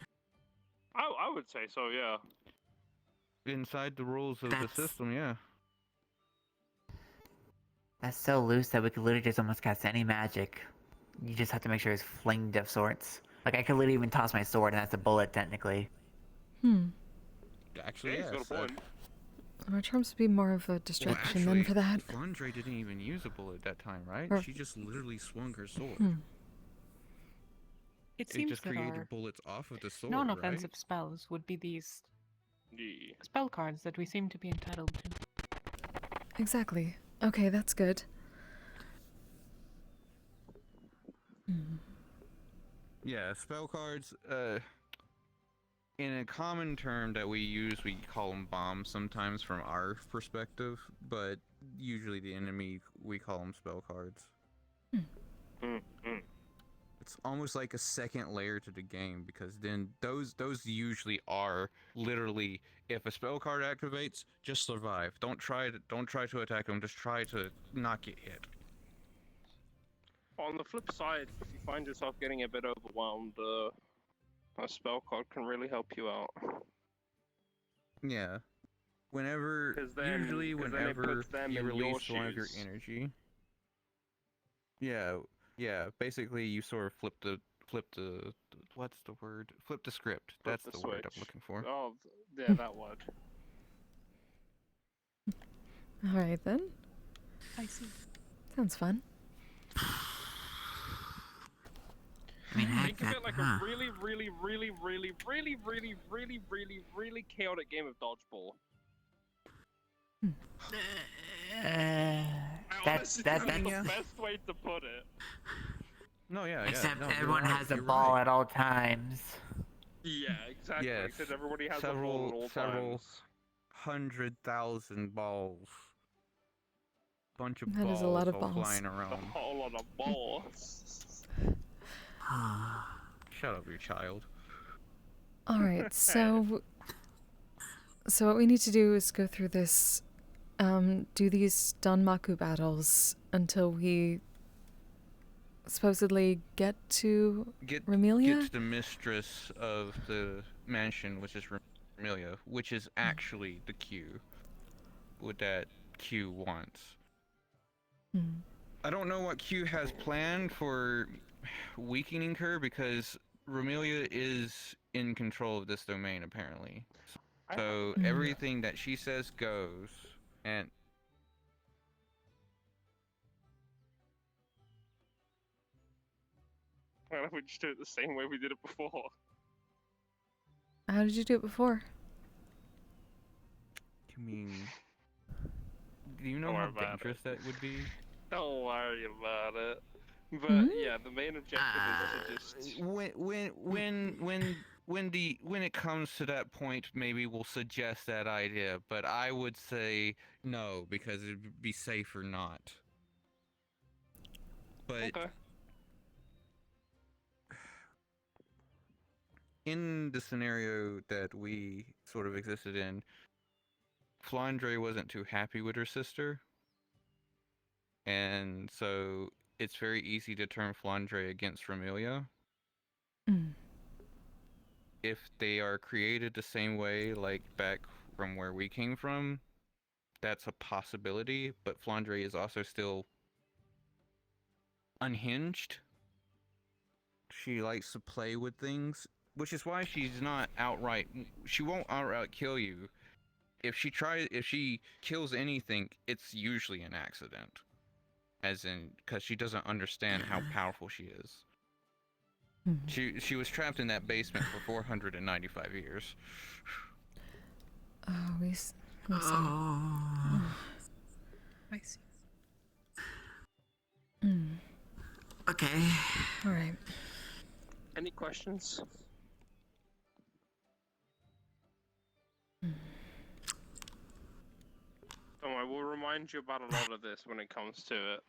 I would say so, yeah. Inside the rules of the system, yeah. That's so loose that we could literally just almost cast any magic. You just have to make sure it's flinged of sorts. Like, I could literally even toss my sword and that's a bullet, technically. Actually, Yeah, he's got a point. Our charms would be more of a distraction than for that. Flandre didn't even use a bullet that time, right? Or- She just literally swung her sword. It seems just that created our bullets off of the sword, non-offensive right? spells would be these Yeah. spell cards that we seem to be entitled to. Exactly. Okay, that's good. Yeah, spell cards, in a common term that we use, we call them bombs sometimes from our perspective, but usually the enemy, we call them spell cards. It's almost like a second layer to the game, because then those usually are literally, if a spell card activates, just survive. Don't try to attack them, just try to not get hit. On the flip side, if you find yourself getting a bit overwhelmed, a spell card can really help you out. Yeah. Whenever, usually whenever you release one of your energy. Yeah, basically you sort of flip the what's the word? Flip the script. That's the word I'm looking for. Oh, yeah, that word. Alright then. I see. Sounds fun. Think of it like a really, really, really, really, really, really, really, really, really chaotic game of dodgeball. That's the best way to put it. No, yeah, Except no, everyone you're has a right, ball at all times. Yeah, exactly. Yes. Because everybody has a ball at all several times. 100,000 balls. Bunch of That balls is a lot of all balls. flying A around. whole lot of balls. Shut up, your child. Alright, so what we need to do is go through this, do these Danmaku battles until we supposedly get to Remelia? Get to the mistress of the mansion, which is Remelia, which is actually the Q. What that Q wants. I don't know what Q has planned for weakening her, because Remelia is in control of this domain, apparently. So everything that she says goes, and Why don't we just do it the same way we did it before? How did you do it before? I mean, do you know Don't how worry about dangerous that would be? Don't worry about it. But yeah, the main objective is to just when it comes to that point, maybe we'll suggest that idea. But I would say no, because it'd be safer not. But in the scenario that we sort of existed in, Flandre wasn't too happy with her sister, and so it's very easy to turn Flandre against Remelia. If they are created the same way, like back from where we came from, that's a possibility, but Flandre is also still unhinged. She likes to play with things, which is why she's not outright, she won't outright kill you. If she kills anything, it's usually an accident. As in, because she doesn't understand how powerful she is. She was trapped in that basement for 495 years. Oh, we see. I see. Okay. Alright. Any questions? Don't worry, we'll remind you about a lot of this when it comes to it.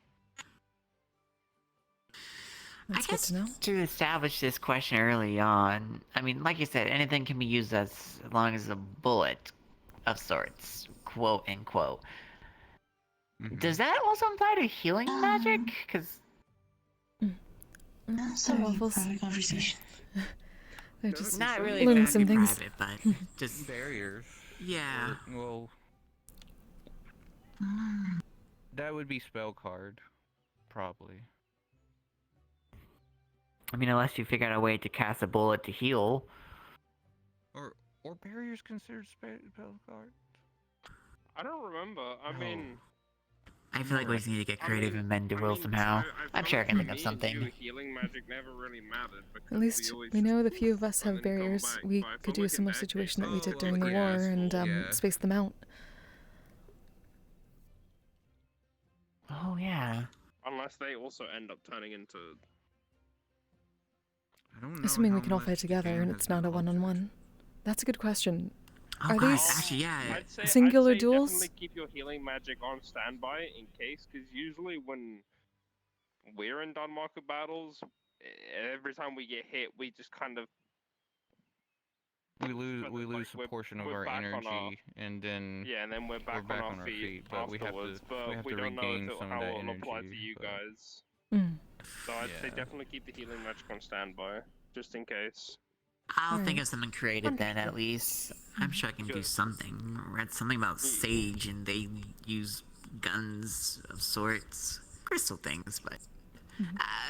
That's I guess good to know. to establish this question early on, I mean, like you said, anything can be used as long as a bullet of sorts, quote unquote. Does that also imply to healing magic? Because Waffles. Conversation. They're just Not really learning exactly some things. private, but just barriers. Yeah. Well, that would be spell card, probably. I mean, unless you figure out a way to cast a bullet to heal. Or barriers considered spell card? I don't remember. I mean, I feel like we just need to get creative and bend to will somehow. I'm sure I can think of something. healing magic never really mattered because At least we know the few of us have barriers. We could do a similar situation that we did during the war and space them out. Oh yeah. Unless they also end up turning into. I don't know. Assuming we can all fight together and it's not a one-on-one. That's a good question. Oh, Are God, these actually, yeah. singular I'd say duels? Definitely keep your healing magic on standby in case, because usually when we're in Danmarker battles, every time we get hit, we just kind of We lose a portion of our energy, and then and then we're back on our feet but afterwards. we have to don't know regain if some how of that it'll energy. apply to you guys. So I'd say definitely keep the healing magic on standby, just in case. I'll think of something creative then, at least. I'm sure I can do something. Read something about sage, and they use guns of sorts, crystal things, but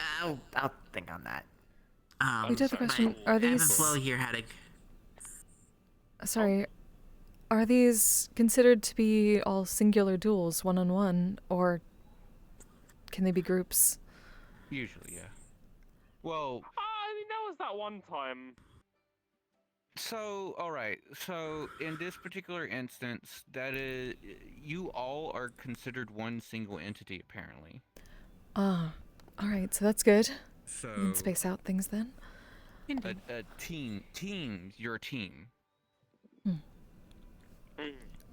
I'll think on that. We do have a question. Are these? Flo here had a. Sorry. Are these considered to be all singular duels, one-on-one, or can they be groups? Usually, yeah. Well. I mean, that was that one time. So, alright, so in this particular instance, that is, you all are considered one single entity, apparently. Alright, so that's good. So... We can space out things then. A team, you're a team.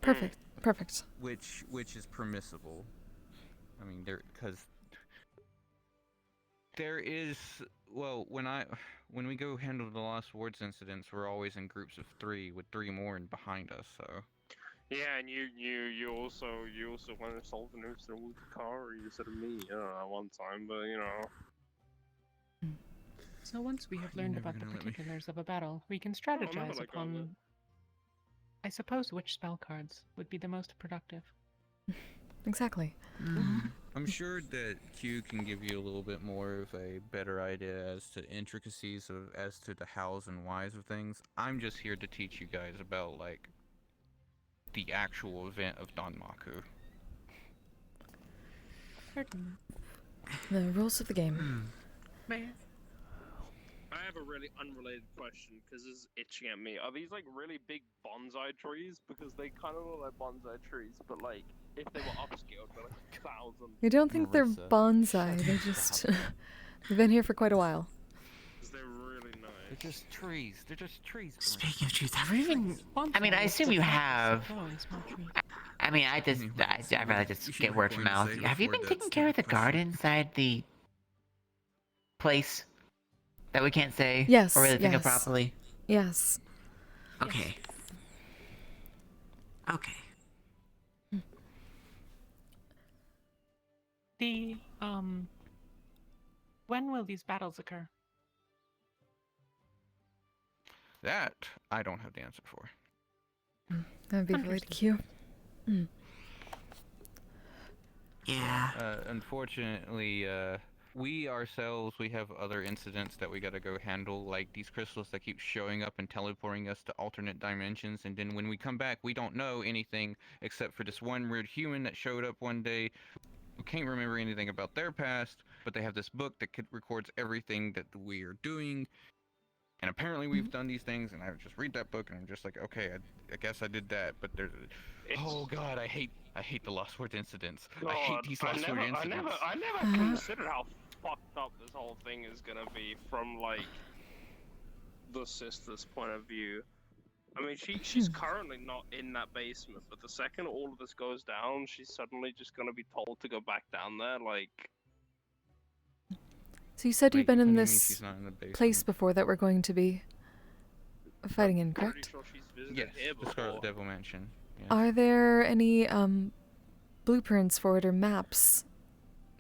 Perfect. Which is permissible. I mean, because there is, well, when we go handle the Lost Wards incidents, we're always in groups of 3 with 3 more behind us, so. Yeah, and you also want to solve an incident with the car, or you said me one time, but you know. So once we have learned about the particulars of a battle, we can strategize upon, I suppose, which spell cards would be the most productive. Exactly. I'm sure that Q can give you a little bit more of a better idea as to intricacies as to the hows and whys of things. I'm just here to teach you guys about, like, the actual event of Danmaku. The rules of the game. I have a really unrelated question, because this is itching at me. Are these, like, really big bonsai trees? Because they kind of look like bonsai trees, but, like, if they were upscaled, they're like 1,000. I don't think they're bonsai. They're just... They've been here for quite a while. They're really nice. They're just trees. Speaking of trees, have we even... I mean, I assume you have... I mean, I'd rather just get word from mouth. Have you been taking care of the garden inside the place that we can't say? Yes. Or really think of properly? Yes. Okay. Okay. When will these battles occur? That, I don't have the answer for. That'd be related to Q. Yeah. Unfortunately, we ourselves, we have other incidents that we gotta go handle, like these crystals that keep showing up and teleporting us to alternate dimensions, and then when we come back, we don't know anything except for this one weird human that showed up one day who can't remember anything about their past, but they have this book that records everything that we are doing, and apparently we've done these things, and I just read that book, and I'm just like, okay, I guess I did that, but there's... Oh god, I hate the Lost Words incidents. I hate these Lost Word incidents. I never considered how fucked up this whole thing is gonna be from, like, the sister's point of view. I mean, she's currently not in that basement, but the second all of this goes down, she's suddenly just gonna be told to go back down there, like... So you said you've been in this place before that we're going to be fighting in, correct? Sure she's visited Yes, here the Scarlet Devil Mansion. Yeah. Are there any blueprints for it or maps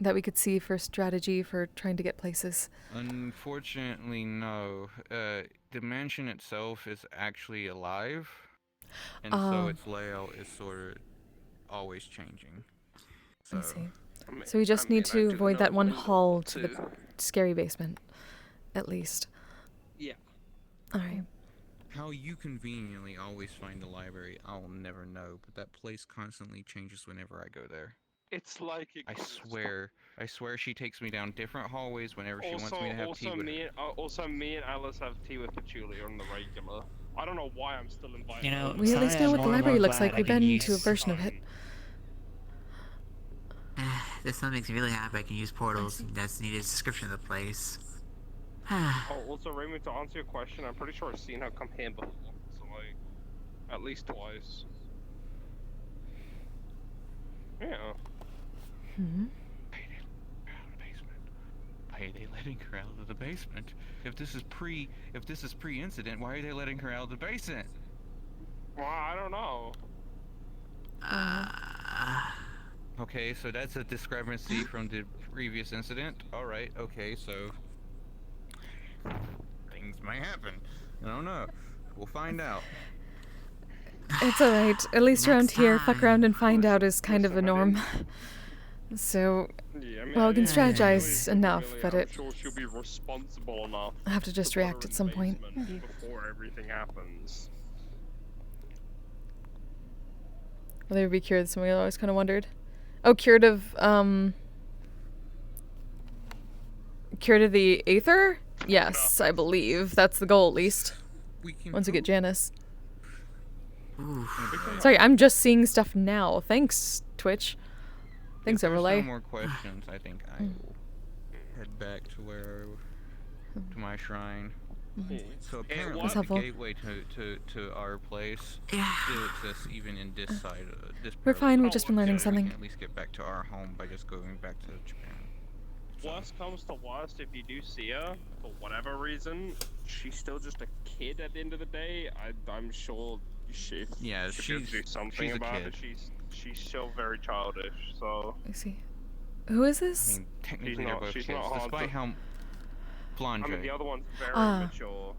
that we could see for strategy for trying to get places? Unfortunately, no. The mansion itself is actually alive, and so its layout is sort of always changing. So, I see. So we just need to avoid that one hall to the too. scary basement, at least. Yeah. Alright. how you conveniently always find the library, I'll never know, but that place constantly changes whenever I go there. It's like it I goes swear she takes me down different hallways whenever she wants Also, me to have tea with her. also me and Alice have tea with Patchouli on the regular. I don't know why I'm still invited. You know, We at least know what the library looks like. We've been to a version of it. This one makes me really happy I can use portals. That's the neatest description of the place. Oh, also, Raymond, to answer your question, I'm pretty sure I've seen her come here before. So, like, at least twice. Yeah. Hmm. Why are they letting her out of the basement? If this is pre-incident, why are they letting her out of the basement? Well, I don't know. Okay, so that's a discrepancy from the previous incident. Alright, okay, so things might happen. I don't know. We'll find out. It's alright. At least around here, fuck around and find out is kind of a norm. So, Yeah, I mean, well, we can I didn't strategize enough, really, but I'm sure she'll be responsible enough. I have to just put her react in at some the point. basement before everything happens. Will they be cured? Something I always kind of wondered. Oh, cured of the Aether? Yes, I believe. That's the goal, at least. Once we get Janice. Sorry, I'm just seeing stuff now. Thanks, Twitch. Thanks, If there's Overlay. no more questions, I think I will head back to my shrine. So apparently That's the helpful. gateway to our place still exists even in this side of this We're part of fine, the we've just been learning world, so we something. can at least get back to our home by just going back to Japan. Worst comes to worst, if you do see her, for whatever reason, she's still just a kid at the end of the day. I'm sure she should be able to do something she's a about kid. it. She's still very childish, so... I see. Who is this? I mean, technically She's they're not- both she's kids, not hard despite to- how Flandre. I mean, the other one's very Ah. mature.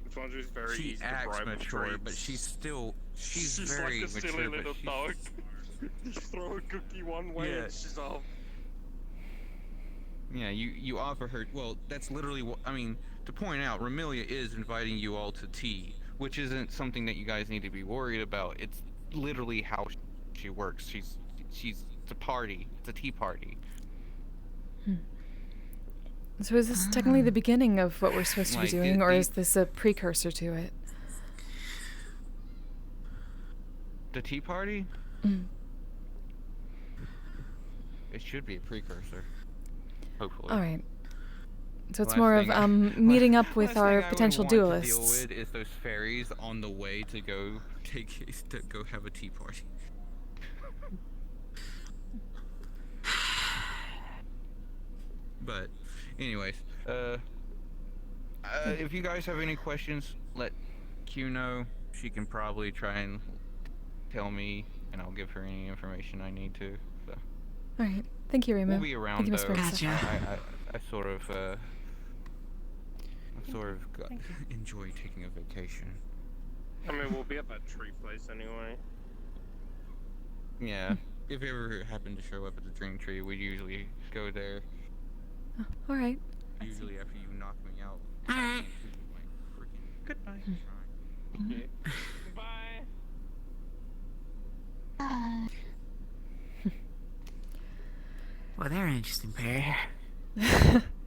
Flandre's very She easy acts to bribe with mature, treats. but she's very like a mature, silly but little she's- dog. Just throw a cookie one way Yeah. and she's off. Yeah, you offer her. Well, that's literally what I mean. To point out, Ramilia is inviting you all to tea, which isn't something that you guys need to be worried about. It's literally how she works. It's a party. It's a tea party. So is this technically the beginning of what we're supposed to be Like, doing, or is this a precursor to it? The tea party? Mm. It should be a precursor. Hopefully. Alright. So it's Last more of thing I- meeting up with last our thing I would potential want to deal duelists. with is those fairies on the way to go have a tea party. But, anyways, if you guys have any questions, let Q know. She can probably try and tell me, and I'll give her any information I need to. So. Alright. Thank you, Remo. We'll be around Thank you, Miss though. Barista. I sort of enjoy taking a vacation. I mean, we'll be at that tree place anyway. Yeah. If you ever happen to show up at the Dream Tree, we usually go there. Alright. Usually after you knock me out. Alright. Goodbye. Okay. Bye. Well, they're an interesting pair.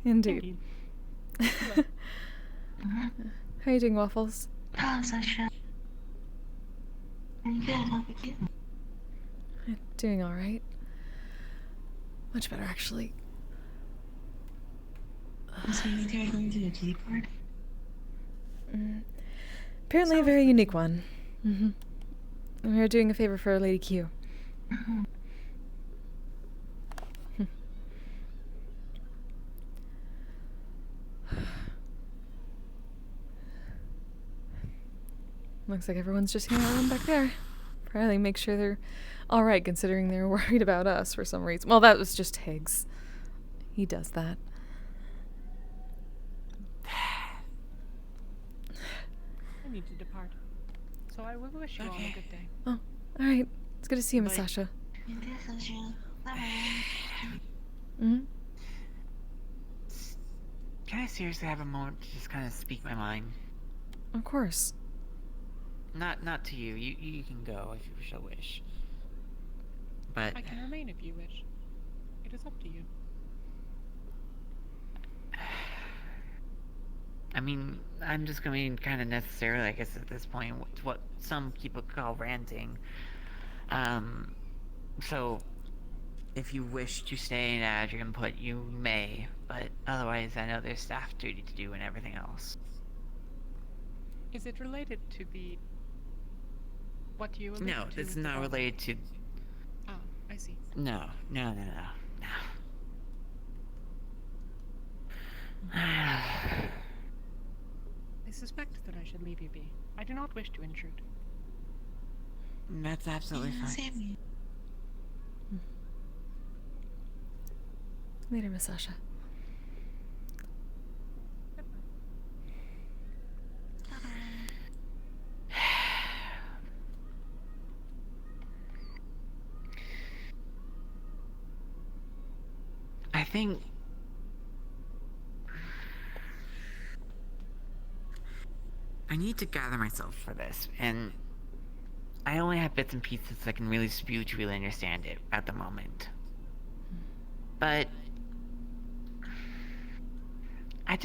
Indeed. How are you doing, Waffles? Oh, Sasha. I'm good, how about you? Doing alright. Much better, actually. So you guys are going to the tea party? Apparently a very unique one. And we are doing a favor for Lady Q. Looks like everyone's just hanging around back there. Probably make sure they're All right, considering they were worried about us for some reason. Well, that was just Higgs. He does that. I need to depart. So I will wish you all a good day. Oh, all right. It's good to see you, Miss Sasha. Mm-hmm. Can I seriously have a moment to just kind of speak my mind? Of course. Not to you. You can go if you so wish. But I can remain if you wish. It is up to you. I mean, I'm just going to kind of necessarily, I guess, at this point, what some people call ranting. So, if you wish to stay and add your input, you may, but otherwise I know there's staff duty to do and everything else. Is it related to the... what you alluded No, to this is with the not ball? related to... Oh, I see. No. I suspect that I should leave you be. I do not wish to intrude. That's absolutely fine. Later, Miss Sasha. I think... I need to gather myself for this, and I only have bits and pieces that can really spew to really understand it at the moment. But I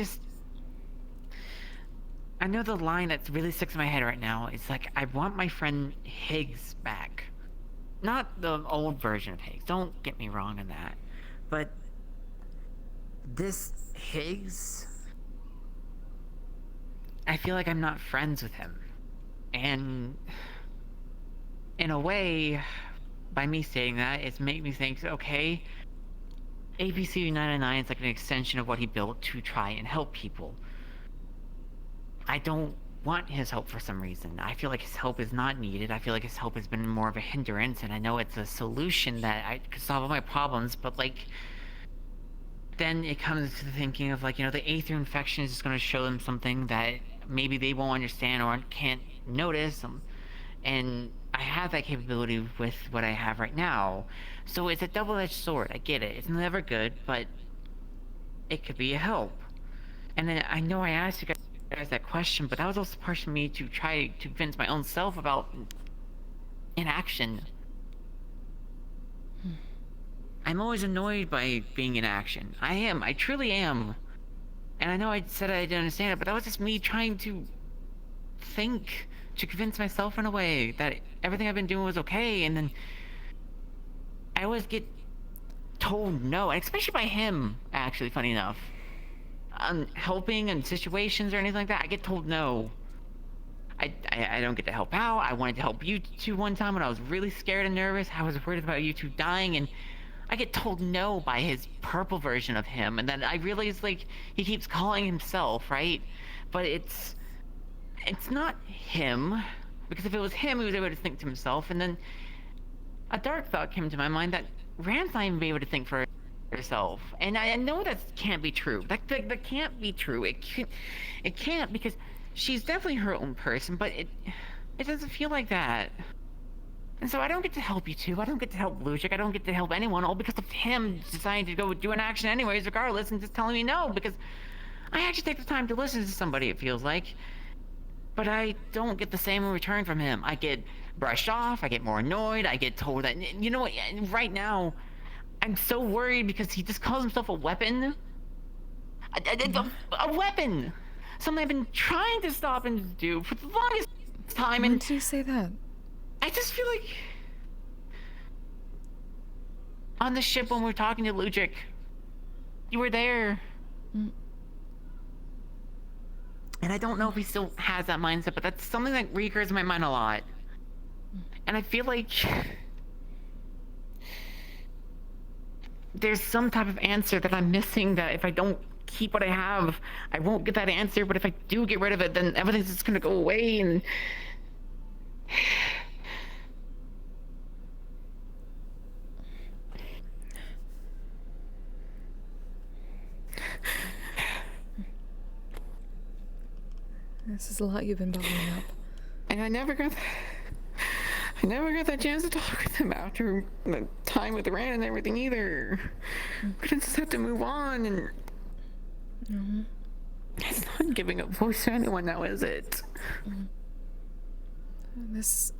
know the line that really sticks in my head right now is like, I want my friend Higgs back. Not the old version of Higgs, don't get me wrong on that. But this Higgs, I feel like I'm not friends with him. And in a way, by me saying that, it's made me think, okay, APC 999 is like an extension of what he built to try and help people. I don't want his help for some reason. I feel like his help is not needed. I feel like his help has been more of a hindrance, and I know it's a solution that I could solve all my problems, but like, then it comes to the thinking of like, you know, the Aether infection is just going to show them something that maybe they won't understand or can't notice, and I have that capability with what I have right now. So it's a double-edged sword. I get it. It's never good, but it could be a help. And then I know I asked you guys that question, but that was also partially me to try to convince my own self about inaction. I'm always annoyed by being in action. I am. I truly am. And I know I said I didn't understand it, but that was just me trying to think, to convince myself in a way that everything I've been doing was okay, and then I always get told no, and especially by him, actually, funny enough. Helping in situations or anything like that, I get told no. I don't get to help out. I wanted to help you two one time when I was really scared and nervous. I was worried about you two dying, and I get told no by his purple version of him, and then I realize, like, he keeps calling himself, right? But it's not him, because if it was him, he was able to think to himself, and then a dark thought came to my mind that Rand's not even able to think for herself, and I know that can't be true. That can't be true. It can't, because she's definitely her own person, but it doesn't feel like that. And so I don't get to help you two. I don't get to help Lucic. I don't get to help anyone, all because of him deciding to go do an action anyways, regardless, and just telling me no, because I actually take the time to listen to somebody, it feels like. But I don't get the same in return from him. I get brushed off, I get more annoyed, I get told that, you know what, right now, I'm so worried because he just calls himself a weapon. A weapon! Something I've been trying to stop him to do for the longest time, and... When did you say that? I just feel like... On the ship when we were talking to Lucic, you were there. And I don't know if he still has that mindset, but that's something that recurs in my mind a lot. And I feel like... there's some type of answer that I'm missing, that if I don't keep what I have, I won't get that answer, but if I do get rid of it, then everything's just gonna go away, and... This is a lot you've been bottling up. And I never got that chance to talk with him after the time with Rand and everything either. I just had to move on, and it's not giving a voice to anyone now, is it? This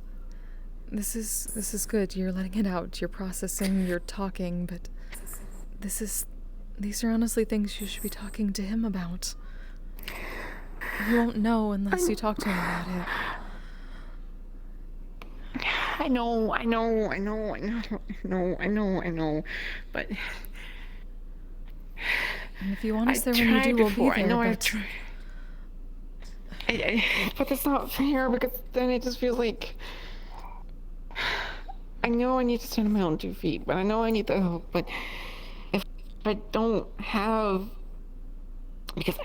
is good. You're letting it out. You're processing. You're talking. But these are honestly things you should be talking to him about. You won't know unless you talk to him about it. I know, but... And if you want us there when you do, we'll be there, I know but... But it's not fair, because then it just feels like... I know I need to stand on my own 2 feet, but I know I need the help, but... If I don't have... Because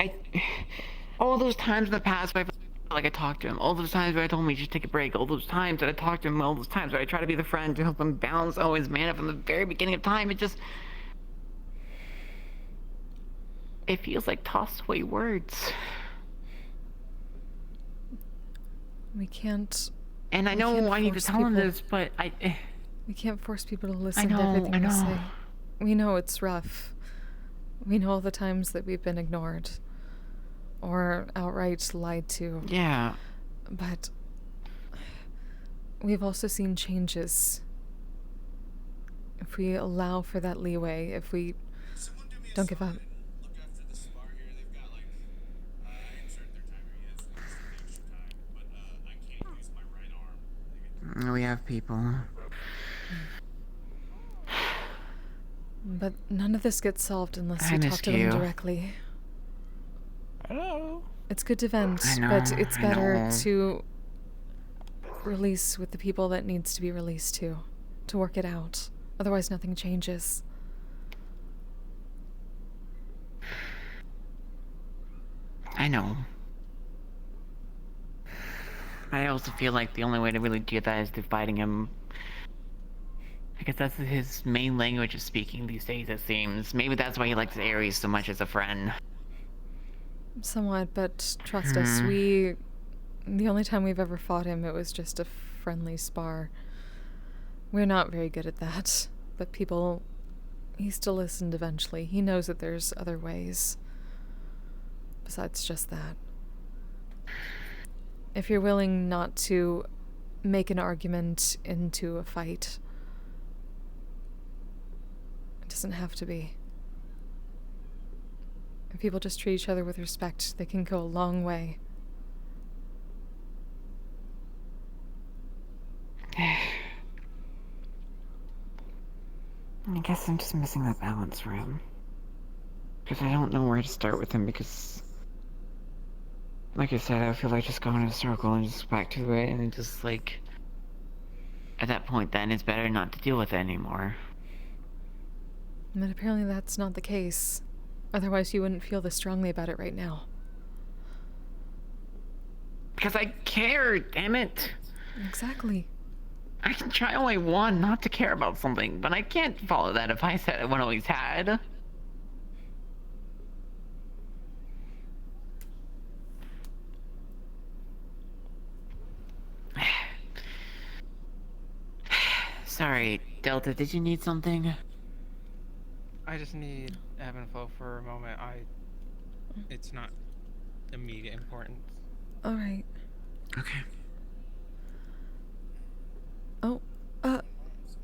all those times in the past where I felt like I talked to him, all those times where I told him he should take a break, all those times that I talked to him, all those times where I try to be the friend to help him balance his mana from the very beginning of time, it feels like tossed away words. We can't... And I know I need to tell him this, but we can't force people to listen to everything we say. We know it's rough. We know all the times that we've been ignored. Or outright lied to. Yeah. But we've also seen changes. If we allow for that leeway, if we don't give up. We have people. But none of this gets solved unless you talk to them directly. Hello. It's good to vent, but it's better to release with the people that needs to be released to work it out. Otherwise, nothing changes. I know. I also feel like the only way to really do that is through fighting him. Because that's his main language of speaking these days, it seems. Maybe that's why he likes Ares so much as a friend. Somewhat, but trust us, the only time we've ever fought him, it was just a friendly spar. We're not very good at that, but he still listened eventually. He knows that there's other ways. Besides just that. If you're willing not to make an argument into a fight, it doesn't have to be. If people just treat each other with respect, they can go a long way. I guess I'm just missing that balance for him. Because I don't know where to start with him, because... Like I said, I feel like just going in a circle and just back to it, and just like... At that point then, it's better not to deal with it anymore. But apparently that's not the case. Otherwise you wouldn't feel this strongly about it right now. Because I care, damn it! Exactly. I can try all I want not to care about something, but I can't follow that if I said I always had. Sorry, Delta, did you need something? I just need ebb and flow for a moment. It's not immediate importance. Alright. Okay. Oh,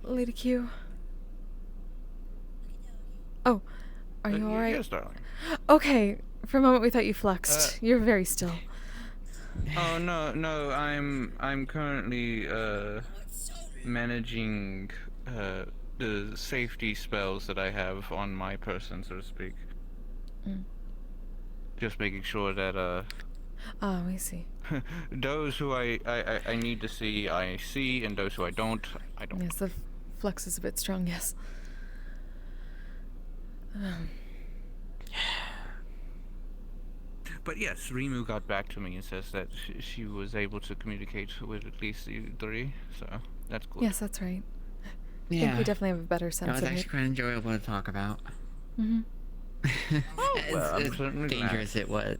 Lady Q. Oh, are you alright? Yes, darling. Okay, for a moment we thought you flexed. You're very still. Oh no, I'm currently managing the safety spells that I have on my person, so to speak. Just making sure that Oh, I see. those who I need to see, I see, and those who I don't. Yes, the flex is a bit strong, yes. But yes, Rimu got back to me and says that she was able to communicate with at least the 3, so that's cool. Yes, that's right. I think we definitely have a better sense That was of actually it. quite enjoyable to talk about. Well, as dangerous it was.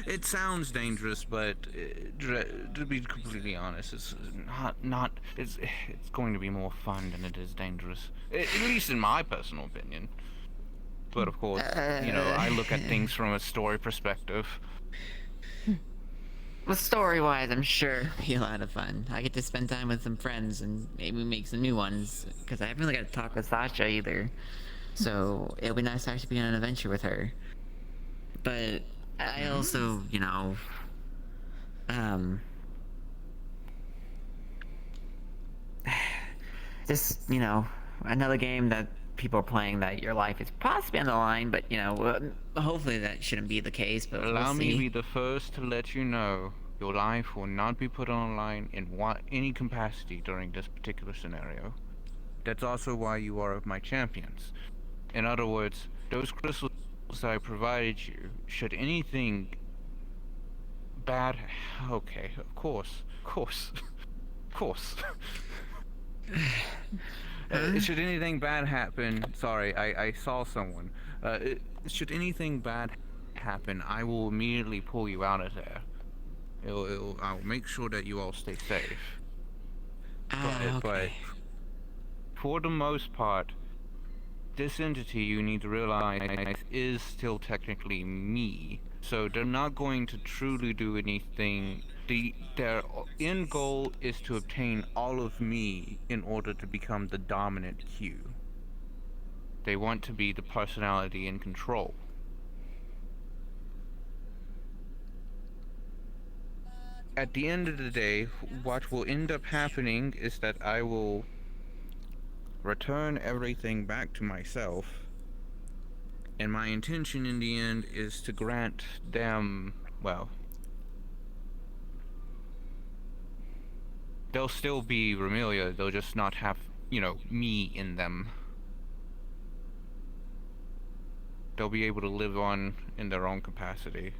It sounds dangerous, but to be completely honest, it's not. It's going to be more fun than it is dangerous. At least in my personal opinion. But of course, you know, I look at things from a story perspective. Well, story-wise, I'm sure it'll be a lot of fun. I get to spend time with some friends and maybe make some new ones, because I haven't really got to talk with Sasha either. So it'll be nice to actually be on an adventure with her. But I also, you know, just, you know, another game that people are playing that your life is possibly on the line, but, you know, hopefully that shouldn't be the case, but Allow we'll me to see. be the first to let you know your life will not be put on the line in any capacity during this particular scenario. That's also why you are my champions. In other words, those crystals that I provided you, should anything bad... Okay, of course. Should anything bad happen... Sorry, I saw someone. Should anything bad happen, I will immediately pull you out of there. I'll make sure that you all stay safe. But for the most part, this entity, you need to realize, is still technically me. So they're not going to truly do anything. Their end goal is to obtain all of me in order to become the dominant Q. They want to be the personality in control. At the end of the day, what will end up happening is that I will return everything back to myself, and my intention in the end is to grant them, well, they'll still be Remelia, they'll just not have, you know, me in them. They'll be able to live on in their own capacity.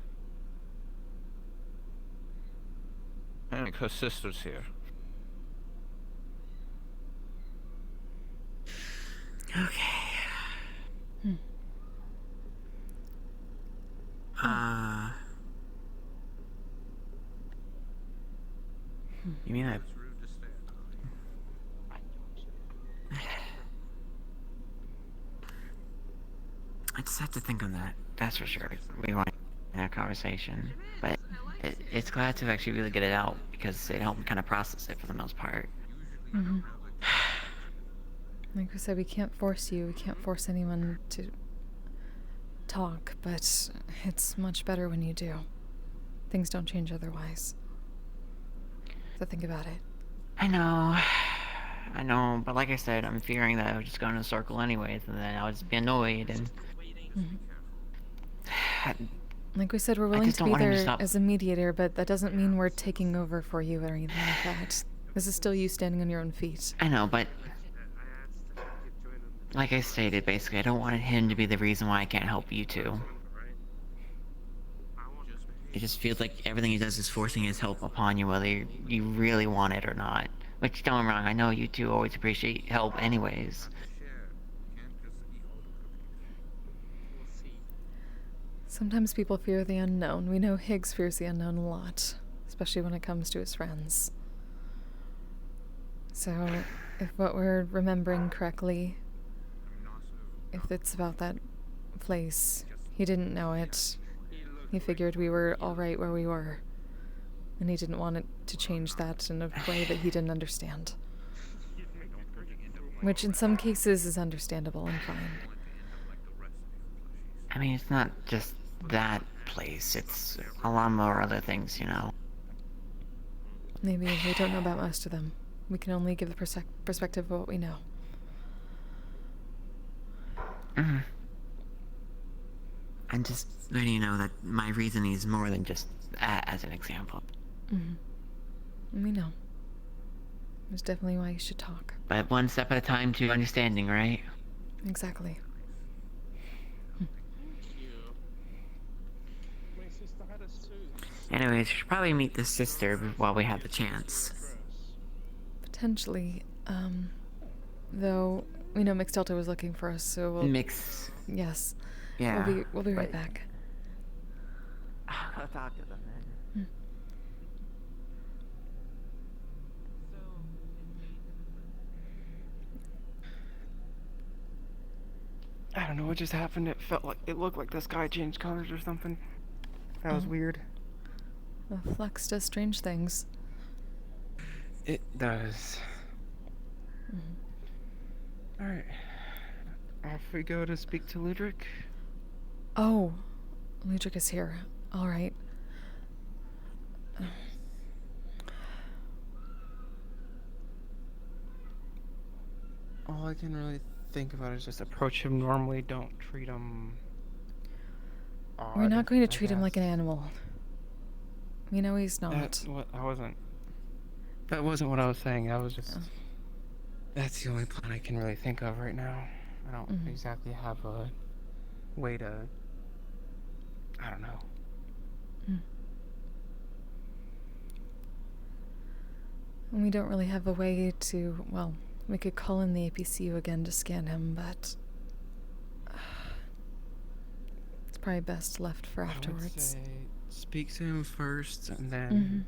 And her sister's here. Okay. You mean I just have to think on that. That's for sure. We want to have a conversation, but it's glad to actually really get it out because it helped me kind of process it for the most part. Mm-hmm. Like we said, we can't force you. We can't force anyone to talk, but it's much better when you do. Things don't change otherwise. So think about it. I know, but like I said, I'm fearing that I would just go in a circle anyways, and then I would just be annoyed, and... Like we said, we're willing to be there as a mediator, but that doesn't mean we're taking over for you or anything like that. This is still you standing on your own feet. I know, but... Like I stated, basically, I don't want him to be the reason why I can't help you two. It just feels like everything he does is forcing his help upon you, whether you really want it or not. Which, don't get me wrong, I know you two always appreciate help anyways. Sometimes people fear the unknown. We know Higgs fears the unknown a lot, especially when it comes to his friends. So, if what we're remembering correctly, if it's about that place, he didn't know it. He figured we were alright where we were, and he didn't want it to change that in a way that he didn't understand. Which in some cases is understandable and fine. I mean, it's not just that place, it's a lot more other things, you know. Maybe we don't know about most of them. We can only give the perspective of what we know. I'm just letting you know that my reasoning is more than just as an example. We know. There's definitely why you should talk. But one step at a time to understanding, right? Exactly. Anyways, we should probably meet the sister while we have the chance. Potentially, though we know Mix Delta was looking for us, so we'll... Mix... Yes. Yeah. We'll be right back. Okay. gotta talk to them then. I don't know what just happened. It looked like the sky changed colors or something. That was weird. The flux does strange things. It does. Alright. Off we go to speak to Ludric. Oh, Ludric is here. All right. All I can really think about is just approach him normally. Don't treat him odd. We're not going to I treat him like an guess. animal. We know he's not. That's what I wasn't. That wasn't what I was saying. I was just. That's the only plan I can really think of right now. I don't exactly have a way to. I don't know. And we don't really have a way to. Well, we could call in the APCU again to scan him, but it's probably best left for I would afterwards. say speak to him first, and then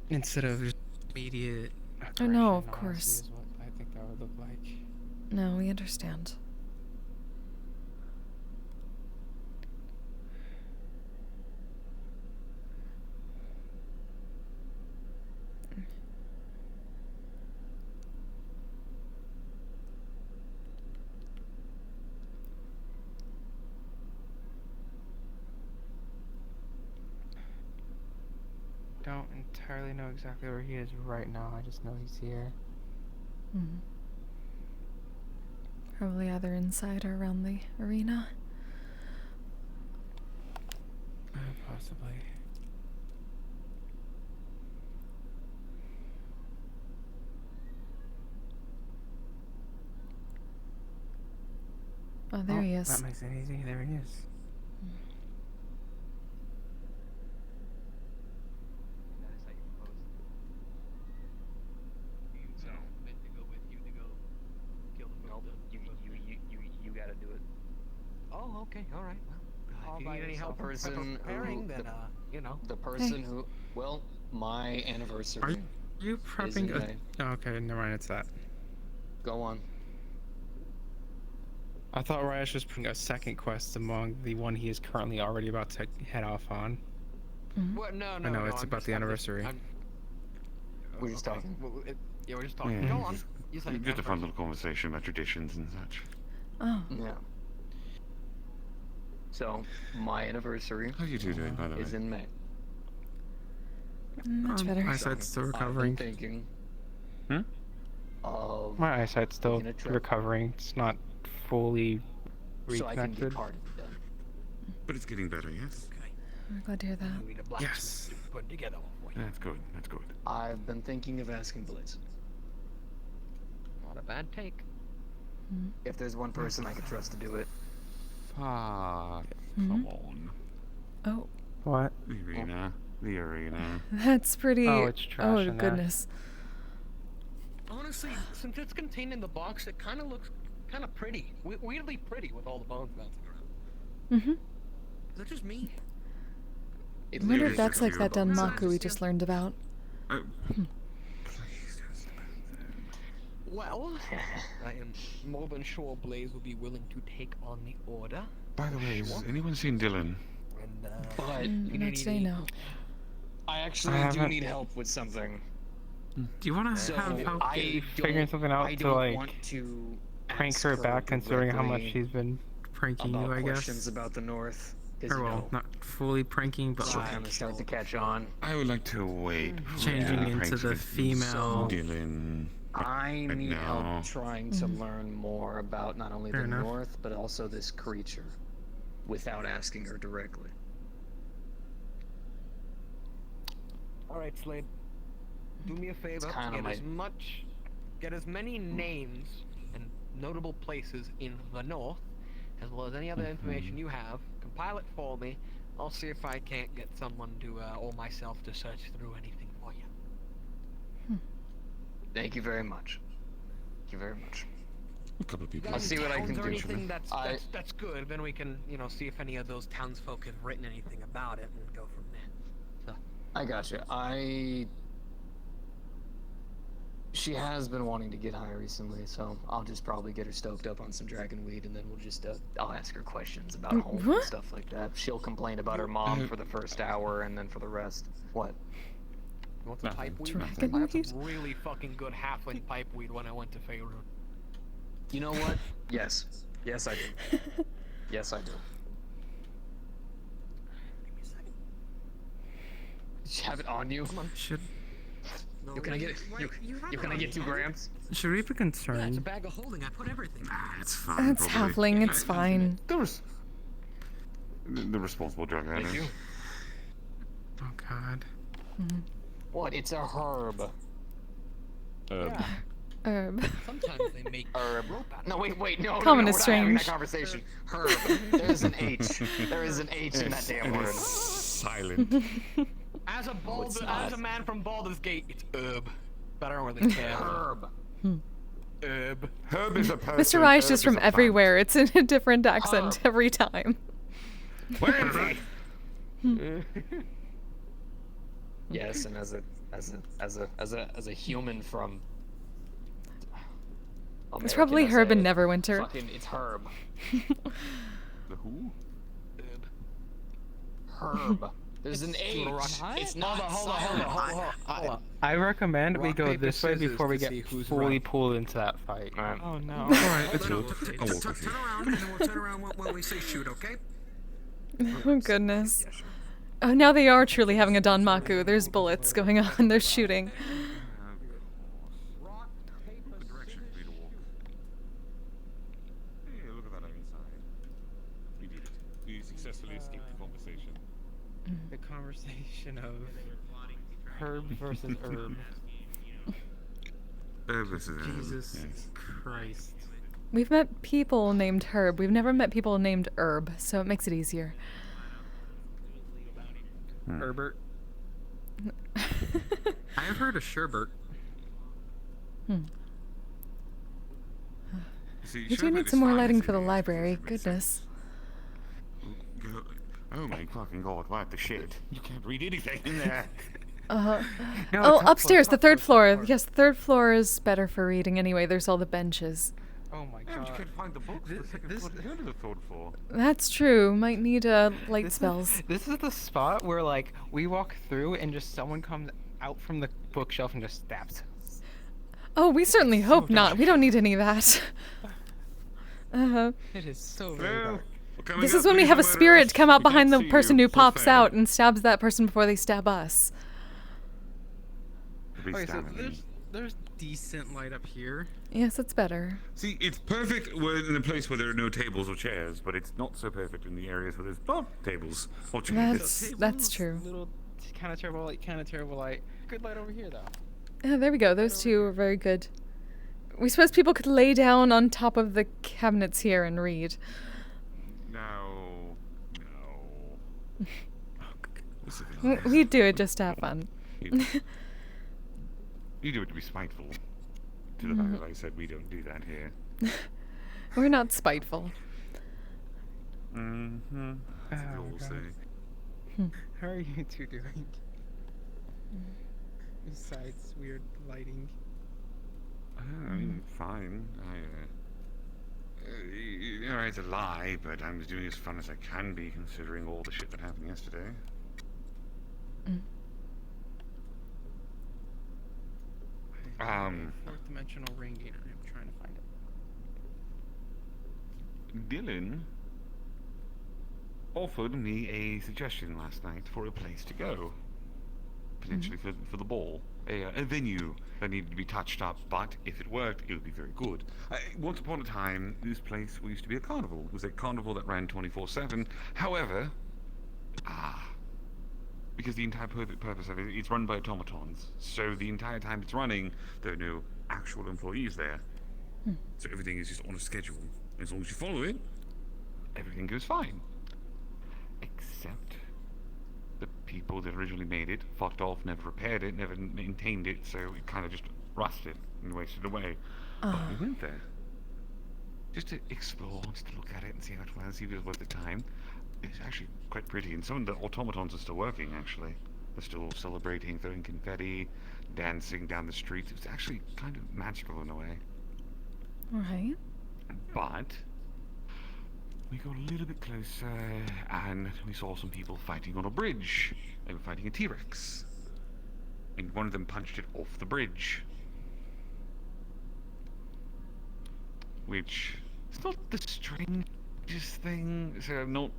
instead of just immediate. Oh no, of aggression, course. honestly, is what I think that would look like. No, we understand. Don't entirely know exactly where he is right now. I just know he's here. Probably either inside or around the arena. Possibly. Oh, there he is. That makes it easy. There he is. You gotta do it. Oh, okay, all right. Well, All if you by need any help yourself. preparing, then you know. The person who, well, my anniversary. Are you is prepping in a... May. Oh, okay, never mind. It's that. Go on. I thought Ryash was putting a second quest among the one he is currently already about to head off on. What? No, I know it's I'm about just- the I'm just- anniversary. We're just talking. Yeah, we're just talking. Yeah, Go on. You say just a fun little conversation about traditions and such. Oh. Yeah. So, my anniversary How are you two doing, by the way? is in May. Much better. My eyesight's still I've been recovering. thinking Hmm? of My eyesight's still taking a trip recovering. It's not fully so I can be reconnected. part of it then. But it's getting better, yes? We're glad to hear that. Yes. Put together. That's good, that's good. I've been thinking of asking Blitz. Not a bad take. If there's one person I could trust to do it. Fuck. Come on. Oh, What? The arena. The arena. that's pretty. Oh, it's trash Oh, in there. goodness. Honestly, since it's contained in the box, it kind of looks kind of pretty. Weirdly pretty with all the bones bouncing around. Mm-hmm. Is that just me? I wonder if that's like that Dunmaku we just learned about. Well, I am more than sure Blaze will be willing to take on the order. By the way, has anyone seen Dylan? But Not today, no. I actually I do haven't- need help with something. Do you want to So have help I figuring don't- something out I to don't like want to prank ask her back, considering how much directly she's been pranking about you? I questions guess. about the North. 'cause, Or you well, know, not fully pranking, but she'll like kind of start to catch on. I would like to wait. changing for into pranks the against female. Dylan. I Right need now. help trying to learn more about not only Fair the enough. North, but also this creature, without asking her directly. All right, Slade. Do me a favor. kinda Get as many names and notable places in the north, as well as any other information you have. Compile it for me. I'll see if I can't get someone to or myself to search through anything for you. Thank you very much. Thank you very much. A couple of people. I'll see what I can do. Anything That's good. Then we can, see if any of those townsfolk have written anything about it and go from there. I gotcha. She has been wanting to get high recently, so I'll just probably get her stoked up on some dragon weed, and then we'll just, I'll ask her questions about home and stuff like that. She'll complain about her mom for the first hour, and then for the rest, what? You want some pipe weed? Dragon I had weed? some really fucking good halfling pipe weed when I went to Faerun. You know what? Yes. Yes, I do. Yes, I do. Did you have it on you? Come on. Can I get it? Can I get 2 grams? Should we be concerned? Yeah, it's a bag of holding. I put everything. It's fine. It's halfling, it's fine. The responsible drug addict. Thank you. Oh god. What? It's a herb. Herb. Sometimes they make herb. No, wait, no. Common no, is we're not having that strange. conversation. Herb. There's an H. There is an H in that damn word. Silent. As a man from Baldur's Gate, it's herb. But I don't really care. Herb. Herb. Herb is a person. Mr. Reich herb is from a plant. everywhere. It's in a different accent every time. Where is it? Yes, and as a human from. It's probably American, Herb as in a Neverwinter. Fucking, it's Herb. The who? Herb. There's an H. It's not. Hold on. I recommend we Rock, go paper, this way scissors before we to get see who's fully right. pulled into that fight. Oh no. Alright, let's go. Turn around, and then we'll turn around when we say shoot, okay? Oh goodness. Oh, now they are truly having a Danmaku. There's bullets going on. There's shooting. The direction for me to walk. Hey, look at that inside. We did it. We successfully escaped the conversation. The conversation of herb versus herb. This is Jesus yes. Christ. We've met people named Herb. We've never met people named Herb, so it makes it easier. Herbert. I have heard of Sherbert. See, We do need some more lighting for the library. Goodness. Oh my fucking god, what the shit? You can't read anything in there. No, No, top upstairs, floor, the third floor. Yes, the third floor is better for reading anyway. There's all the benches. Oh my Yeah, but you god. can't find the books. The second floor. Who did the third floor? That's true. Might need light spells. This is the spot where like we walk through and just someone comes out from the bookshelf and just stabs us. Oh, we certainly hope not. We don't need any of that. It is so very dark. This is when we have a spirit come out behind the person who pops out and stabs that person before they stab us. Okay, so there's decent light up here. Yes, it's better. See, it's perfect in a place where there are no tables or chairs, but it's not so perfect in the areas where there's tables or chairs. That's true. Little kind of terrible light, kind of terrible light. Good light over here though. Yeah, there we go. Those two are very good. We suppose people could lay down on top of the cabinets here and read. No. We do it just to have fun. You do it to be spiteful. To the fact that I said we don't do that here. We're not spiteful. Mm-hmm. That's what we'll say. How are you two doing? Besides weird lighting. I mean, fine. You know, it's a lie, but I'm doing as fun as I can be considering all the shit that happened yesterday. Fourth dimensional ring gainer. I'm trying to find it. Dylan offered me a suggestion last night for a place to go. Potentially for the ball. A venue that needed to be touched up, but if it worked, it would be very good. Once upon a time, this place used to be a carnival. It was a carnival that ran 24/7. However, because the entire purpose of it, it's run by automatons. So the entire time it's running, there are no actual employees there. So everything is just on a schedule. As long as you follow it, everything goes fine. Except the people that originally made it fucked off, never repaired it, never maintained it, so it kind of just rusted and wasted away. But we went there. just to explore, just to look at it and see how it was, see if it was worth the time. It's actually quite pretty, and some of the automatons are still working, actually. They're still celebrating, throwing confetti, dancing down the street. It's actually kind of magical in a way. Right. But we got a little bit closer, and we saw some people fighting on a bridge. They were fighting a T-Rex. And one of them punched it off the bridge. Which is not the strangest thing, so I'm not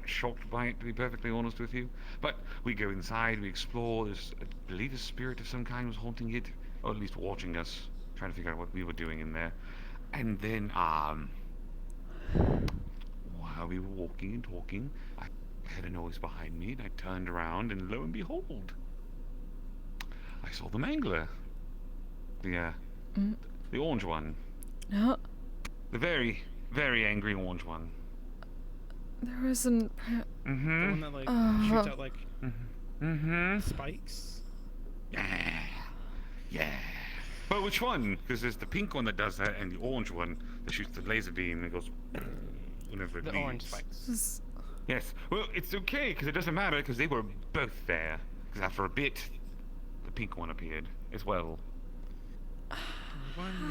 shocked by it, to be perfectly honest with you. But we go inside, we explore. There's, I believe, a spirit of some kind was haunting it, or at least watching us, trying to figure out what we were doing in there. And then, while we were walking and talking, I heard a noise behind me, and I turned around, and lo and behold, I saw the mangler. The orange one. No. The very, very angry orange one. There isn't. The one that like shoots out like spikes. Yeah. But which one? Because there's the pink one that does that, and the orange one that shoots the laser beam and goes whenever it The leaves. orange spikes. Yes. Well, it's okay because it doesn't matter because they were both there. Because after a bit, the pink one appeared as well.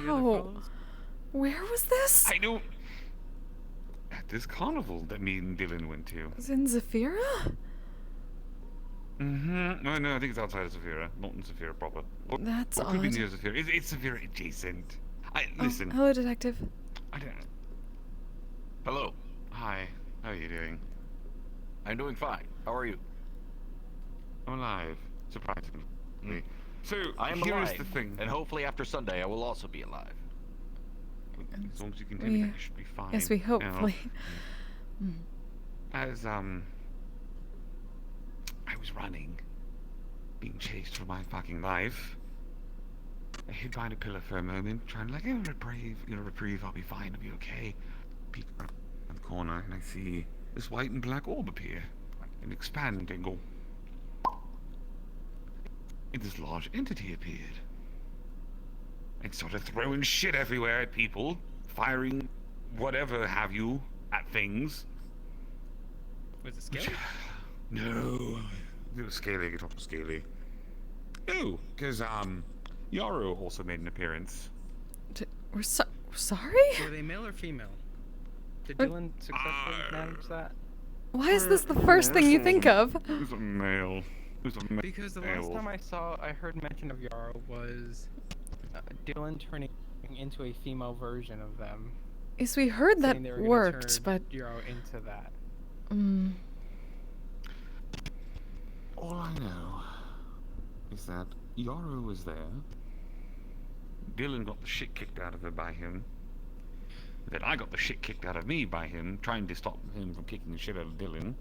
How? Where was this? I don't. At this carnival that me and Dylan went to. It was in Zafira? No, I think it's outside of Zafira, not in Zafira proper. That's or could be odd. near Zafira. It's Zafira adjacent. Listen. Hello, detective. I don't. Hello. Hi. How are you doing? I'm doing fine. How are you? I'm alive, surprisingly. So I am here alive, is the thing. and hopefully after Sunday I will also be alive. As long as you continue, that, you should be fine. Yes, we hopefully. As I was running, being chased for my fucking life. I hid behind a pillar for a moment, trying to like, reprieve, I'll be fine, I'll be okay. Peek around the corner, and I see this white and black orb appear, and expand and go. And this large entity appeared. And started throwing shit everywhere at people, firing whatever have you at things. Was it scary? No. It was scaly, it was scaly. No, because Yarrow also made an appearance. We're sorry? Were they male or female? Did Dylan successfully manage that? Why is this the first thing you think of? It was a male. It was a male. Because the last time I heard mention of Yarrow was Dylan turning into a female version of them. Yes, we heard that saying they were gonna worked, turn but Yarrow into that. All I know is that Yarrow was there. Dylan got the shit kicked out of her by him. That I got the shit kicked out of me by him, trying to stop him from kicking the shit out of Dylan.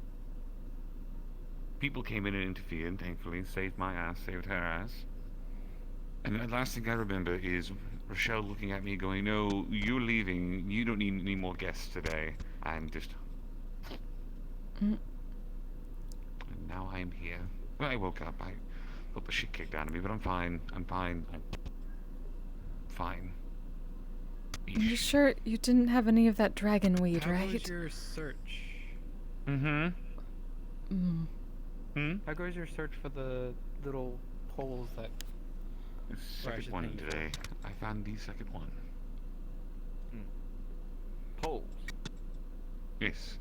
People came in and interfered, thankfully, saved my ass, saved her ass. And the last thing I remember is Rochelle looking at me going, no, you're leaving, you don't need any more guests today. And just... And now I'm here. When I woke up, I got the shit kicked out of me, but I'm fine, I'm fine. I'm just sure you didn't have any of that dragon weed, How right? goes your search? Mm. How goes your search for the little poles that... Second one today. I found the second one. Poles? Yes.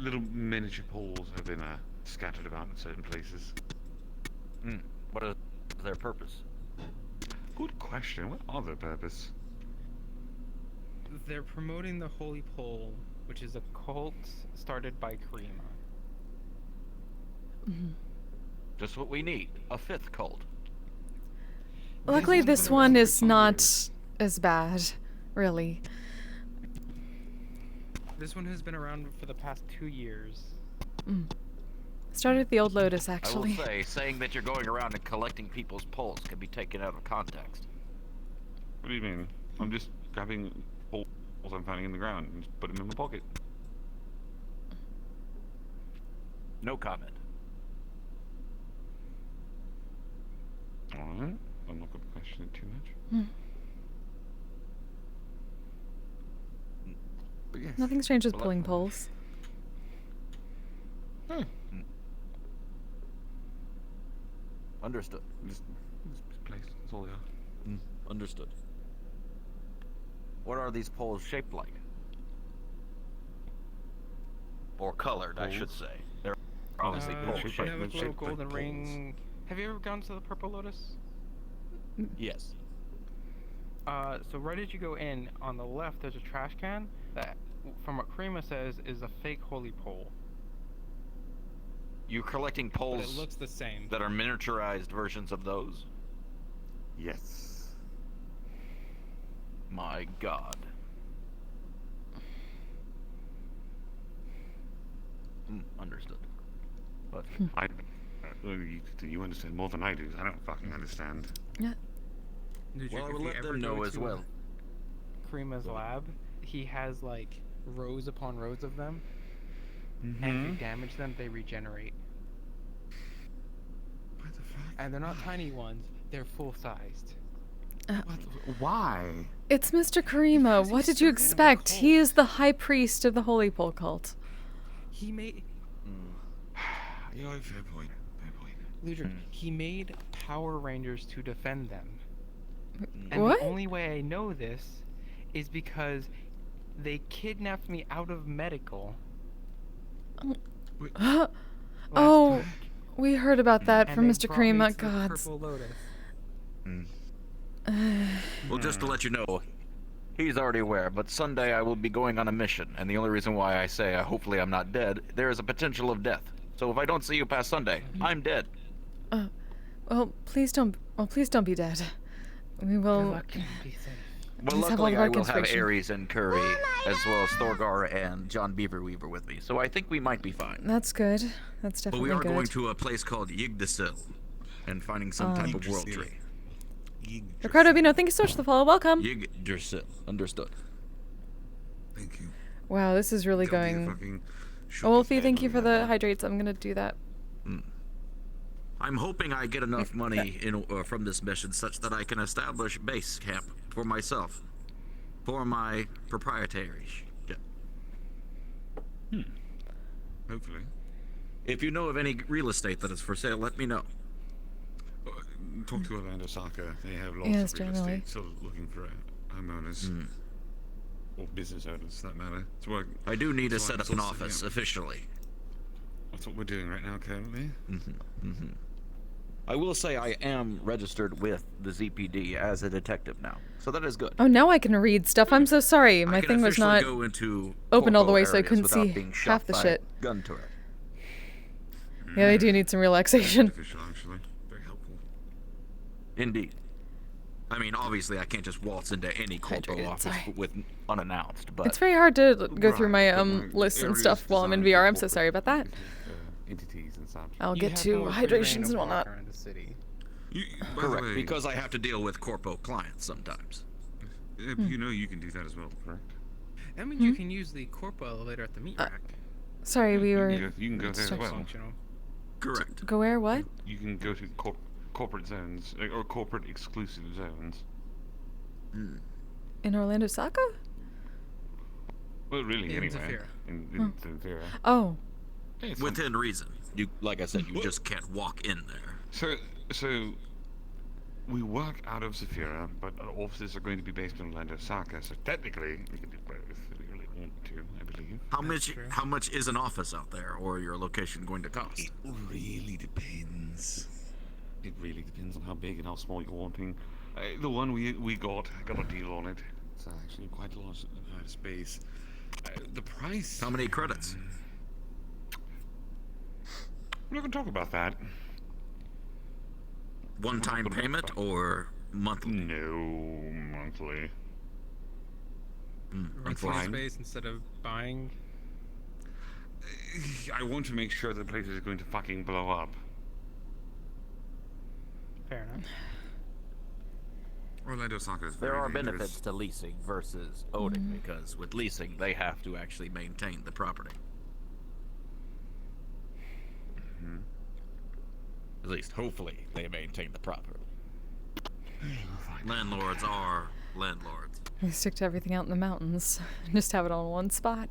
Little miniature poles have been scattered about in certain places. What is their purpose? Good question. What are their purpose? They're promoting the Holy Pole, which is a cult started by Karima. Just what we need. A fifth cult. Luckily, this one is not as bad, really. This one has been around for the past 2 years. Started at the Old Lotus, actually. I will say, saying that you're going around and collecting people's poles can be taken out of context. What do you mean? I'm just grabbing poles I'm finding in the ground and just put them in my pocket. No comment. Alright. I'm not going to question it too much. yes. Nothing strange with pulling poles. Understood. This place, that's all they are. Understood. What are these poles shaped like? Or colored, I should say. They're obviously poles They shaped. have a little golden ring. Have you ever gone to the Purple Lotus? Yes. So right as you go in, on the left there's a trash can that, from what Karima says, is a fake holy pole. You're collecting poles But it looks the same. that are miniaturized versions of those? Yes. My God. Understood. But you understand more than I do. I don't fucking understand. Yeah. Well, I will let them know as well. Karima's lab, he has like rows upon rows of them, and if you damage them, they regenerate. What the fuck? And they're not tiny ones; they're full-sized. Why? It's Mr. Karima. What did you expect? He is the high priest of the Holy Pole cult. He made. You know, fair point. Fair point. Ludra, he made Power Rangers to defend them. And What? the only way I know this is because they kidnapped me out of medical. Oh, we heard about that And from they Mr. brought me Karima. to the God. Purple Lotus. Well, just to let you know, he's already aware, but Sunday I will be going on a mission, and the only reason why I say hopefully I'm not dead, there is a potential of death. So if I don't see you past Sunday, I'm dead. Well, please don't. Well, please don't be dead. We will. Well, Please have all luckily of our I will have consideration. Ares and Curry, as well as Thorgar and John Beaverweaver with me, so I think we might be fine. That's good. That's But definitely we are good. going to a place called Yggdrasil, and finding some type of world tree. Ricardo Vino, thank you so much for the follow. Welcome. Yggdrasil. Understood. Thank you. Wow, this is really Don't be a going. fucking Oh, Wolfie, thank you for the hydrates. I'm gonna do that. I'm hoping I get enough money from this mission such that I can establish base camp for myself, for my proprietary ship. Hopefully. If you know of any real estate that is for sale, let me know. Talk to Orlando Saka. They have lots Yes, of real generally. estate, sort of looking for homeowners. Or business owners, for that matter. I do need to that's why set up it's an also- office yeah. officially. That's what we're doing right now, currently. I will say I am registered with the ZPD as a detective now, so that is good. Oh, now I can read stuff. I'm so sorry. My I can thing was officially not go into open all the corpo way, so I areas couldn't without see being shot half the by shit. Gun turret. Yeah, they do need some relaxation. Official, actually. Very helpful. Indeed. I mean, obviously, I can't just waltz into any corpo Hydrated, office sorry. with unannounced, but It's very hard to go through my Right, but my lists and area's stuff while I'm in designed VR. for I'm so sorry about that. Entities and such. I'll You get have to more free reign hydrations to and walk whatnot. around the city. By the correct, way, because I have to deal with corpo clients sometimes. You know you can do that as well, correct? That means you can use the corpo elevator at the meat rack. Sorry, we were. You can go there as well. Functional. Correct. Go where? What? You can go to corporate zones, or corporate exclusive zones. In Orlando Saka? Well, really, In anyway. Zafira. In Zafira. Oh. Hey, it's Within reason. You, like I said, you just can't walk in there. So we work out of Zafira, but our offices are going to be based in Orlando Saka, so technically we can do both if we really want to, I believe. How much is an office out there, or your location going to cost? It really depends. It really depends on how big and how small you're wanting. The one we got a deal on it. It's actually quite a large amount of space. The price. How many credits? We're not going to talk about that. One-time payment or monthly? No, monthly. Renting fine. space instead of buying. I want to make sure the place is going to fucking blow up. Fair enough. Orlando Soccer is There very are dangerous. benefits to leasing versus owning, because with leasing, they have to actually maintain the property. At least, hopefully, they maintain the property. Landlords are landlords. We stick to everything out in the mountains. Just have it all in one spot.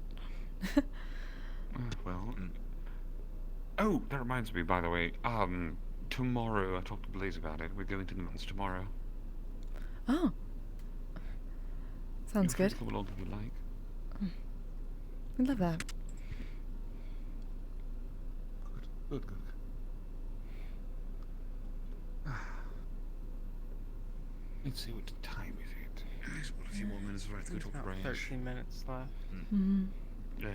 Well. Oh, that reminds me, by the way. Tomorrow, I talked to Blaze about it. We're going to the mountains tomorrow. Oh. Sounds Feel free good. to come along if you like. We love that. Good. Let's see what time is it. Just got a few more minutes before I have to go to About range. 13 minutes left. Yeah.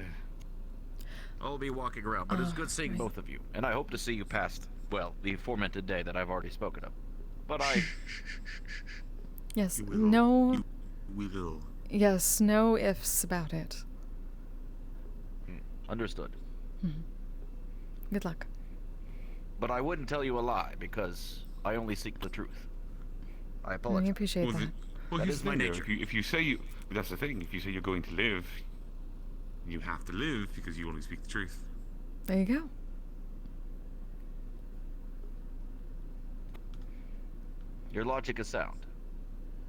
I'll be walking around, but it's good seeing both of you, and I hope to see you past, well, the foremented day that I've already spoken of. But I... Yes, no... We will. Yes, no ifs about it. Understood. Good luck. But I wouldn't tell you a lie, because I only seek the truth. I apologize. I appreciate that. Well, That here's is the my thing, though. nature. If you say you... But that's the thing. If you say you're going to live, you have to live because you only speak the truth. There you go. Your logic is sound.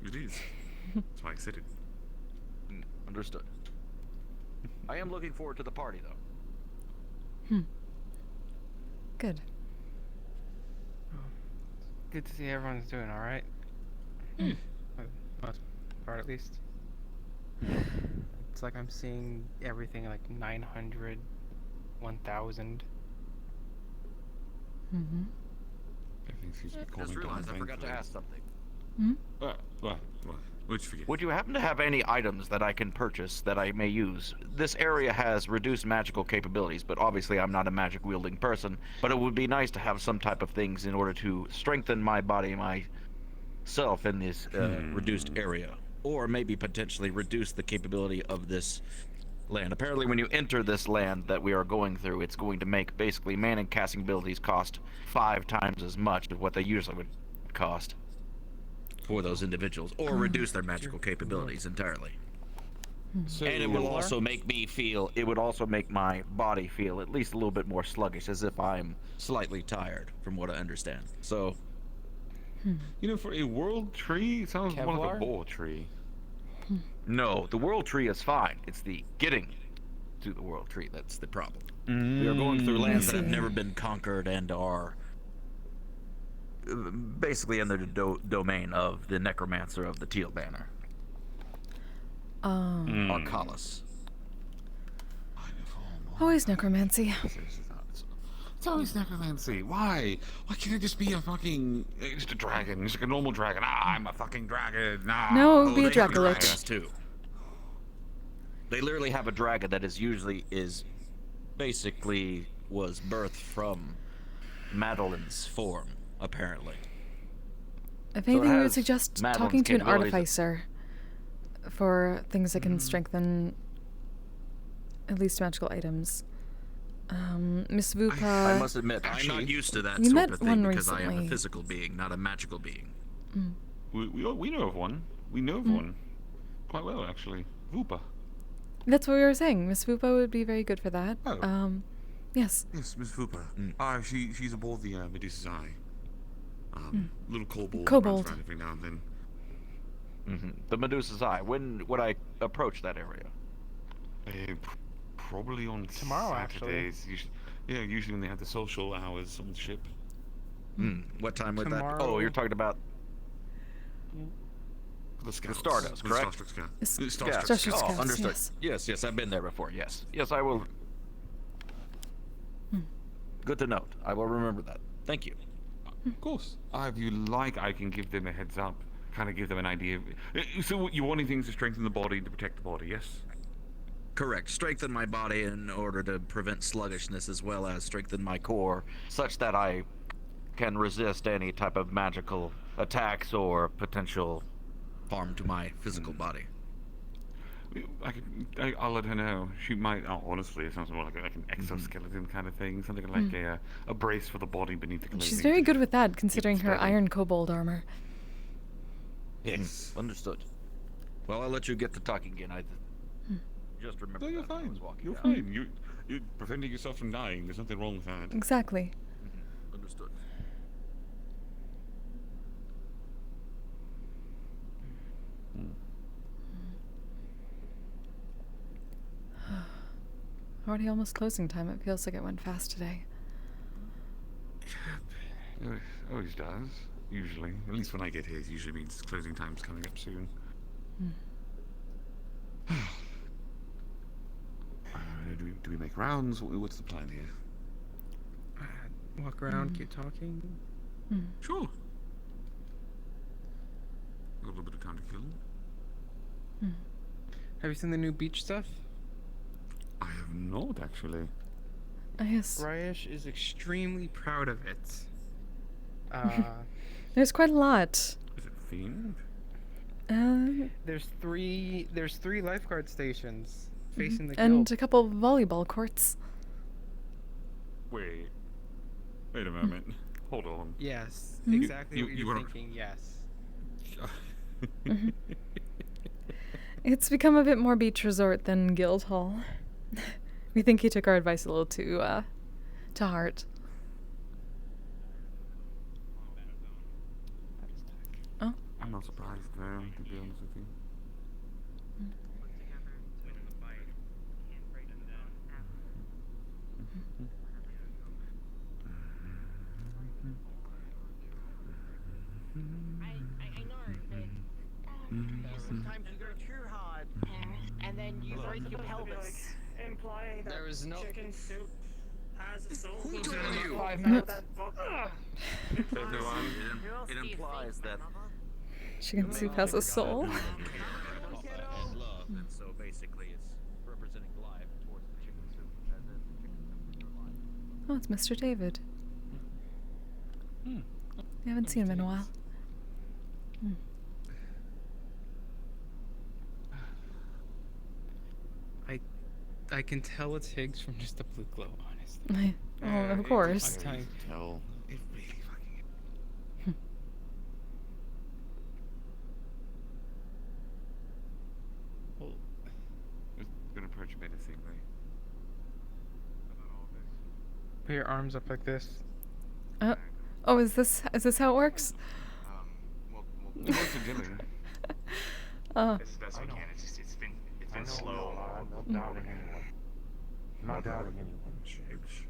It is. That's why I said it. Understood. I am looking forward to the party, though. Good. Good to see everyone's doing all right. For the most part, at least. It's like I'm seeing everything like 900, 1,000. Everything seems to be I calming just down. realized I forgot to thankfully. ask something. What? What'd you forget? Would you happen to have any items that I can purchase that I may use? This area has reduced magical capabilities, but obviously I'm not a magic-wielding person. But it would be nice to have some type of things in order to strengthen my body, myself in this reduced area. Or maybe potentially reduce the capability of this land. Apparently when you enter this land that we are going through, it's going to make basically mana and casting abilities cost 5 times as much of what they usually would cost for those individuals, or reduce their magical capabilities entirely. So And it will also make me feel, it would also make my body feel at least a little bit more sluggish, as if I'm slightly tired, from what I understand. So, You know, for a world tree, it sounds more like a Kevlar? boar tree. no, the world tree is fine. It's the getting to the world tree that's the problem. We are going through lands that have never been conquered and are basically in the domain of the necromancer of the Teal Banner. Arcalis. Always necromancy. It's always necromancy. Why? Why can't it just be a fucking... just a dragon, just like a normal dragon? I'm a fucking dragon. No, it would be a they have Dracolich. dragons too. They literally have a dragon that is basically was birthed from Madeline's form, apparently. If So it anything, we would has suggest Madeline's talking to an capabilities. artificer for things that can strengthen at least magical items. Miss Vupa. I must admit, I'm not used to that you sort met of thing one because I am a recently. physical being, not a magical being. We know of one. We know of one. Quite well, actually. Vupa. That's what we were saying. Miss Vupa would be very good for that. Oh. Yes. Yes, Miss Vupa. She's aboard the Medusa's Eye. Little kobold. Kobold. runs around every now and then. The Medusa's Eye. When would I approach that area? Probably on Tomorrow, actually. Saturdays. Usually when they have the social hours on the ship. What time would Tomorrow. that? Oh, you're talking about The Scouts. Stardust, The correct? Starstruck Scout. Yes. The Starstruck Starstruck Scouts. Scouts, understood. yes. Yes, I've been there before. Yes, I will. Good to note. I will remember that. Thank you. Of course. If you like, I can give them a heads up. Kind of give them an idea. So you're wanting things to strengthen the body, to protect the body, yes? Correct. Strengthen my body in order to prevent sluggishness, as well as strengthen my core, such that I can resist any type of magical attacks or potential harm to my physical body. I'll let her know. She might. Oh, honestly, it sounds more like an exoskeleton kind of thing. Something like a brace for the body beneath the clothing. She's very good with that, considering her steady. iron kobold armor. Yes. Understood. Well, I'll let you get to talking again. I just remember. No, you're that when I fine. was walking You're down. fine. You're preventing yourself from dying. There's nothing wrong with that. Exactly. Understood. Already almost closing time. It feels like it went fast today. It always does. Usually. At least when I get here, it usually means closing time's coming up soon. Do we make rounds? What's the plan here? Walk around, keep talking. Sure. A little bit of time to kill. Have you seen the new beach stuff? I have not, actually. Yes. Ryesh is extremely proud of it. There's quite a lot. Is it themed? There's three lifeguard stations facing the and guild. a couple of volleyball courts. Wait a moment. Hold on. Yes, Mhm. exactly what you're thinking. Yes. It's become a bit more beach resort than guild hall. We think he took our advice a little to heart. Oh. I'm not surprised there, to be honest with you. Sometimes you go too hard, and then you break your pelvis. Implying that There is no- chicken soup has a soul. Who told you? 5 minutes. It implies that Chicken soup has a soul. and so basically it's representing life towards the chicken soup as if the chicken soup is alive. Oh, it's Mr. David. Hmm. We haven't seen him in a while. I can tell it's Higgs from just the blue glow, honestly. Oh, of course. I'm telling you. Tell. It really fucking. Well, It's gonna approach menacingly. put your arms up like this. Oh, is this how it works? What's the dimming? It's As best we can. It's been slow. I'm not doubting anyone. I'm not doubting anyone.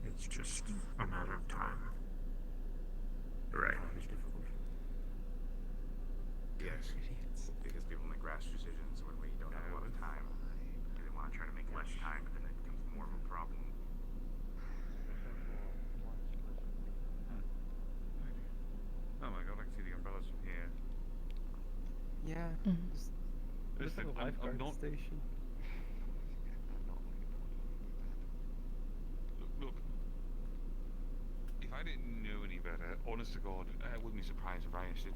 It's just a matter of time. Right. Yes. Because people make rash decisions when we don't have a lot of time. They want to try to make less time, but then it becomes more of a problem. Oh my god, I can see the umbrellas from here. Yeah. There's like a lifeguard station. Look, if I didn't know any better, honest to God, I wouldn't be surprised if Ryan said,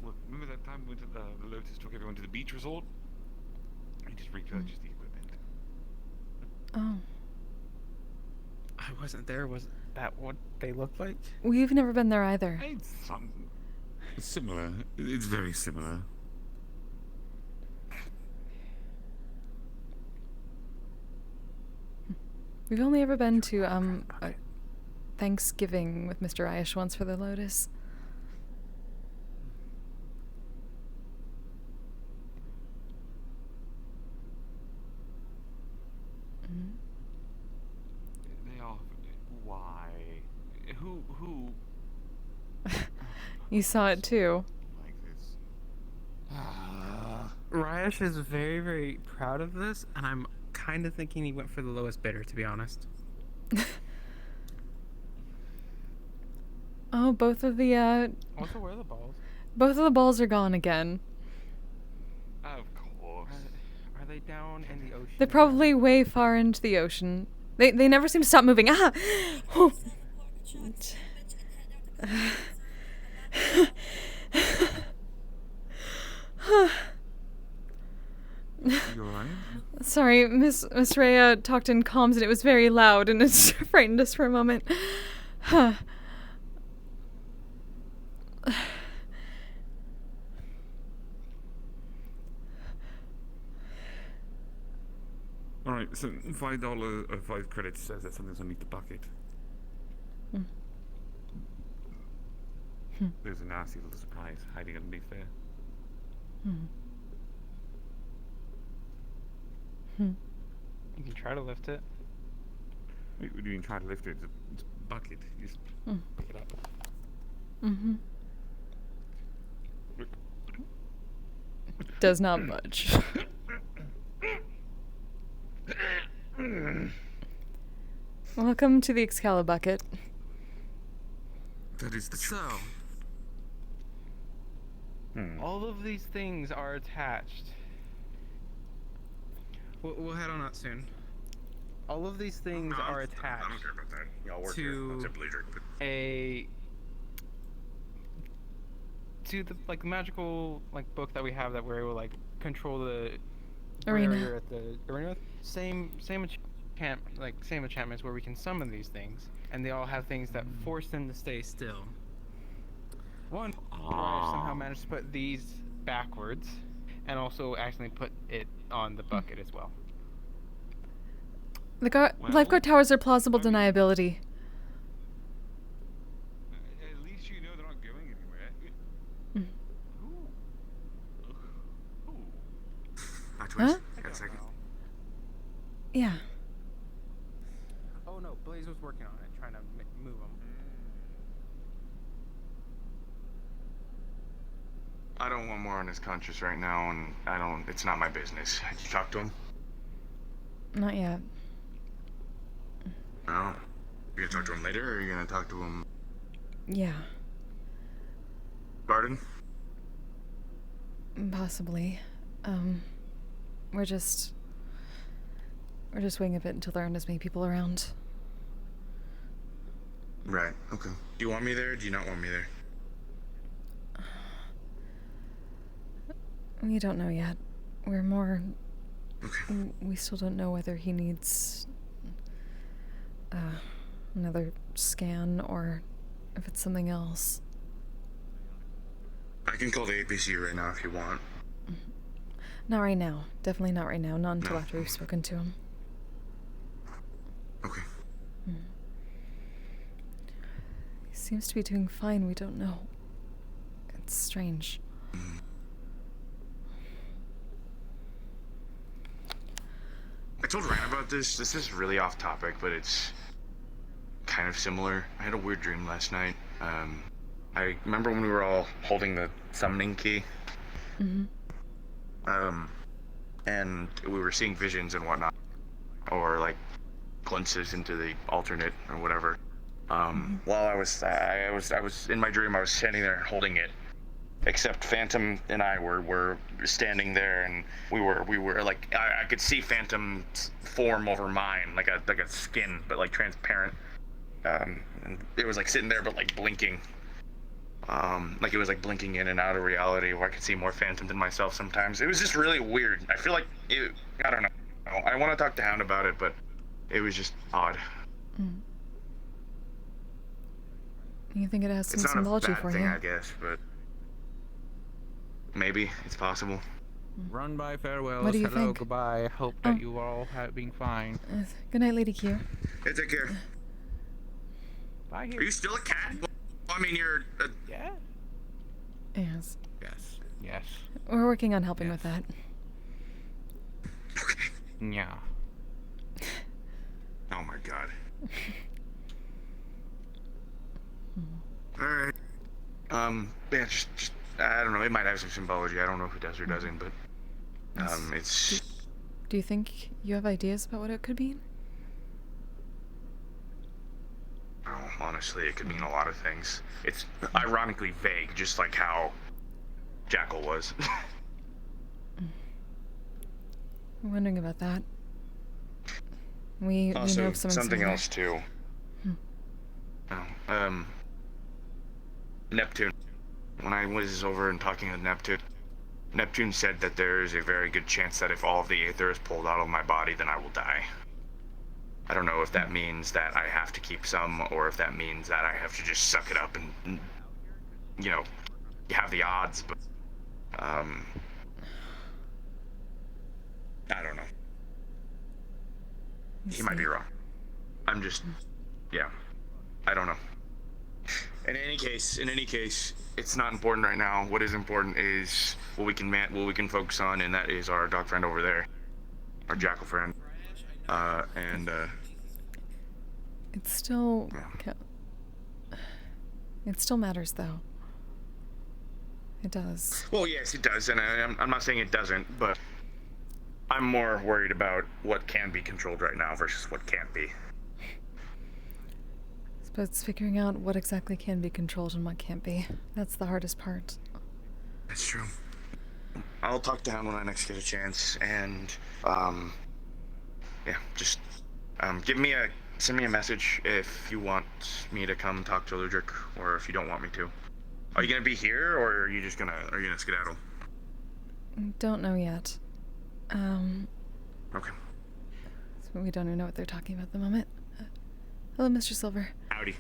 look, remember that time we went to the Lotus, took everyone to the beach resort? He just repurchased the equipment. Oh. I wasn't there. Was that what they looked like? We've never been there either. It's similar. It's very similar. We've only ever been to Thanksgiving with Mr. Aish once for the Lotus. They are. Why? Who? You saw it too. Like this. Ryesh is very, very proud of this, and I'm kind of thinking he went for the lowest bidder, to be honest. Oh, both of the Also, where are the balls? both of the balls are gone again. Of course. Are they down in the ocean? They're probably way far into the ocean. They never seem to stop moving. Ah! Oh. You alright? Sorry, Miss Rhea talked in comms and it was very loud and it frightened us for a moment. Alright, so $5 or 5 credits says that something's underneath the bucket. There's a nasty little surprise hiding underneath there. You can try to lift it. What do you mean try to lift it? It's a bucket. You just pick it up. Mm-hmm. Does not budge. Welcome to the Excalibur bucket. That is the So, all of these things are attached. We'll head on out soon. All of these things are attached I don't care about that. Y'all work here. I'll to simply drink. But the like magical like book that we have that we're able to like control the Arena. barrier at the arena with. Same enchantments where we can summon these things, and they all have things that force them to stay still. One, I somehow managed to put these backwards, and also actually put it on the bucket as well. The lifeguard towers are plausible deniability. At least you know they're not going anywhere. Huh? Got a second. Yeah. Oh no, Blaze was working on it, trying to move them. I don't want more on his conscience right now, and it's not my business. Did you talk to him? Not yet. No. You gonna talk to him later, or are you gonna talk to him? Yeah. Garden? Possibly. We're just waiting a bit until there aren't as many people around. Right, okay. Do you want me there, or do you not want me there? We don't know yet. We're more... We still don't know whether he needs... another scan, or if it's something else. I can call the APC right now if you want. Not right now. Definitely not right now. Not until after we've spoken to him. Okay. He seems to be doing fine. We don't know. It's strange. I told Ryan about this. This is really off topic, but it's kind of similar. I had a weird dream last night. I remember when we were all holding the summoning key. And we were seeing visions and whatnot, or like glimpses into the alternate or whatever. While I was in my dream, I was standing there and holding it. Except Phantom and I were standing there, and we were like I could see Phantom's form over mine, like a skin, but like transparent. And it was like sitting there, but like blinking. Like it was like blinking in and out of reality, where I could see more Phantom than myself sometimes. It was just really weird. I feel like I don't know. I want to talk to Hound about it, but it was just odd. You think it has some It's not a symbology bad for thing, you? I guess, but maybe it's possible. Run by farewells. What do you Hello, think? goodbye. Hope that you all have been fine. Good night, Lady Q. Hey, take care. Bye. Are you still a cat? I mean, you're a... Yeah. Yes. Yes. Yes. We're working on helping with that. Yeah. Oh my god. Alright. Yeah, just, I don't know, it might have some symbology. I don't know if it does or doesn't, but, it's... Do you think you have ideas about what it could mean? Oh, honestly, it could mean a lot of things. It's ironically vague, just like how Jackal was. I'm wondering about that. We know Also, of someone something similar. else too. Neptune. When I was over and talking with Neptune said that there is a very good chance that if all of the Aether is pulled out of my body, then I will die. I don't know if that means that I have to keep some, or if that means that I have to just suck it up and you know, you have the odds, but, I don't know. He might be wrong. I'm just, yeah, I don't know. In any case, it's not important right now. What is important is what we can focus on, and that is our dog friend over there, our jackal friend, and It still... It still matters, though. It does. Well, yes, it does, and I'm not saying it doesn't, but I'm more worried about what can be controlled right now versus what can't be. So it's figuring out what exactly can be controlled and what can't be. That's the hardest part. That's true. I'll talk to him when I next get a chance, and yeah, just send me a message if you want me to come talk to Ludric, or if you don't want me to. Are you gonna be here, or are you gonna skedaddle? Don't know yet. Okay. So we don't even know what they're talking about at the moment. Hello, Mr. Silver. Howdy.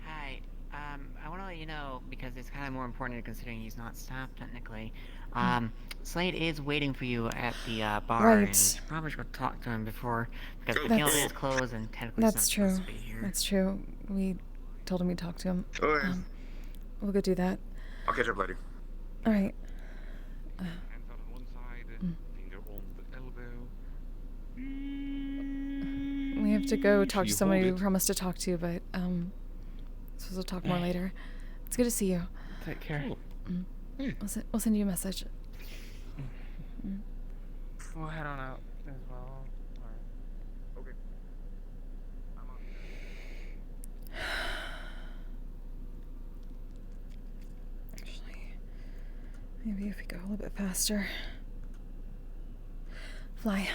Hi. I want to let you know, because it's kind of more important considering he's not staff technically. Slade is waiting for you at the bar, Right. and you probably should go talk to him before, because the guild is closed and technically That's he's not true. supposed to be here. That's true. We told him we'd talk to him. Okay. We'll go do that. I'll catch up later. All right. Hands out on one side, finger on the elbow. We have to go talk to You somebody we hold it. promised to talk to, but so we'll talk more later. It's good to see you. Take care. We'll send you a message. We'll head on out as well. Okay. Actually, maybe if we go a little bit faster. Fly.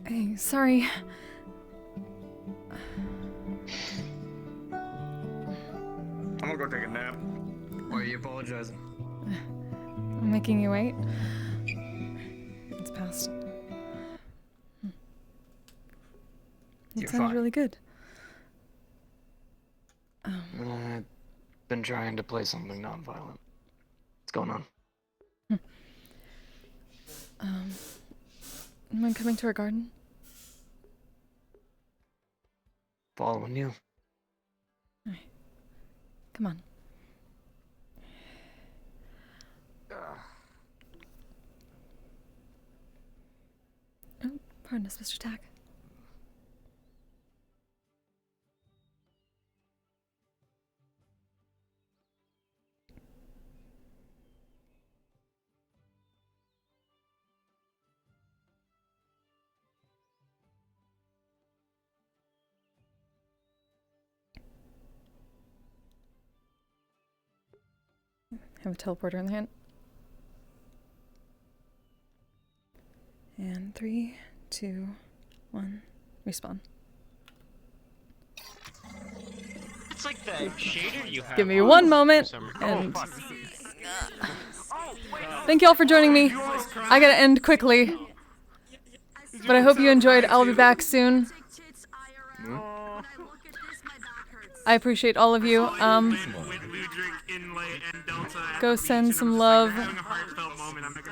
Hey, sorry. I'm gonna go take a nap. Why are you apologizing? I'm making you wait. It's past. It You're sounds fine. really good. I've been trying to play something non-violent. What's going on? Am I coming to our garden? Following you. Come on. Oh, pardon us, Mr. Tack. Have a teleporter in the hand. And 3, 2, 1, respawn. It's like the shader you have. Give me one moment, and thank you all for joining me. I gotta end quickly, but I hope you enjoyed. I'll be back soon. I appreciate all of you. Go send some love.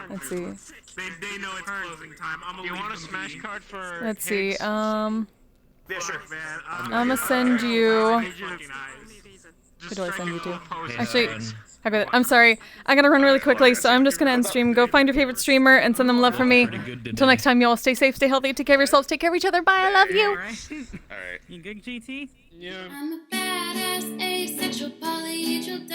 Let's see. They know it's closing time. You want a smash card for? Let's see. Yeah, sure. I'ma send you. Who do I send you to? Actually, I'm sorry. I gotta run really quickly, so I'm just gonna end stream. Go find your favorite streamer and send them love from me. Until next time, y'all stay safe, stay healthy, take care of yourselves, take care of each other. Bye. I love you. All right. You good, GT? I'm a badass, asexual, polyhedral,